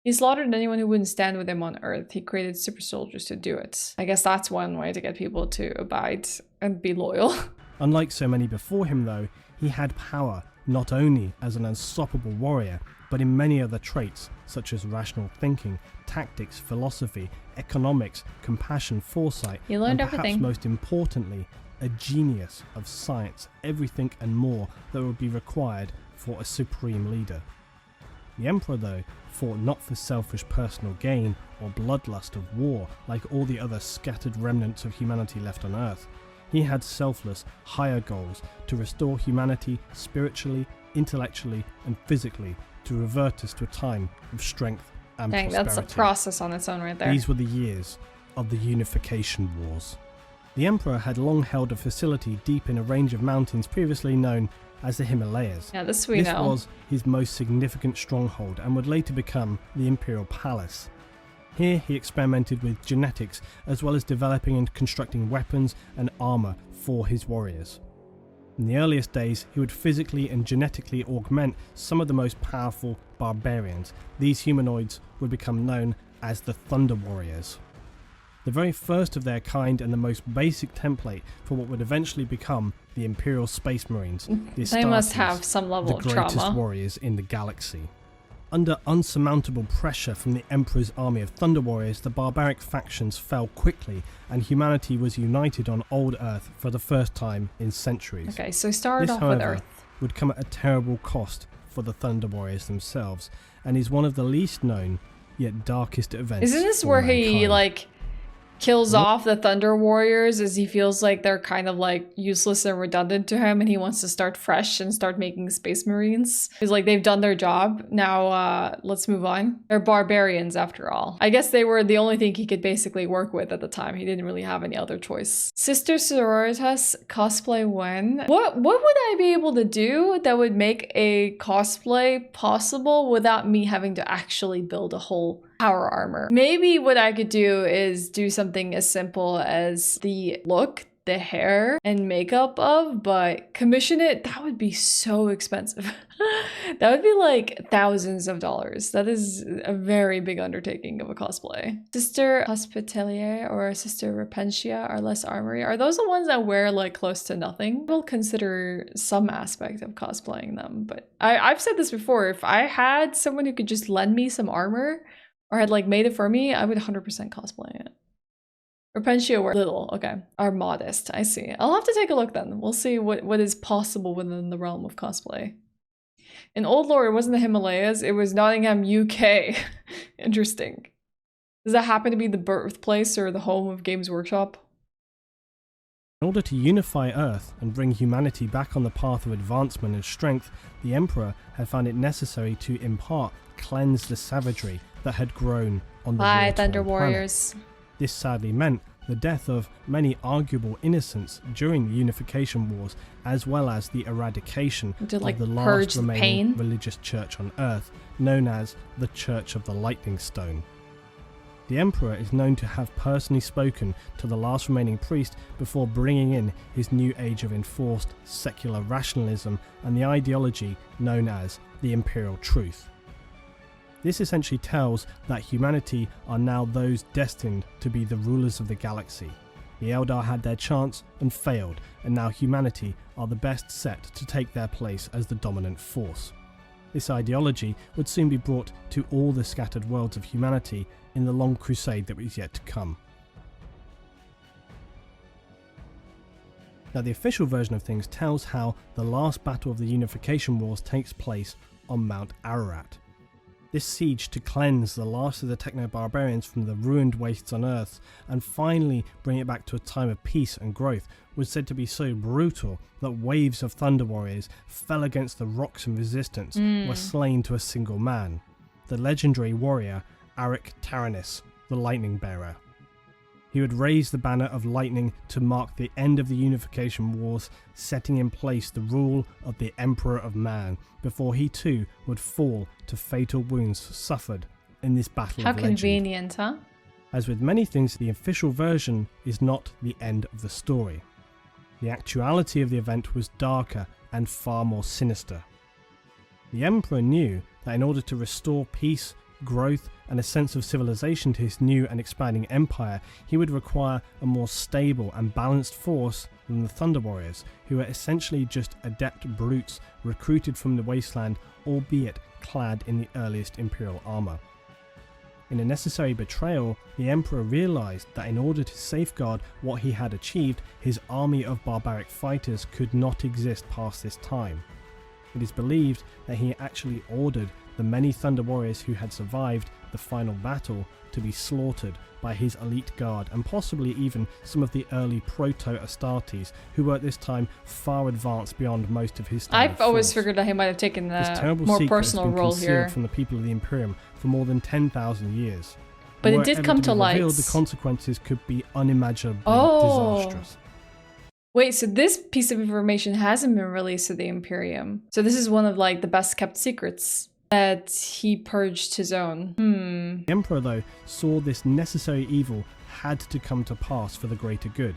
He slaughtered anyone who wouldn't stand with him on Earth. He created super soldiers to do it. I guess that's one way to get people to abide and be loyal. Unlike so many before him though, he had power not only as an unstoppable warrior, but in many other traits such as rational thinking, tactics, philosophy, economics, compassion, foresight, He learned and perhaps everything. most importantly, a genius of science, everything and more that would be required for a supreme leader. The Emperor, though, fought not for selfish personal gain or bloodlust of war like all the other scattered remnants of humanity left on Earth. He had selfless, higher goals to restore humanity spiritually, intellectually, and physically, to revert us to a time of strength and Dang, prosperity. that's a process on its own right there. These were the years of the Unification Wars. The Emperor had long held a facility deep in a range of mountains previously known as the Himalayas. Yeah, this we know. This was his most significant stronghold and would later become the Imperial Palace. Here he experimented with genetics as well as developing and constructing weapons and armour for his warriors. In the earliest days, he would physically and genetically augment some of the most powerful barbarians. These humanoids would become known as the Thunder Warriors. The very first of their kind and the most basic template for what would eventually become the Imperial Space Marines. The They must Astartes, have some level of the greatest trauma. warriors in the galaxy. Under unsurmountable pressure from the Emperor's army of Thunder Warriors, the barbaric factions fell quickly and humanity was united on Old Earth for the first time in centuries. Okay, so he started This, off with however, Earth. would come at a terrible cost for the Thunder Warriors themselves, and is one of the least known yet darkest events. Isn't this for where he, mankind. like, kills off the Thunder Warriors as he feels like they're kind of, like, useless and redundant to him and he wants to start fresh and start making Space Marines? He's like, they've done their job, now let's move on. They're barbarians after all. I guess they were the only thing he could basically work with at the time. He didn't really have any other choice. Sister Sororitas cosplay when? What would I be able to do that would make a cosplay possible without me having to actually build a whole power armor? Maybe what I could do is do something as simple as the look, the hair, and makeup of, but commission it, that would be so expensive. That would be like thousands of dollars. That is a very big undertaking of a cosplay. Sister Hospitalier or Sister Repentia are less armory. Are those the ones that wear like close to nothing? I will consider some aspect of cosplaying them, but I've said this before. If I had someone who could just lend me some armor or had like made it for me, I would 100% cosplay it. Repentia were little, okay. Are modest, I see. I'll have to take a look then. We'll see what is possible within the realm of cosplay. In old lore, it wasn't the Himalayas, it was Nottingham, UK. Interesting. Does that happen to be the birthplace or the home of Games Workshop? In order to unify Earth and bring humanity back on the path of advancement and strength, the Emperor had found it necessary to in part cleanse the savagery that had grown on the Bye, war-torn Thunder planet. Warriors. This sadly meant the death of many arguable innocents during the Unification Wars, as well as the eradication To, like, of the purge last the remaining pain. religious church on Earth, known as the Church of the Lightning Stone. The Emperor is known to have personally spoken to the last remaining priest before bringing in his new age of enforced secular rationalism and the ideology known as the Imperial Truth. This essentially tells that humanity are now those destined to be the rulers of the galaxy. The Eldar had their chance and failed, and now humanity are the best set to take their place as the dominant force. This ideology would soon be brought to all the scattered worlds of humanity in the long crusade that was yet to come. Now, the official version of things tells how the last battle of the Unification Wars takes place on Mount Ararat. This siege to cleanse the last of the techno-barbarians from the ruined wastes on Earth and finally bring it back to a time of peace and growth was said to be so brutal that waves of Thunder Warriors fell against the rocks in resistance and were slain to a single man, the legendary warrior Arik Taranis, the Lightning Bearer. He would raise the banner of lightning to mark the end of the Unification Wars, setting in place the rule of the Emperor of Man, before he too would fall to fatal wounds suffered in this battle How of legend. convenient, huh? As with many things, the official version is not the end of the story. The actuality of the event was darker and far more sinister. The Emperor knew that in order to restore peace growth, and a sense of civilization to his new and expanding empire, he would require a more stable and balanced force than the Thunder Warriors, who were essentially just adept brutes recruited from the wasteland, albeit clad in the earliest Imperial armor. In a necessary betrayal, the Emperor realized that in order to safeguard what he had achieved, his army of barbaric fighters could not exist past this time. It is believed that he actually ordered the many Thunder Warriors who had survived the final battle to be slaughtered by his elite guard, and possibly even some of the early proto-Astartes, who were at this time far advanced beyond most of his standard I've always force. figured that he might have taken This a terrible more secret personal has been role concealed here. from the people of the Imperium for more than 10,000 years. But Were it did ever come to be light. revealed, the consequences could be unimaginably Oh. disastrous. Wait, so this piece of information hasn't been released to the Imperium. So this is one of like the best kept secrets that he purged his own. The Emperor, though, saw this necessary evil had to come to pass for the greater good,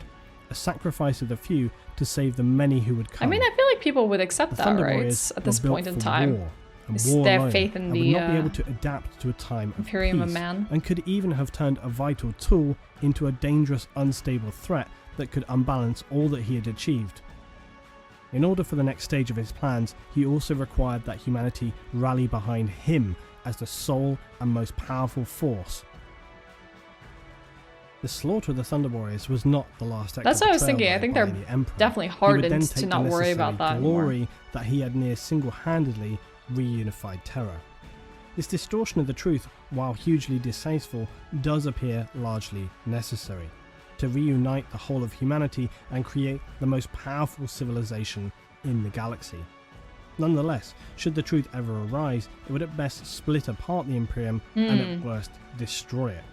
a sacrifice of the few to save the many who would I come. mean, I feel like people would accept The that, Thunder right? Warriors At this were built point in for time. war, and It's war their alone, faith in and the, would not be able to adapt to a time of Imperium of peace, Man. and could even have turned a vital tool into a dangerous, unstable threat that could unbalance all that he had achieved. In order for the next stage of his plans, he also required that humanity rally behind him as the sole and most powerful force. The slaughter of the Thunder Warriors was not the last act That's of what I was betrayal thinking. I there think by they're the Emperor. definitely He would hardened then to take the not worry about necessary that anymore. glory that he had near single-handedly reunified Terra. This distortion of the truth, while hugely distasteful, does appear largely necessary to reunite the whole of humanity and create the most powerful civilization in the galaxy. Nonetheless, should the truth ever arise, it would at best split apart the Imperium and at worst destroy it.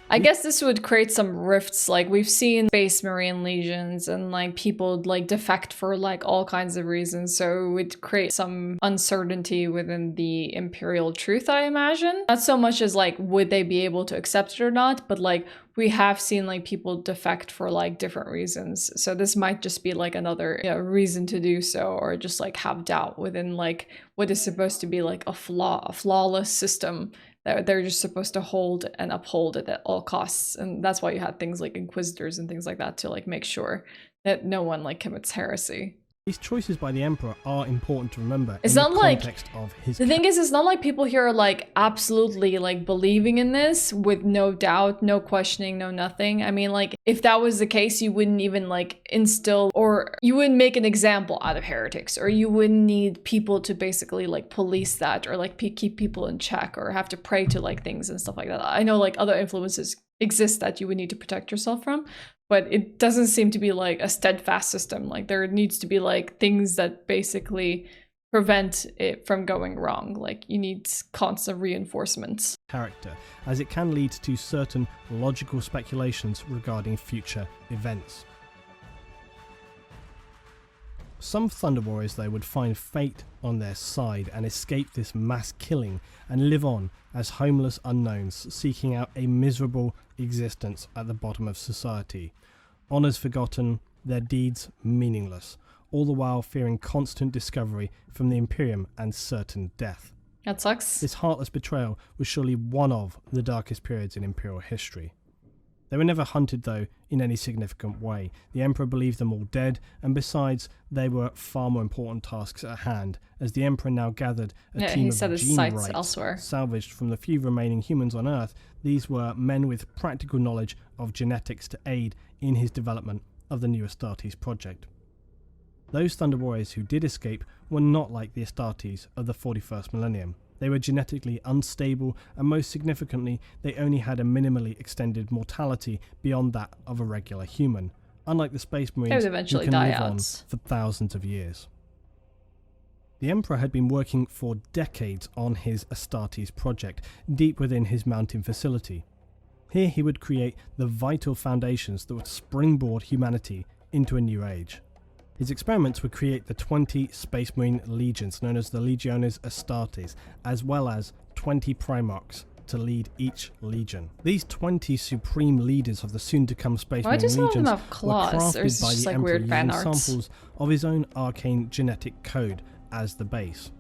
I guess this would create some rifts. Like we've seen Space Marine legions and like people like defect for like all kinds of reasons. So it would create some uncertainty within the Imperial truth, I imagine. Not so much as like would they be able to accept it or not, but like we have seen like people defect for like different reasons. So this might just be like another reason to do so, or just like have doubt within like what is supposed to be like a flawless system that they're just supposed to hold and uphold it at all costs. And that's why you had things like inquisitors and things like that to like make sure that no one like commits heresy. These choices by the Emperor are important to remember It's in not the like- context of his The thing is, it's not like people here are like absolutely like believing in this with no doubt, no questioning, no nothing. I mean, like if that was the case, you wouldn't even like instill, or you wouldn't make an example out of heretics, or you wouldn't need people to basically like police that, or like keep people in check, or have to pray to like things and stuff like that. I know like other influences exist that you would need to protect yourself from, but it doesn't seem to be like a steadfast system. Like there needs to be like things that basically prevent it from going wrong. Like you need constant reinforcements. character, as it can lead to certain logical speculations regarding future events. Some Thunder Warriors, though, would find fate on their side and escape this mass killing and live on as homeless unknowns, seeking out a miserable existence at the bottom of society. Honours forgotten, their deeds meaningless, all the while fearing constant discovery from the Imperium and certain death. That sucks. This heartless betrayal was surely one of the darkest periods in Imperial history. They were never hunted, though, in any significant way. The Emperor believed them all dead, and besides, they were far more important tasks at hand, as the Emperor now gathered a team he of set his gene sights rights elsewhere. salvaged from the few remaining humans on Earth. These were men with practical knowledge of genetics to aid in his development of the new Astartes project. Those Thunder Warriors who did escape were not like the Astartes of the 41st millennium. They were genetically unstable, and most significantly, they only had a minimally extended mortality beyond that of a regular human, unlike the Space Marines who eventually can die live on out. for thousands of years. The Emperor had been working for decades on his Astartes project, deep within his mountain facility. Here he would create the vital foundations that would springboard humanity into a new age. His experiments would create the 20 Space Marine legions known as the Legiones Astartes, as well as 20 Primarchs to lead each legion. These 20 supreme leaders of the soon-to-come Space Why Marine do some of them legions have were claws? Or is crafted this by just the like Emperor weird fan using arts? samples of his own arcane genetic code as the base.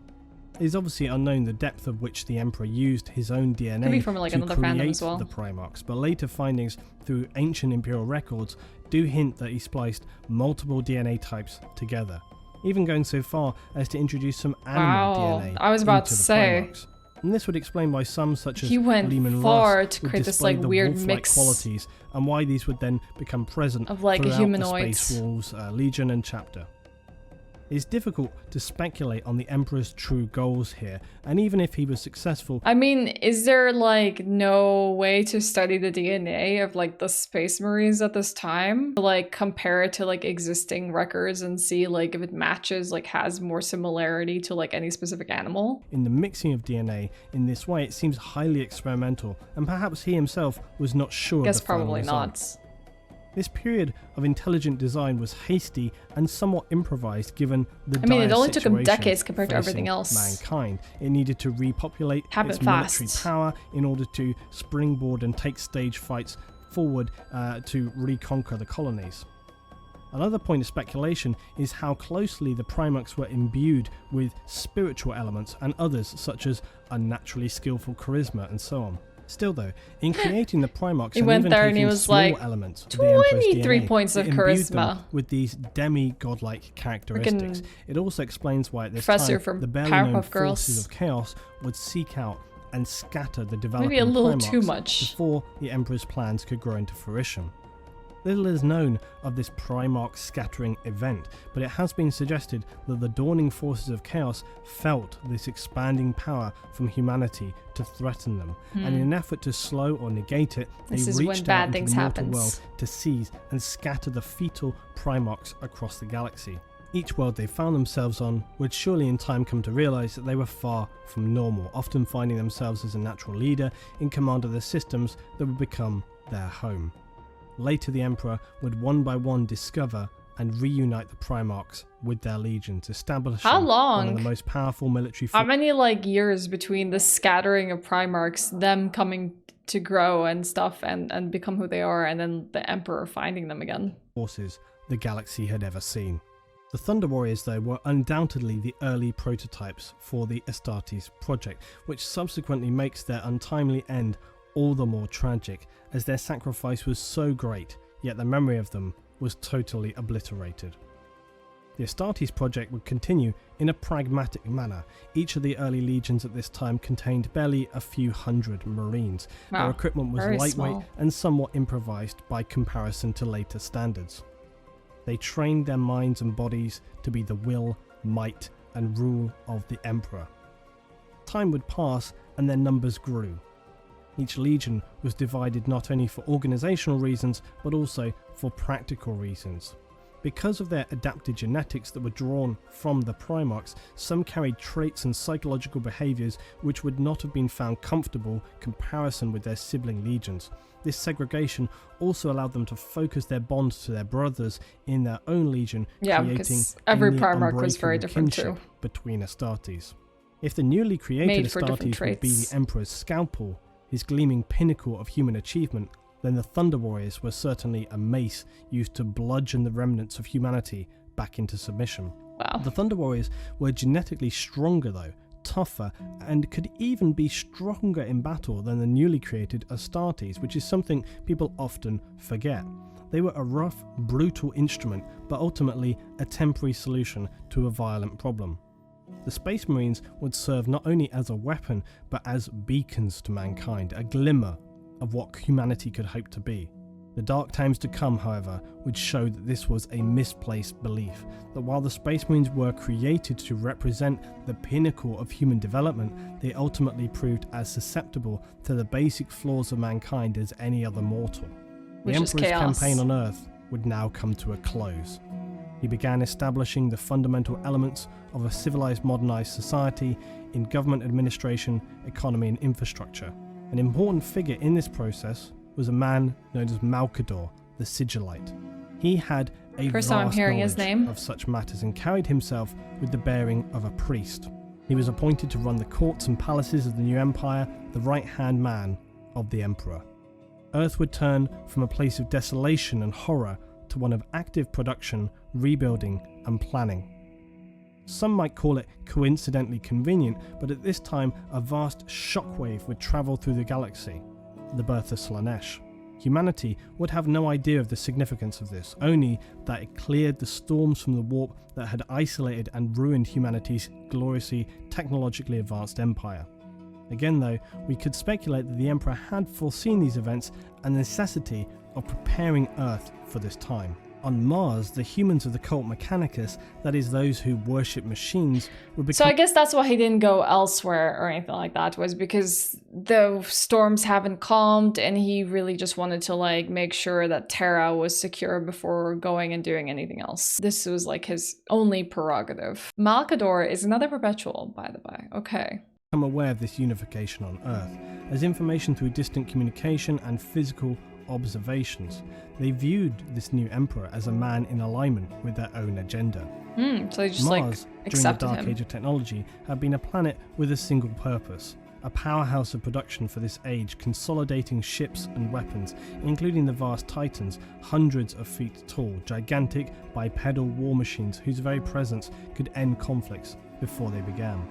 It is obviously unknown the depth of which the Emperor used his own DNA Could be from like to another fandom create as well. the Primarchs, but later findings through ancient Imperial records do hint that he spliced multiple DNA types together, even going so far as to introduce some animal DNA I was about into to the say. Primarchs. And this would explain why some, such as He went Lehman far Russ, to would create this display like the weird wolf-like mix qualities, and why these would then become present of like throughout humanoids. the Space Wolves Legion and chapter. It is difficult to speculate on the Emperor's true goals here, and even if he was successful, I mean, is there like no way to study the DNA of like the Space Marines at this time? Like compare it to like existing records and see like if it matches, like has more similarity to like any specific animal? in the mixing of DNA in this way, it seems highly experimental, and perhaps he himself was not sure Guess of the final probably result. not. This period of intelligent design was hasty and somewhat improvised given the I mean, it dire only took him situation decades compared to everything facing else. mankind. It needed to repopulate Happened its military fast. power in order to springboard and take stage fights forward to reconquer the colonies. Another point of speculation is how closely the Primarchs were imbued with spiritual elements and others such as unnaturally skillful charisma and so on. Still though, in creating the Primarchs He and went even there and taking he was small like, elements of the Emperor's 23 DNA, points of it imbued them charisma. with these demi-godlike characteristics. It also explains why at this Professor time from the barely known Powerpuff Girls. forces of chaos would seek out and scatter the developing Maybe a little too Primarchs much. before the Emperor's plans could grow into fruition. Little is known of this Primarch scattering event, but it has been suggested that the dawning forces of chaos felt this expanding power from humanity to threaten them, and in an effort to slow or negate it, they This is when reached bad out into things the mortal happens. world to seize and scatter the fetal Primarchs across the galaxy. Each world they found themselves on would surely in time come to realise that they were far from normal, often finding themselves as a natural leader in command of the systems that would become their home. Later the Emperor would one by one discover and reunite the Primarchs with their legions, establishing How one long? of the most powerful military How many like years between the scattering of Primarchs, them coming to grow and stuff and become who they are, and then the Emperor finding them again? forces the galaxy had ever seen? The Thunder Warriors, though, were undoubtedly the early prototypes for the Astartes project, which subsequently makes their untimely end all the more tragic, as their sacrifice was so great, yet the memory of them was totally obliterated. The Astartes project would continue in a pragmatic manner. Each of the early legions at this time contained barely a few hundred marines. Their Wow, equipment was very lightweight small. and somewhat improvised by comparison to later standards. They trained their minds and bodies to be the will, might, and rule of the Emperor. Time would pass and their numbers grew. Each legion was divided not only for organisational reasons, but also for practical reasons. Because of their adapted genetics that were drawn from the Primarchs, some carried traits and psychological behaviours which would not have been found comfortable comparison with their sibling legions. This segregation also allowed them to focus their bonds to their brothers in their own legion, Yeah, creating because every a near Primarch was very unbreakable different too. kinship between Astartes. If the newly created Made for different Astartes would be traits. the Emperor's scalpel, his gleaming pinnacle of human achievement, then the Thunder Warriors were certainly a mace used to bludgeon the remnants of humanity back into submission. Wow. The Thunder Warriors were genetically stronger though, tougher, and could even be stronger in battle than the newly created Astartes, which is something people often forget. They were a rough, brutal instrument, but ultimately a temporary solution to a violent problem. The Space Marines would serve not only as a weapon, but as beacons to mankind, a glimmer of what humanity could hope to be. The dark times to come, however, would show that this was a misplaced belief, that while the Space Marines were created to represent the pinnacle of human development, they ultimately proved as susceptible to the basic flaws of mankind as any other mortal. The Which is Emperor's chaos. campaign on Earth would now come to a close. He began establishing the fundamental elements of a civilized, modernized society in government administration, economy, and infrastructure. An important figure in this process was a man known as Malkador, the Sigillite. He had a First time I'm vast hearing his knowledge name. of such matters and carried himself with the bearing of a priest. He was appointed to run the courts and palaces of the new empire, the right-hand man of the emperor. Earth would turn from a place of desolation and horror to one of active production, rebuilding, and planning. Some might call it coincidentally convenient, but at this time a vast shockwave would travel through the galaxy, the birth of Slaanesh. Humanity would have no idea of the significance of this, only that it cleared the storms from the warp that had isolated and ruined humanity's gloriously technologically advanced empire. Again though, we could speculate that the Emperor had foreseen these events and the necessity of preparing Earth for this time. On Mars, the humans of the cult Mechanicus, that is those who worship machines, would become... So I guess that's why he didn't go elsewhere or anything like that, was because the storms haven't calmed and he really just wanted to like make sure that Terra was secure before going and doing anything else. This was like his only prerogative. Malkador is another perpetual, by the way. Okay. become aware of this unification on Earth, as information through distant communication and physical observations. They viewed this new emperor as a man in alignment with their own agenda. So they just Mars, like during the accepted Dark him. Age of technology, had been a planet with a single purpose, a powerhouse of production for this age, consolidating ships and weapons, including the vast Titans, hundreds of feet tall, gigantic bipedal war machines whose very presence could end conflicts before they began.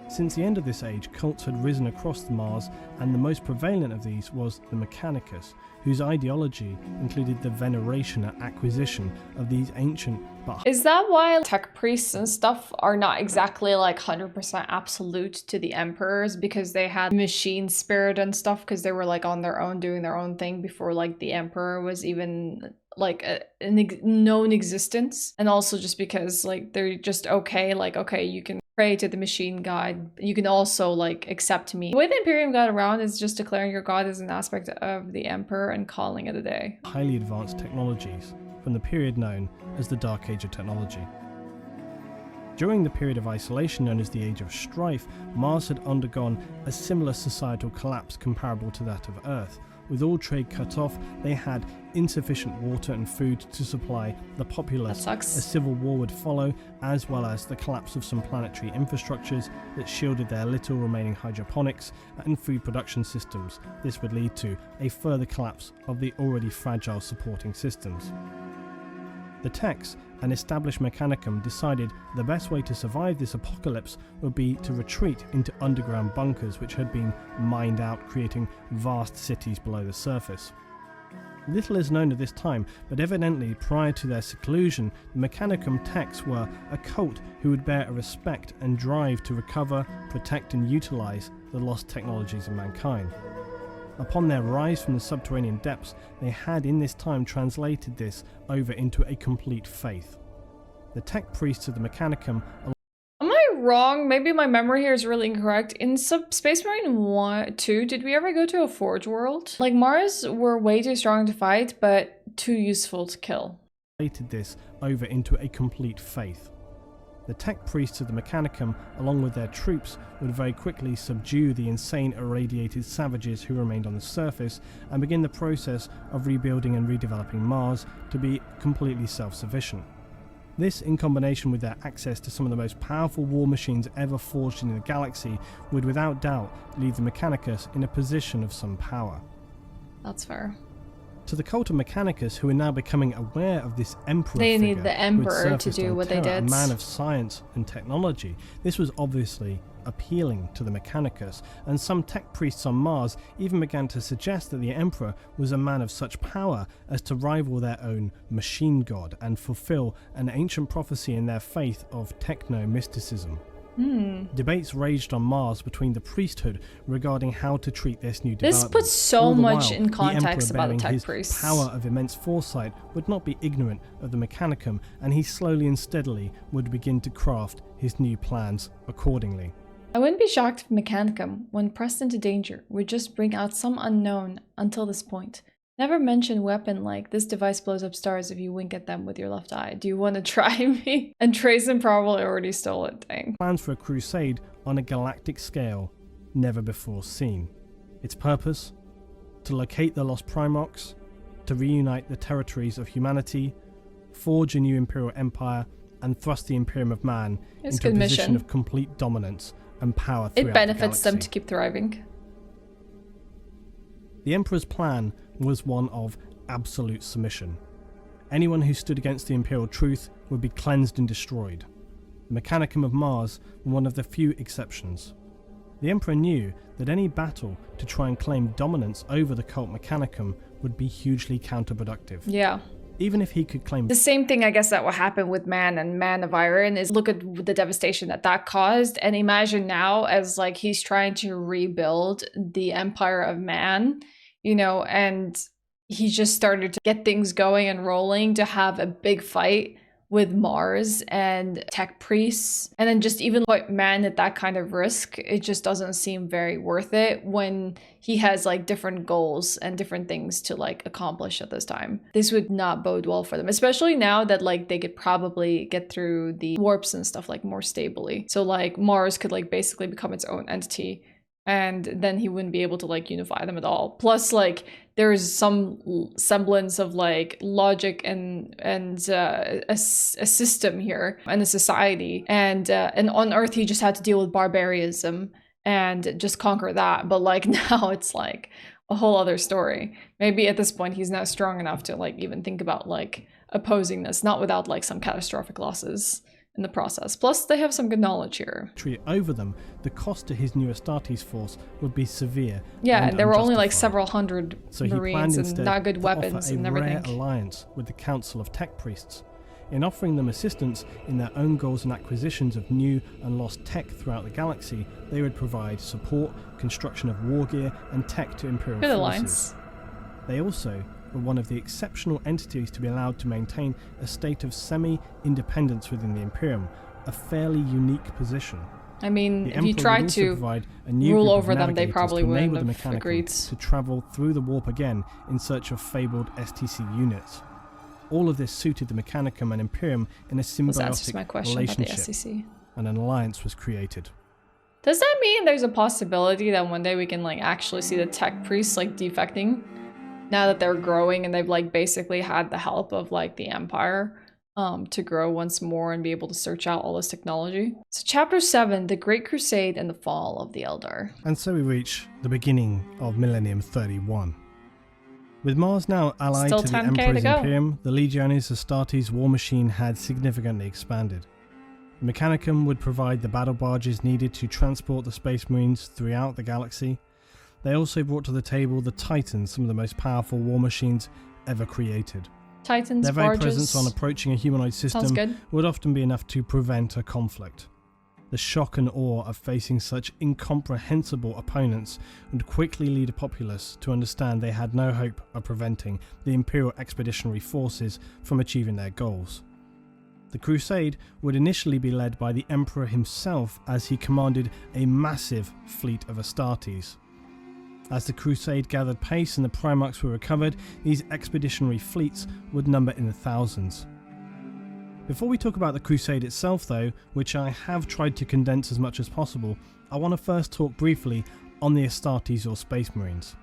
Since the end of this age, cults had risen across Mars, and the most prevalent of these was the Mechanicus, whose ideology included the veneration and acquisition of these ancient but... Is that why tech priests and stuff are not exactly like 100% absolute to the emperors, because they had machine spirit and stuff because they were like on their own doing their own thing before like the emperor was even like a known existence, and also just because like they're just okay, like okay, you can pray to the machine god, you can also like accept me. The way the Imperium got around is just declaring your god as an aspect of the emperor and calling it a day. Highly advanced technologies from the period known as the Dark Age of Technology. During the period of isolation known as the Age of Strife, Mars had undergone a similar societal collapse comparable to that of Earth. With all trade cut off, they had insufficient water and food to supply the populace. That sucks. A civil war would follow, as well as the collapse of some planetary infrastructures that shielded their little remaining hydroponics and food production systems. This would lead to a further collapse of the already fragile supporting systems. The Techs, an established Mechanicum, decided the best way to survive this apocalypse would be to retreat into underground bunkers which had been mined out, creating vast cities below the surface. Little is known at this time, but evidently prior to their seclusion, the Mechanicum Techs were a cult who would bear a respect and drive to recover, protect and utilise the lost technologies of mankind. Upon their rise from the subterranean depths, they had in this time translated this over into a complete faith. The tech priests of the Mechanicum... Am I wrong? Maybe my memory here is really incorrect. In Space Marine 2, did we ever go to a Forge world? Like, Mars were way too strong to fight, but too useful to kill. ...translated this over into a complete faith. The tech priests of the Mechanicum, along with their troops, would very quickly subdue the insane irradiated savages who remained on the surface and begin the process of rebuilding and redeveloping Mars to be completely self-sufficient. This, in combination with their access to some of the most powerful war machines ever forged in the galaxy, would without doubt leave the Mechanicus in a position of some power. That's fair. To the cult of Mechanicus, who are now becoming aware of this emperor They figure need the who had emperor to surfaced do on what they Terra, did. a man of science and technology, this was obviously appealing to the Mechanicus, and some tech priests on Mars even began to suggest that the emperor was a man of such power as to rival their own machine god and fulfill an ancient prophecy in their faith of techno-mysticism. Debates raged on Mars between the priesthood regarding how to treat this new development. This puts so All the much while, in context the about the Emperor, tech bearing his priests. power of immense foresight, would not be ignorant of the Mechanicum, and he slowly and steadily would begin to craft his new plans accordingly. I wouldn't be shocked if Mechanicum, when pressed into danger, would just bring out some unknown until this point. Never mention weapon like, this device blows up stars if you wink at them with your left eye. Do you want to try me? And Trazen probably already stole it, dang. Plans for a crusade on a galactic scale never before seen. Its purpose? To locate the lost Primarchs, to reunite the territories of humanity, forge a new Imperial Empire, and thrust the Imperium of Man It's into a good position mission. of complete dominance and power throughout It benefits the them galaxy. to keep thriving. The Emperor's plan was one of absolute submission. Anyone who stood against the Imperial truth would be cleansed and destroyed. The Mechanicum of Mars were one of the few exceptions. The Emperor knew that any battle to try and claim dominance over the cult Mechanicum would be hugely counterproductive. Yeah. Even if he could claim... The same thing, I guess, that will happen with Man and Man of Iron is look at the devastation that caused, and imagine now as like he's trying to rebuild the Empire of Man, you know, and he just started to get things going and rolling to have a big fight with Mars and tech priests, and then just even put Man at that kind of risk. It just doesn't seem very worth it when he has like different goals and different things to like accomplish at this time. This would not bode well for them, especially now that like they could probably get through the warps and stuff like more stably. So like Mars could like basically become its own entity, and then he wouldn't be able to like unify them at all. Plus like there's some semblance of like logic and a system here and a society, and on Earth he just had to deal with barbarism and just conquer that. But like now it's like a whole other story. Maybe at this point he's not strong enough to like even think about like opposing this, not without like some catastrophic losses in the process. Plus, they have some good knowledge here. Over them, the cost to his new Astartes force would be severe. Yeah, and there were only like several hundred Marines and not good weapons and everything. Rare alliance with the Council of Tech Priests. In offering them assistance in their own goals and acquisitions of new and lost tech throughout the galaxy, they would provide support, construction of war gear, and tech to Imperial good forces. Alliance. They also were one of the exceptional entities to be allowed to maintain a state of semi-independence within the Imperium, a fairly unique position. I mean, if you tried to rule over them, they probably wouldn't have agreed to travel through the warp again in search of fabled STC units. All of this suited the Mechanicum and Imperium in a symbiotic relationship, and an alliance was created. Does that mean there's a possibility that one day we can like actually see the tech priests like defecting? Now that they're growing and they've like basically had the help of like the Empire to grow once more and be able to search out all this technology. So chapter 7, the Great Crusade and the Fall of the Eldar. And so we reach the beginning of Millennium 31. With Mars now allied to the Emperor's Imperium, the Legiones Astartes war machine had significantly expanded. The Mechanicum would provide the battle barges needed to transport the Space Marines throughout the galaxy. They also brought to the table the Titans, some of the most powerful war machines ever created. Titans, Their very barges. presence on approaching a humanoid system would often be enough to prevent a conflict. The shock and awe of facing such incomprehensible opponents would quickly lead a populace to understand they had no hope of preventing the Imperial Expeditionary Forces from achieving their goals. The crusade would initially be led by the Emperor himself, as he commanded a massive fleet of Astartes. As the crusade gathered pace and the Primarchs were recovered, these expeditionary fleets would number in the thousands. Before we talk about the crusade itself though, which I have tried to condense as much as possible, I want to first talk briefly on the Astartes or Space Marines.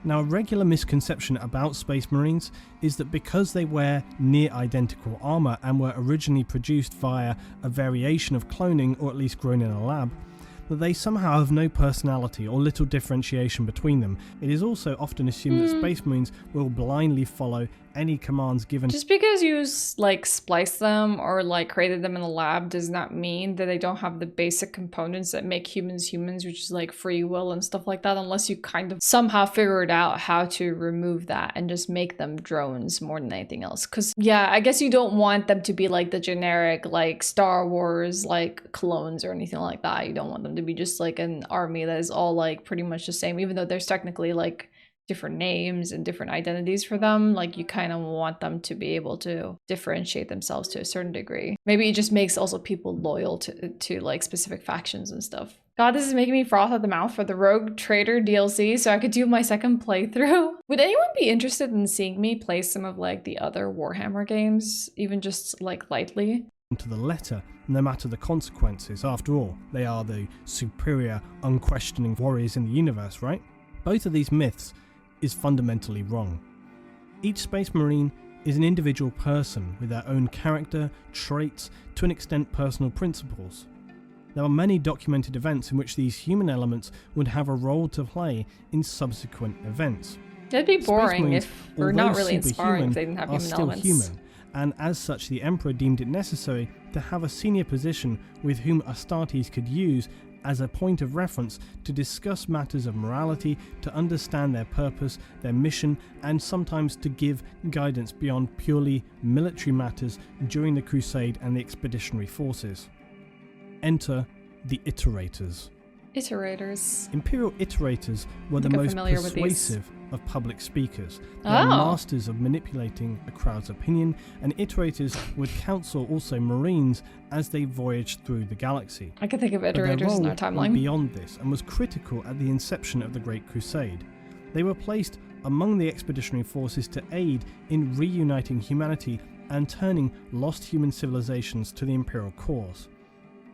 Now, a regular misconception about Space Marines is that because they wear near identical armour and were originally produced via a variation of cloning, or at least grown in a lab, that they somehow have no personality or little differentiation between them. It is also often assumed that Space Marines will blindly follow any commands given. Just because you like splice them or like created them in the lab does not mean that they don't have the basic components that make humans humans, which is like free will and stuff like that, unless you kind of somehow figured out how to remove that and just make them drones more than anything else. Because yeah, I guess you don't want them to be like the generic like Star Wars like clones or anything like that. You don't want them to be just like an army that is all like pretty much the same, even though there's technically like different names and different identities for them. Like you kind of want them to be able to differentiate themselves to a certain degree. Maybe it just makes also people loyal to like specific factions and stuff. God, this is making me froth at the mouth for the Rogue Trader DLC so I could do my second playthrough. Would anyone be interested in seeing me play some of like the other Warhammer games, even just like lightly? To the letter, no matter the consequences. After all, they are the superior, unquestioning warriors in the universe, right? Both of these myths is fundamentally wrong. Each Space Marine is an individual person with their own character, traits, to an extent personal principles. There are many documented events in which these human elements would have a role to play in subsequent events. It'd be boring if, or not really inspiring if they didn't have human elements. Human, and as such the Emperor deemed it necessary to have a senior position with whom Astartes could use as a point of reference to discuss matters of morality, to understand their purpose, their mission, and sometimes to give guidance beyond purely military matters during the Crusade and the expeditionary forces. Enter the Iterators. Iterators. Imperial Iterators were the most persuasive of public speakers. They are masters of manipulating a crowd's opinion, and Iterators would counsel also Marines as they voyaged through the galaxy. I can think of Iterators in our timeline. Went beyond this and was critical at the inception of the Great Crusade. They were placed among the expeditionary forces to aid in reuniting humanity and turning lost human civilizations to the Imperial cause.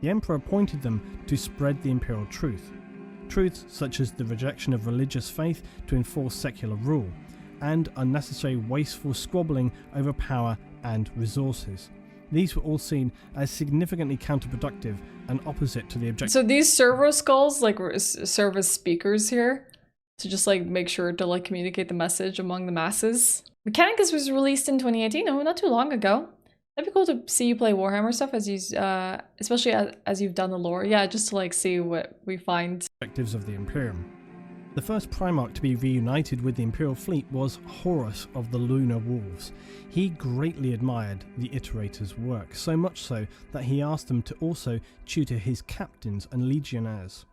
The Emperor appointed them to spread the Imperial truth. Truths such as the rejection of religious faith to enforce secular rule, and unnecessary wasteful squabbling over power and resources. These were all seen as significantly counterproductive and opposite to the objective. So these servo skulls like serve as speakers here to just like make sure to like communicate the message among the masses. Mechanicus was released in 2018, not too long ago. That'd be cool to see you play Warhammer stuff as you, especially as you've done the lore. Yeah, just to like see what we find. Objectives of the Imperium. The first Primarch to be reunited with the Imperial fleet was Horus of the Lunar Wolves. He greatly admired the Iterators' work, so much so that he asked them to also tutor his captains and legionnaires.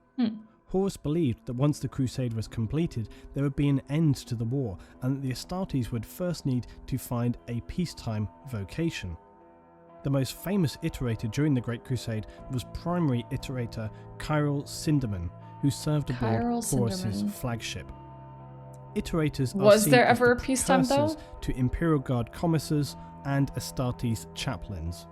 Horus believed that once the crusade was completed, there would be an end to the war, and that the Astartes would first need to find a peacetime vocation. The most famous Iterator during the Great Crusade was primary Iterator Kyril Sindaman, who served aboard Horus's flagship. Iterators was there ever a peacetime though? To Imperial Guard commissars and Astartes chaplains.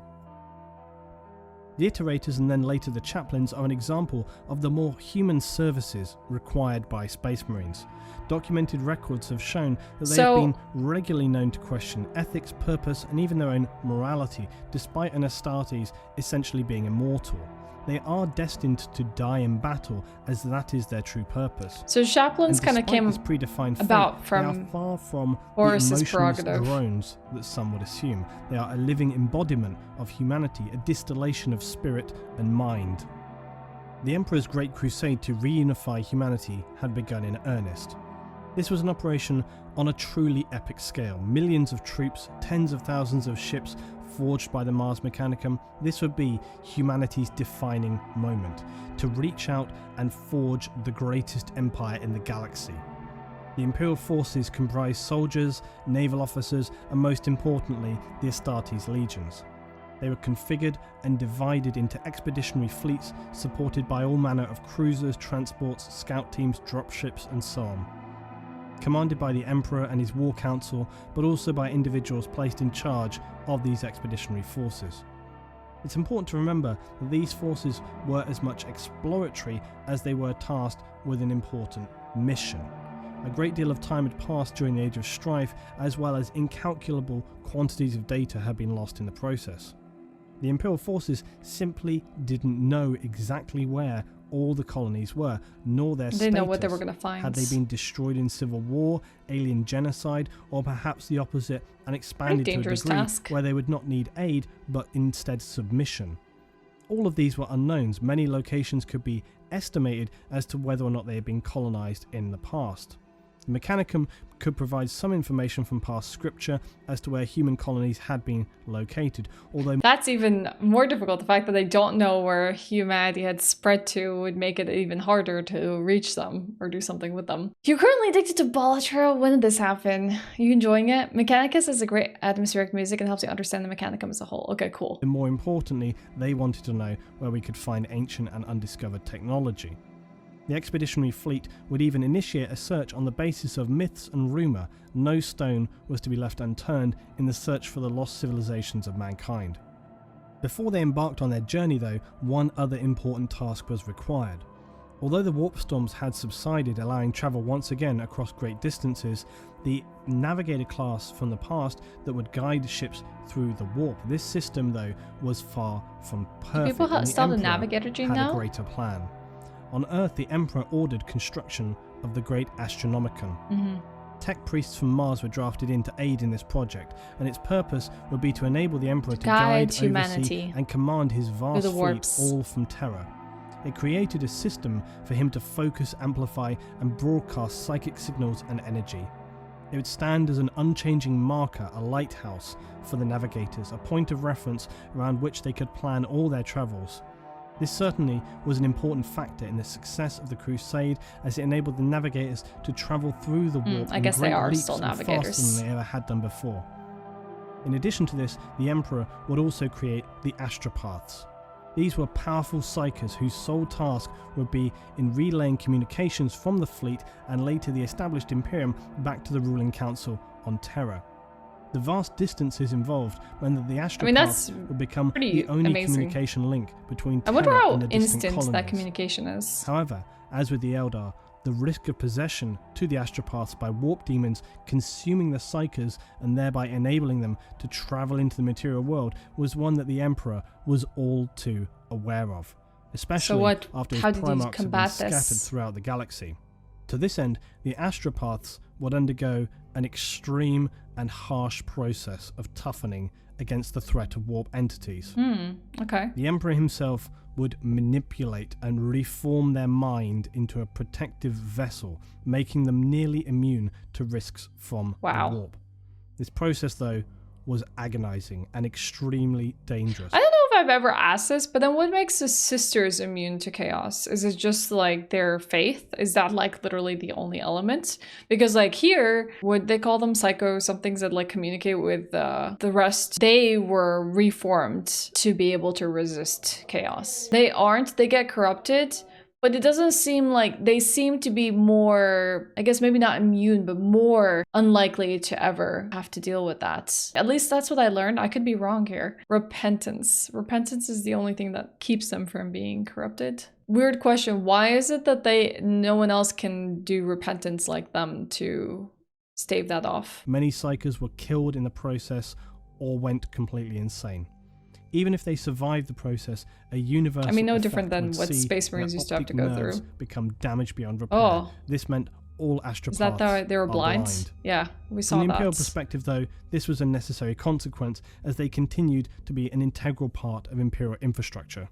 The Iterators and then later the chaplains are an example of the more human services required by Space Marines. Documented records have shown that they have been regularly known to question ethics, purpose, and even their own morality, despite an Astartes essentially being immortal. They are destined to die in battle, as that is their true purpose. So chaplains kind of came predefined about fate, from they are far from Horus's the emotionless prerogative. drones that some would assume. They are a living embodiment of humanity, a distillation of spirit and mind. The Emperor's Great Crusade to reunify humanity had begun in earnest. This was an operation on a truly epic scale. Millions of troops, tens of thousands of ships forged by the Mars Mechanicum. This would be humanity's defining moment, to reach out and forge the greatest empire in the galaxy. The Imperial forces comprised soldiers, naval officers, and most importantly, the Astartes legions. They were configured and divided into expeditionary fleets supported by all manner of cruisers, transports, scout teams, dropships, and so on. Commanded by the Emperor and his war council, but also by individuals placed in charge of these expeditionary forces. It's important to remember that these forces were as much exploratory as they were tasked with an important mission. A great deal of time had passed during the Age of Strife, as well as incalculable quantities of data had been lost in the process. The Imperial forces simply didn't know exactly where all the colonies were, nor their status. They know what they were going to find. Had they been destroyed in civil war, alien genocide, or perhaps the opposite and expanded to a degree where they would not need aid, but instead submission? All of these were unknowns. Many locations could be estimated as to whether or not they had been colonized in the past. The Mechanicum could provide some information from past scripture as to where human colonies had been located, although that's even more difficult. The fact that they don't know where humanity had spread to would make it even harder to reach them or do something with them. You're currently addicted to Balatril. When did this happen? Are you enjoying it? Mechanicus is a great atmospheric music and helps you understand the Mechanicum as a whole. Okay, cool. And more importantly, they wanted to know where we could find ancient and undiscovered technology. The expeditionary fleet would even initiate a search on the basis of myths and rumour. No stone was to be left unturned in the search for the lost civilizations of mankind. Before they embarked on their journey though, one other important task was required. Although the warp storms had subsided, allowing travel once again across great distances, the navigator class from the past that would guide ships through the warp. This system though was far from perfect. People still the navigator gene now? Had a greater plan. On Earth, the Emperor ordered construction of the Great Astronomicon. Tech priests from Mars were drafted in to aid in this project, and its purpose would be to enable the Emperor to guide, humanity oversee, and command his vast the fleet, warps. all from Terra. It created a system for him to focus, amplify, and broadcast psychic signals and energy. It would stand as an unchanging marker, a lighthouse for the navigators, a point of reference around which they could plan all their travels. This certainly was an important factor in the success of the Crusade, as it enabled the navigators to travel through the warp I guess in they great are leaps still and navigators. faster than they ever had done before. In addition to this, the Emperor would also create the astropaths. These were powerful psykers whose sole task would be in relaying communications from the fleet and later the established Imperium back to the ruling council on Terra. The vast distances involved meant that the astropaths would become the only communication link between Terra I wonder how and the distant instant colonies. that communication is. However, as with the Eldar, the risk of possession to the astropaths by warp demons consuming the psykers and thereby enabling them to travel into the material world was one that the Emperor was all too aware of, especially after his primarchs had been scattered throughout the galaxy. To this end, the astropaths would undergo an extreme and harsh process of toughening against the threat of warp entities. Okay. The Emperor himself would manipulate and reform their mind into a protective vessel, making them nearly immune to risks from the warp. This process, though, was agonizing and extremely dangerous. I don't know if I've ever asked this, but then what makes the sisters immune to chaos? Is it just like their faith? Is that like literally the only element? Because like here, would they call them psycho somethings that like communicate with the rest? They were reformed to be able to resist chaos. They aren't. They get corrupted. But it doesn't seem like they seem to be more, I guess maybe not immune, but more unlikely to ever have to deal with that. At least that's what I learned. I could be wrong here. Repentance. Repentance is the only thing that keeps them from being corrupted. Weird question. Why is it that no one else can do repentance like them to stave that off? Many psykers were killed in the process or went completely insane. Even if they survived the process, a universal no different than what Space Marines used to have to go through. Become damaged beyond repair. This meant all astropaths Is that they were blind? Yeah, we saw that. From the Imperial perspective, though, this was a necessary consequence as they continued to be an integral part of Imperial infrastructure.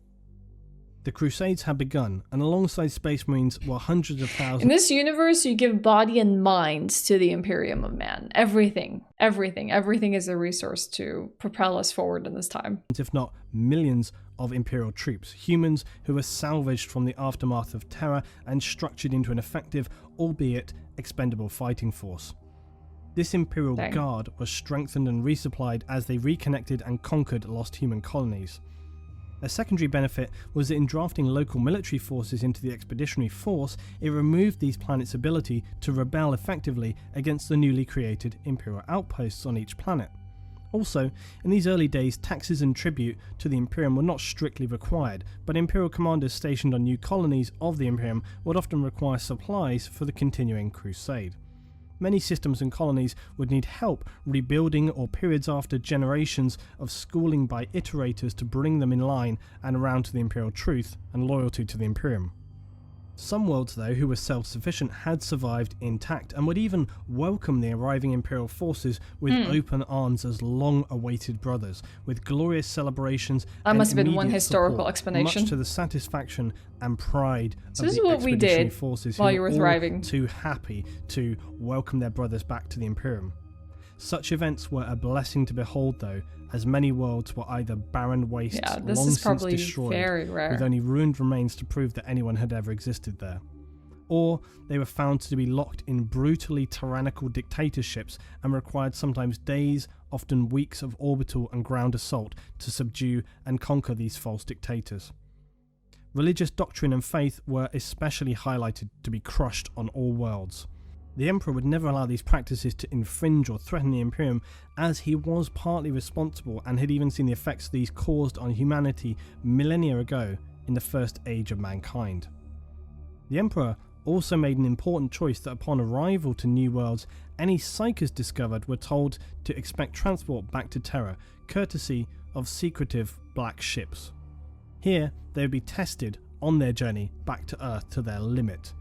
The Crusades had begun, and alongside Space Marines were hundreds of thousands. In this universe, you give body and mind to the Imperium of Man. Everything is a resource to propel us forward in this time. If not millions of Imperial troops, humans who were salvaged from the aftermath of Terra and structured into an effective, albeit expendable fighting force. This Imperial Guard was strengthened and resupplied as they reconnected and conquered lost human colonies. A secondary benefit was that in drafting local military forces into the expeditionary force, it removed these planets' ability to rebel effectively against the newly created Imperial outposts on each planet. Also, in these early days, taxes and tribute to the Imperium were not strictly required, but Imperial commanders stationed on new colonies of the Imperium would often require supplies for the continuing crusade. Many systems and colonies would need help rebuilding or periods after generations of schooling by iterators to bring them in line and around to the Imperial truth and loyalty to the Imperium. Some worlds, though, who were self-sufficient had survived intact and would even welcome the arriving Imperial forces with open arms as long-awaited brothers, with glorious celebrations that must have been one immediate historical support, explanation. much to the satisfaction and pride So of this the is what we expeditionary did forces while who you were all thriving. too happy to welcome their brothers back to the Imperium. Such events were a blessing to behold, though, as many worlds were either barren wastes this long is since probably destroyed, very rare. with only ruined remains to prove that anyone had ever existed there. Or they were found to be locked in brutally tyrannical dictatorships and required sometimes days, often weeks of orbital and ground assault to subdue and conquer these false dictators. Religious doctrine and faith were especially highlighted to be crushed on all worlds. The Emperor would never allow these practices to infringe or threaten the Imperium, as he was partly responsible and had even seen the effects these caused on humanity millennia ago in the first age of mankind. The Emperor also made an important choice that upon arrival to new worlds, any psykers discovered were told to expect transport back to Terra, courtesy of secretive black ships. Here, they would be tested on their journey back to Earth to their limit.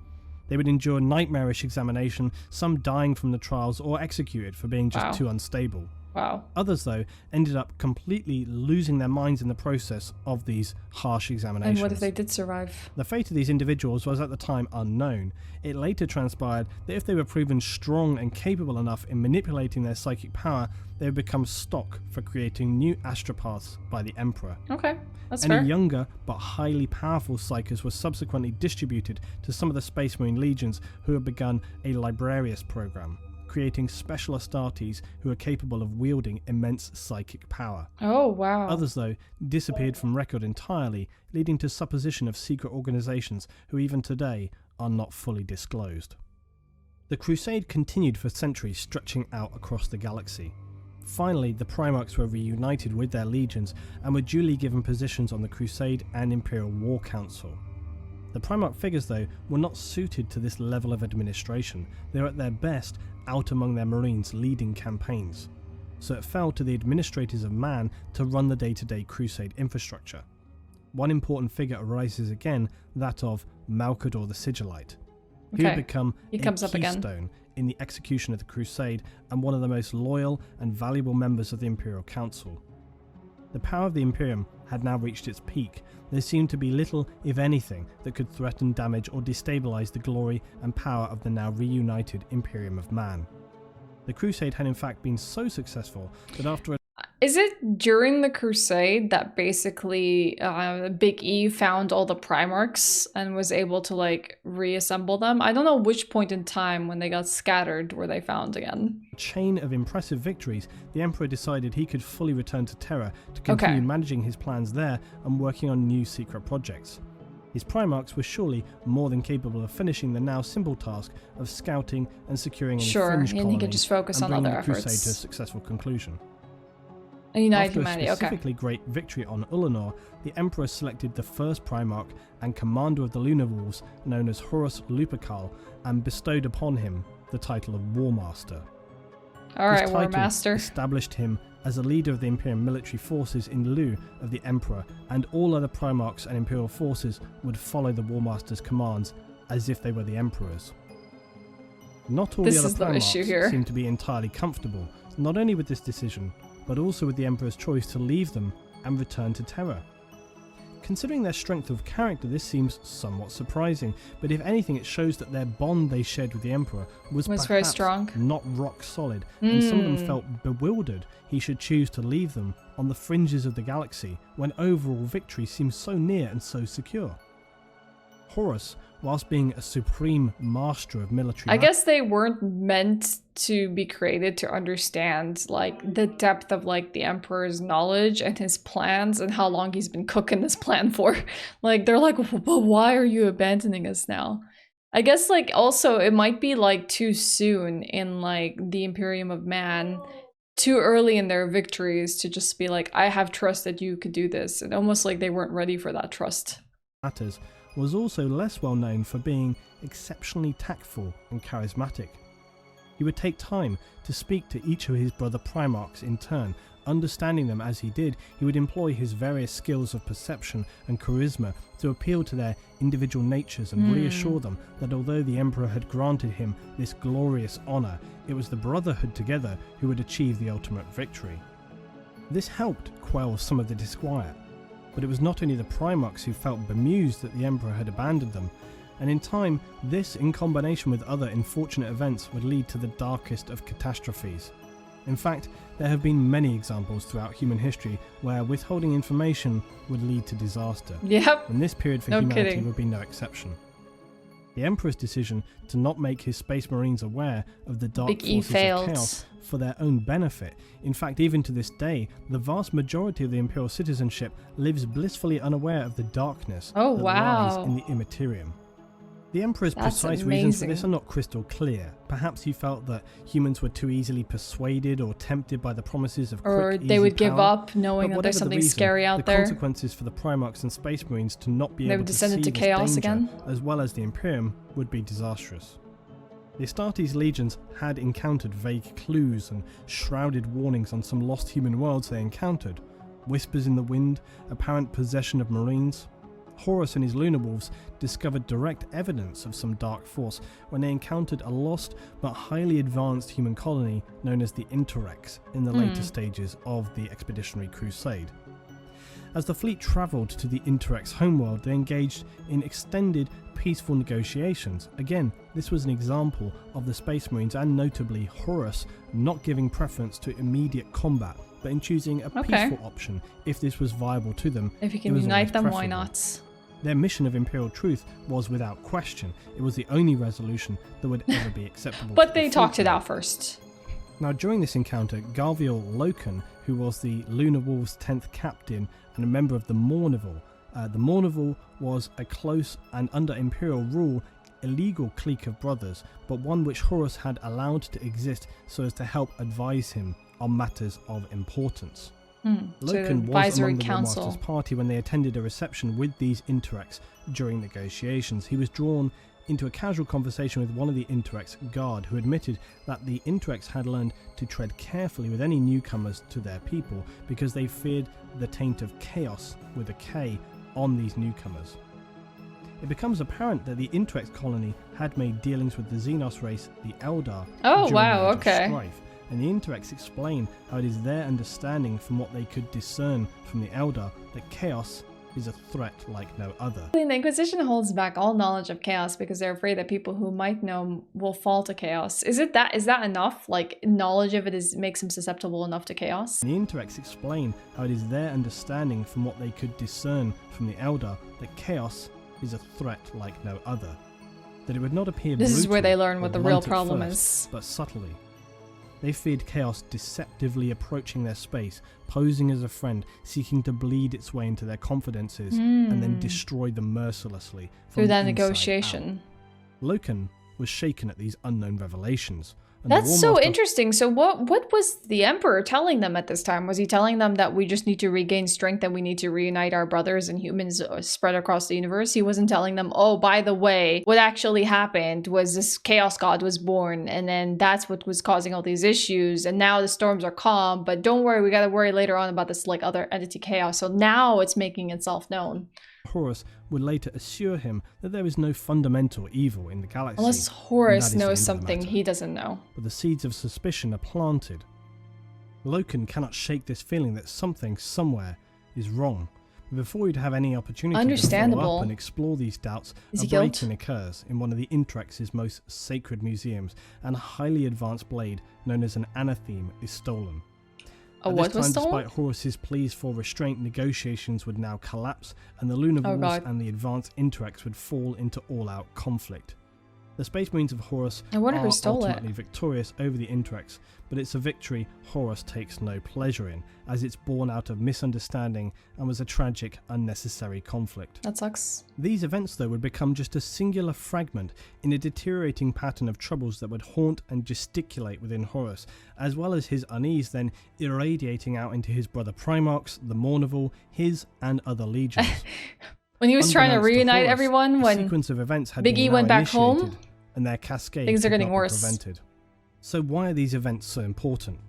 They would endure nightmarish examination, some dying from the trials or executed for being just too unstable. Wow. Others, though, ended up completely losing their minds in the process of these harsh examinations. And what if they did survive? The fate of these individuals was at the time unknown. It later transpired that if they were proven strong and capable enough in manipulating their psychic power, they would become stock for creating new astropaths by the Emperor. Okay, that's Any fair. younger but highly powerful psykers were subsequently distributed to some of the Space Marine legions who had begun a Librarius program, creating special Astartes who are capable of wielding immense psychic power. Oh, wow. Others, though, disappeared from record entirely, leading to supposition of secret organizations who even today are not fully disclosed. The Crusade continued for centuries, stretching out across the galaxy. Finally, the Primarchs were reunited with their legions and were duly given positions on the Crusade and Imperial War Council. The Primarch figures, though, were not suited to this level of administration. They were at their best out among their Marines leading campaigns. So it fell to the administrators of Man to run the day-to-day Crusade infrastructure. One important figure arises again, that of Malcador the Sigillite, who had become a keystone in the execution of the Crusade and one of the most loyal and valuable members of the Imperial Council. The power of the Imperium had now reached its peak. There seemed to be little, if anything, that could threaten, damage or destabilize the glory and power of the now reunited Imperium of Man. The Crusade had in fact been so successful that after a Is it during the Crusade that basically Big E found all the Primarchs and was able to like reassemble them? I don't know which point in time when they got scattered were they found again. chain of impressive victories, the Emperor decided he could fully return to Terra to continue managing his plans there and working on new secret projects. His Primarchs were surely more than capable of finishing the now simple task of scouting and securing any fringe and colonies he could just focus on bringing other the Crusade efforts. to a successful conclusion. And unite After humanity, a specifically great victory on Ulanor, the Emperor selected the first Primarch and commander of the Lunar Wolves, known as Horus Lupercal, and bestowed upon him the title of War Master. Alright, This War title Master. established him as a leader of the Imperial military forces in lieu of the Emperor, and all other Primarchs and Imperial forces would follow the War Master's commands as if they were the Emperor's. Not all This the other is the issue Primarchs here. seemed to be entirely comfortable, not only with this decision, but also with the Emperor's choice to leave them and return to Terra. Considering their strength of character, this seems somewhat surprising, but if anything, it shows that their bond they shared with the Emperor was perhaps very strong. not rock solid, and some of them felt bewildered he should choose to leave them on the fringes of the galaxy when overall victory seems so near and so secure. Horus, whilst being a supreme master of military I guess they weren't meant to be created to understand like the depth of like the Emperor's knowledge and his plans and how long he's been cooking this plan for. Like they're like, but why are you abandoning us now? I guess like also it might be like too soon in like the Imperium of Man, too early in their victories to just be like, I have trust that you could do this. And almost like they weren't ready for that trust. matters, was also less well known for being exceptionally tactful and charismatic. He would take time to speak to each of his brother Primarchs in turn. Understanding them as he did, he would employ his various skills of perception and charisma to appeal to their individual natures and reassure them that although the Emperor had granted him this glorious honour, it was the Brotherhood together who would achieve the ultimate victory. This helped quell some of the disquiet, but it was not only the Primarchs who felt bemused that the Emperor had abandoned them, and in time, this in combination with other unfortunate events would lead to the darkest of catastrophes. In fact, there have been many examples throughout human history where withholding information would lead to disaster, Yep. and this period for No humanity kidding. would be no exception. The Emperor's decision to not make his Space Marines aware of the dark Big E forces failed. of chaos for their own benefit. In fact, even to this day, the vast majority of the Imperial citizenship lives blissfully unaware of the darkness Oh, that wow. lies in the Immaterium. The Emperor's That's precise reasons for this amazing. are not crystal clear. Perhaps he felt that humans were too easily persuaded or tempted by the promises of Or quick, they easy would give power. up knowing But that whatever there's the something reason, scary out the there. consequences for the Primarchs and Space Marines to not be They able would to descend see into this chaos danger, again. as well as the Imperium, would be disastrous. The Astartes legions had encountered vague clues and shrouded warnings on some lost human worlds they encountered, whispers in the wind, apparent possession of Marines. Horus and his lunar wolves discovered direct evidence of some dark force when they encountered a lost but highly advanced human colony known as the Interrex in the later stages of the Expeditionary Crusade. As the fleet travelled to the Interrex homeworld, they engaged in extended peaceful negotiations. Again, this was an example of the Space Marines, and notably Horus, not giving preference to immediate combat, but in choosing a peaceful option if this was viable to them. If you can unite them, why not? Their mission of Imperial Truth was without question. It was the only resolution that would ever be acceptable. But they talked it out first. Now, during this encounter, Garviel Loken, who was the Lunar Wolves' 10th captain and a member of the Mournival, the Mournival was a close and under Imperial rule illegal clique of brothers, but one which Horus had allowed to exist so as to help advise him on matters of importance. Loken was among the War Masters' party when they attended a reception with these Interrex during negotiations. He was drawn into a casual conversation with one of the Interrex guard, who admitted that the Interrex had learned to tread carefully with any newcomers to their people because they feared the taint of chaos with a K on these newcomers. It becomes apparent that the Interrex colony had made dealings with the Xenos race, the Eldar, during the Age of Strife, and the Interrex explain how it is their understanding from what they could discern from the Eldar that chaos is a threat like no other. The Inquisition holds back all knowledge of chaos because they're afraid that people who might know will fall to chaos. Is that enough? Like, knowledge of it makes them susceptible enough to chaos? The Interrex explain how it is their understanding from what they could discern from the Eldar that chaos is a threat like no other. That it would not appear This is where they brutal learn what or the real blunt at problem first, is. but subtly. They feared chaos deceptively approaching their space, posing as a friend, seeking to bleed its way into their confidences, and then destroy them mercilessly from through that the inside negotiation. out. Loken was shaken at these unknown revelations. And That's so interesting. So what was the Emperor telling them at this time? Was he telling them that we just need to regain strength and we need to reunite our brothers and humans spread across the universe? He wasn't telling them, oh, by the way, what actually happened was this chaos god was born, and then that's what was causing all these issues, and now the storms are calm, but don't worry, we gotta worry later on about this like other entity chaos. So now it's making itself known. Horus would later assure him that there is no fundamental evil in the galaxy. Unless Horus knows something he doesn't know. But the seeds of suspicion are planted. Loken cannot shake this feeling that something somewhere is wrong. But before he'd have any opportunity to follow up and explore these doubts, a break-in occurs in one of the Interrex's most sacred museums, and a highly advanced blade known as an anatheme is stolen. At this time, despite Horus's pleas for restraint, negotiations would now collapse, and the Lunar Wolves and the advanced Interrex would fall into all-out conflict. The Space Marines of Horus are ultimately victorious over the Interrex, but it's a victory Horus takes no pleasure in, as it's born out of misunderstanding and was a tragic, unnecessary conflict. That sucks. These events, though, would become just a singular fragment in a deteriorating pattern of troubles that would haunt and gesticulate within Horus, as well as his unease then irradiating out into his brother Primarchs, the Mournival, his and other legions. When he was trying to reunite everyone, when sequence of events had Big E went back home, and their cascade things are getting worse. Prevented. So why are these events so important?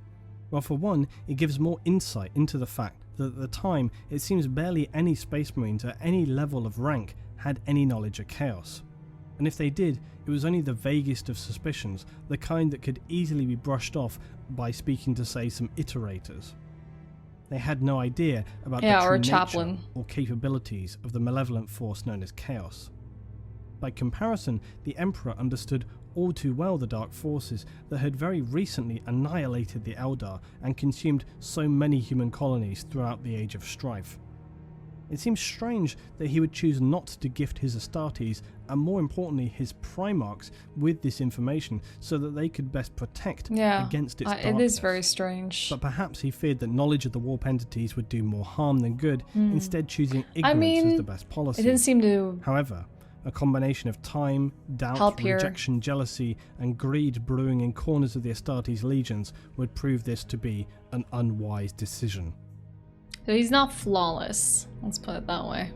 Well, for one, it gives more insight into the fact that at the time, it seems barely any Space Marines at any level of rank had any knowledge of chaos. And if they did, it was only the vaguest of suspicions, the kind that could easily be brushed off by speaking to, say, some iterators. They had no idea about the true nature or capabilities of the malevolent force known as chaos. By comparison, the Emperor understood all too well the dark forces that had very recently annihilated the Eldar and consumed so many human colonies throughout the Age of Strife. It seems strange that he would choose not to gift his Astartes, and more importantly his Primarchs, with this information so that they could best protect against its darkness. It is very strange. But perhaps he feared that knowledge of the warp entities would do more harm than good, instead choosing ignorance as the best policy. It didn't seem to... However, a combination of time, doubt, rejection, jealousy, and greed brewing in corners of the Astartes legions would prove this to be an unwise decision. So he's not flawless, let's put it that way.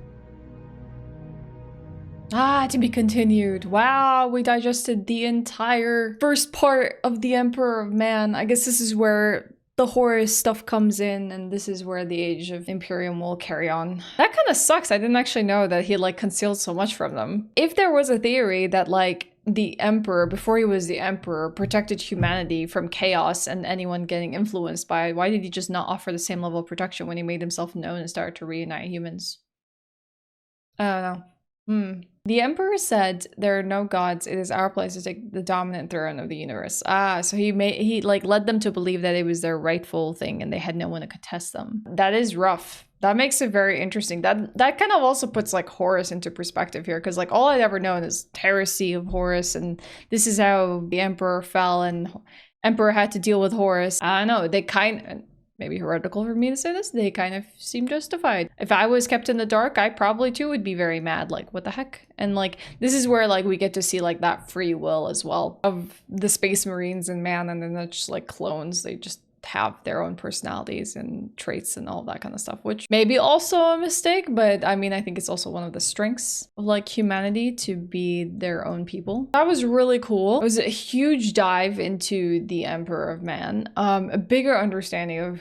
To be continued. Wow, we digested the entire first part of the Emperor of Man. I guess this is where the Horus stuff comes in, and this is where the Age of Imperium will carry on. That kind of sucks. I didn't actually know that he like concealed so much from them. If there was a theory that like the Emperor, before he was the Emperor, protected humanity from chaos and anyone getting influenced by it, why did he just not offer the same level of protection when he made himself known and started to reunite humans? I don't know. The Emperor said, "There are no gods. It is our place to take the dominant throne of the universe." Ah, so he like led them to believe that it was their rightful thing and they had no one to contest them. That is rough. That makes it very interesting. That kind of also puts like Horus into perspective here, because like all I'd ever known is heresy of Horus, and this is how the Emperor fell and Emperor had to deal with Horus. I don't know. They kind, maybe heretical for me to say this, they kind of seem justified. If I was kept in the dark, I probably too would be very mad, like what the heck? And like this is where like we get to see like that free will as well of the Space Marines and man, and then they're just like clones. They just have their own personalities and traits and all that kind of stuff, which may be also a mistake, but I mean, I think it's also one of the strengths of like humanity to be their own people. That was really cool. It was a huge dive into the Emperor of Man, a bigger understanding of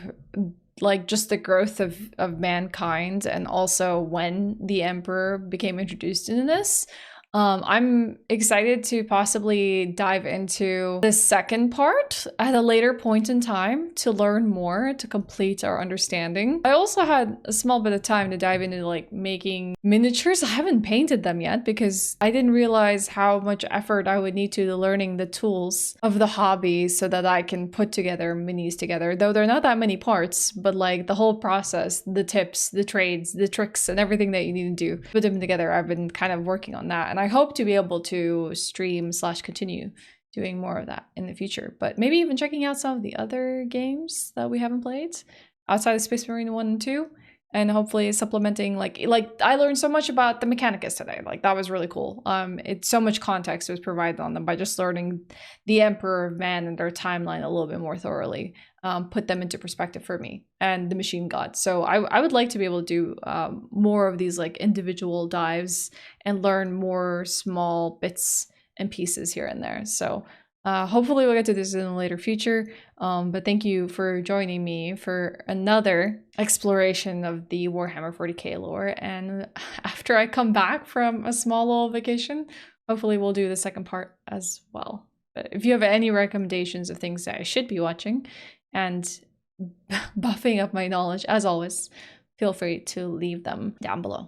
like just the growth of mankind, and also when the Emperor became introduced into this. I'm excited to possibly dive into the second part at a later point in time to learn more, to complete our understanding. I also had a small bit of time to dive into like making miniatures. I haven't painted them yet because I didn't realize how much effort I would need to learning the tools of the hobby so that I can put together minis together, though they're not that many parts, but like the whole process, the tips, the trades, the tricks, and everything that you need to do, put them together. I've been kind of working on that, and I hope to be able to stream / continue doing more of that in the future, but maybe even checking out some of the other games that we haven't played outside of Space Marine 1 and 2, and hopefully supplementing like I learned so much about the Mechanicus today. Like that was really cool. It's so much context was provided on them by just learning the Emperor of Man and their timeline a little bit more thoroughly. Put them into perspective for me and the Machine God. So I would like to be able to do more of these like individual dives and learn more small bits and pieces here and there. So hopefully we'll get to this in a later future. But thank you for joining me for another exploration of the Warhammer 40k lore. And after I come back from a small little vacation, hopefully we'll do the second part as well. But if you have any recommendations of things that I should be watching and buffing up my knowledge, as always, feel free to leave them down below.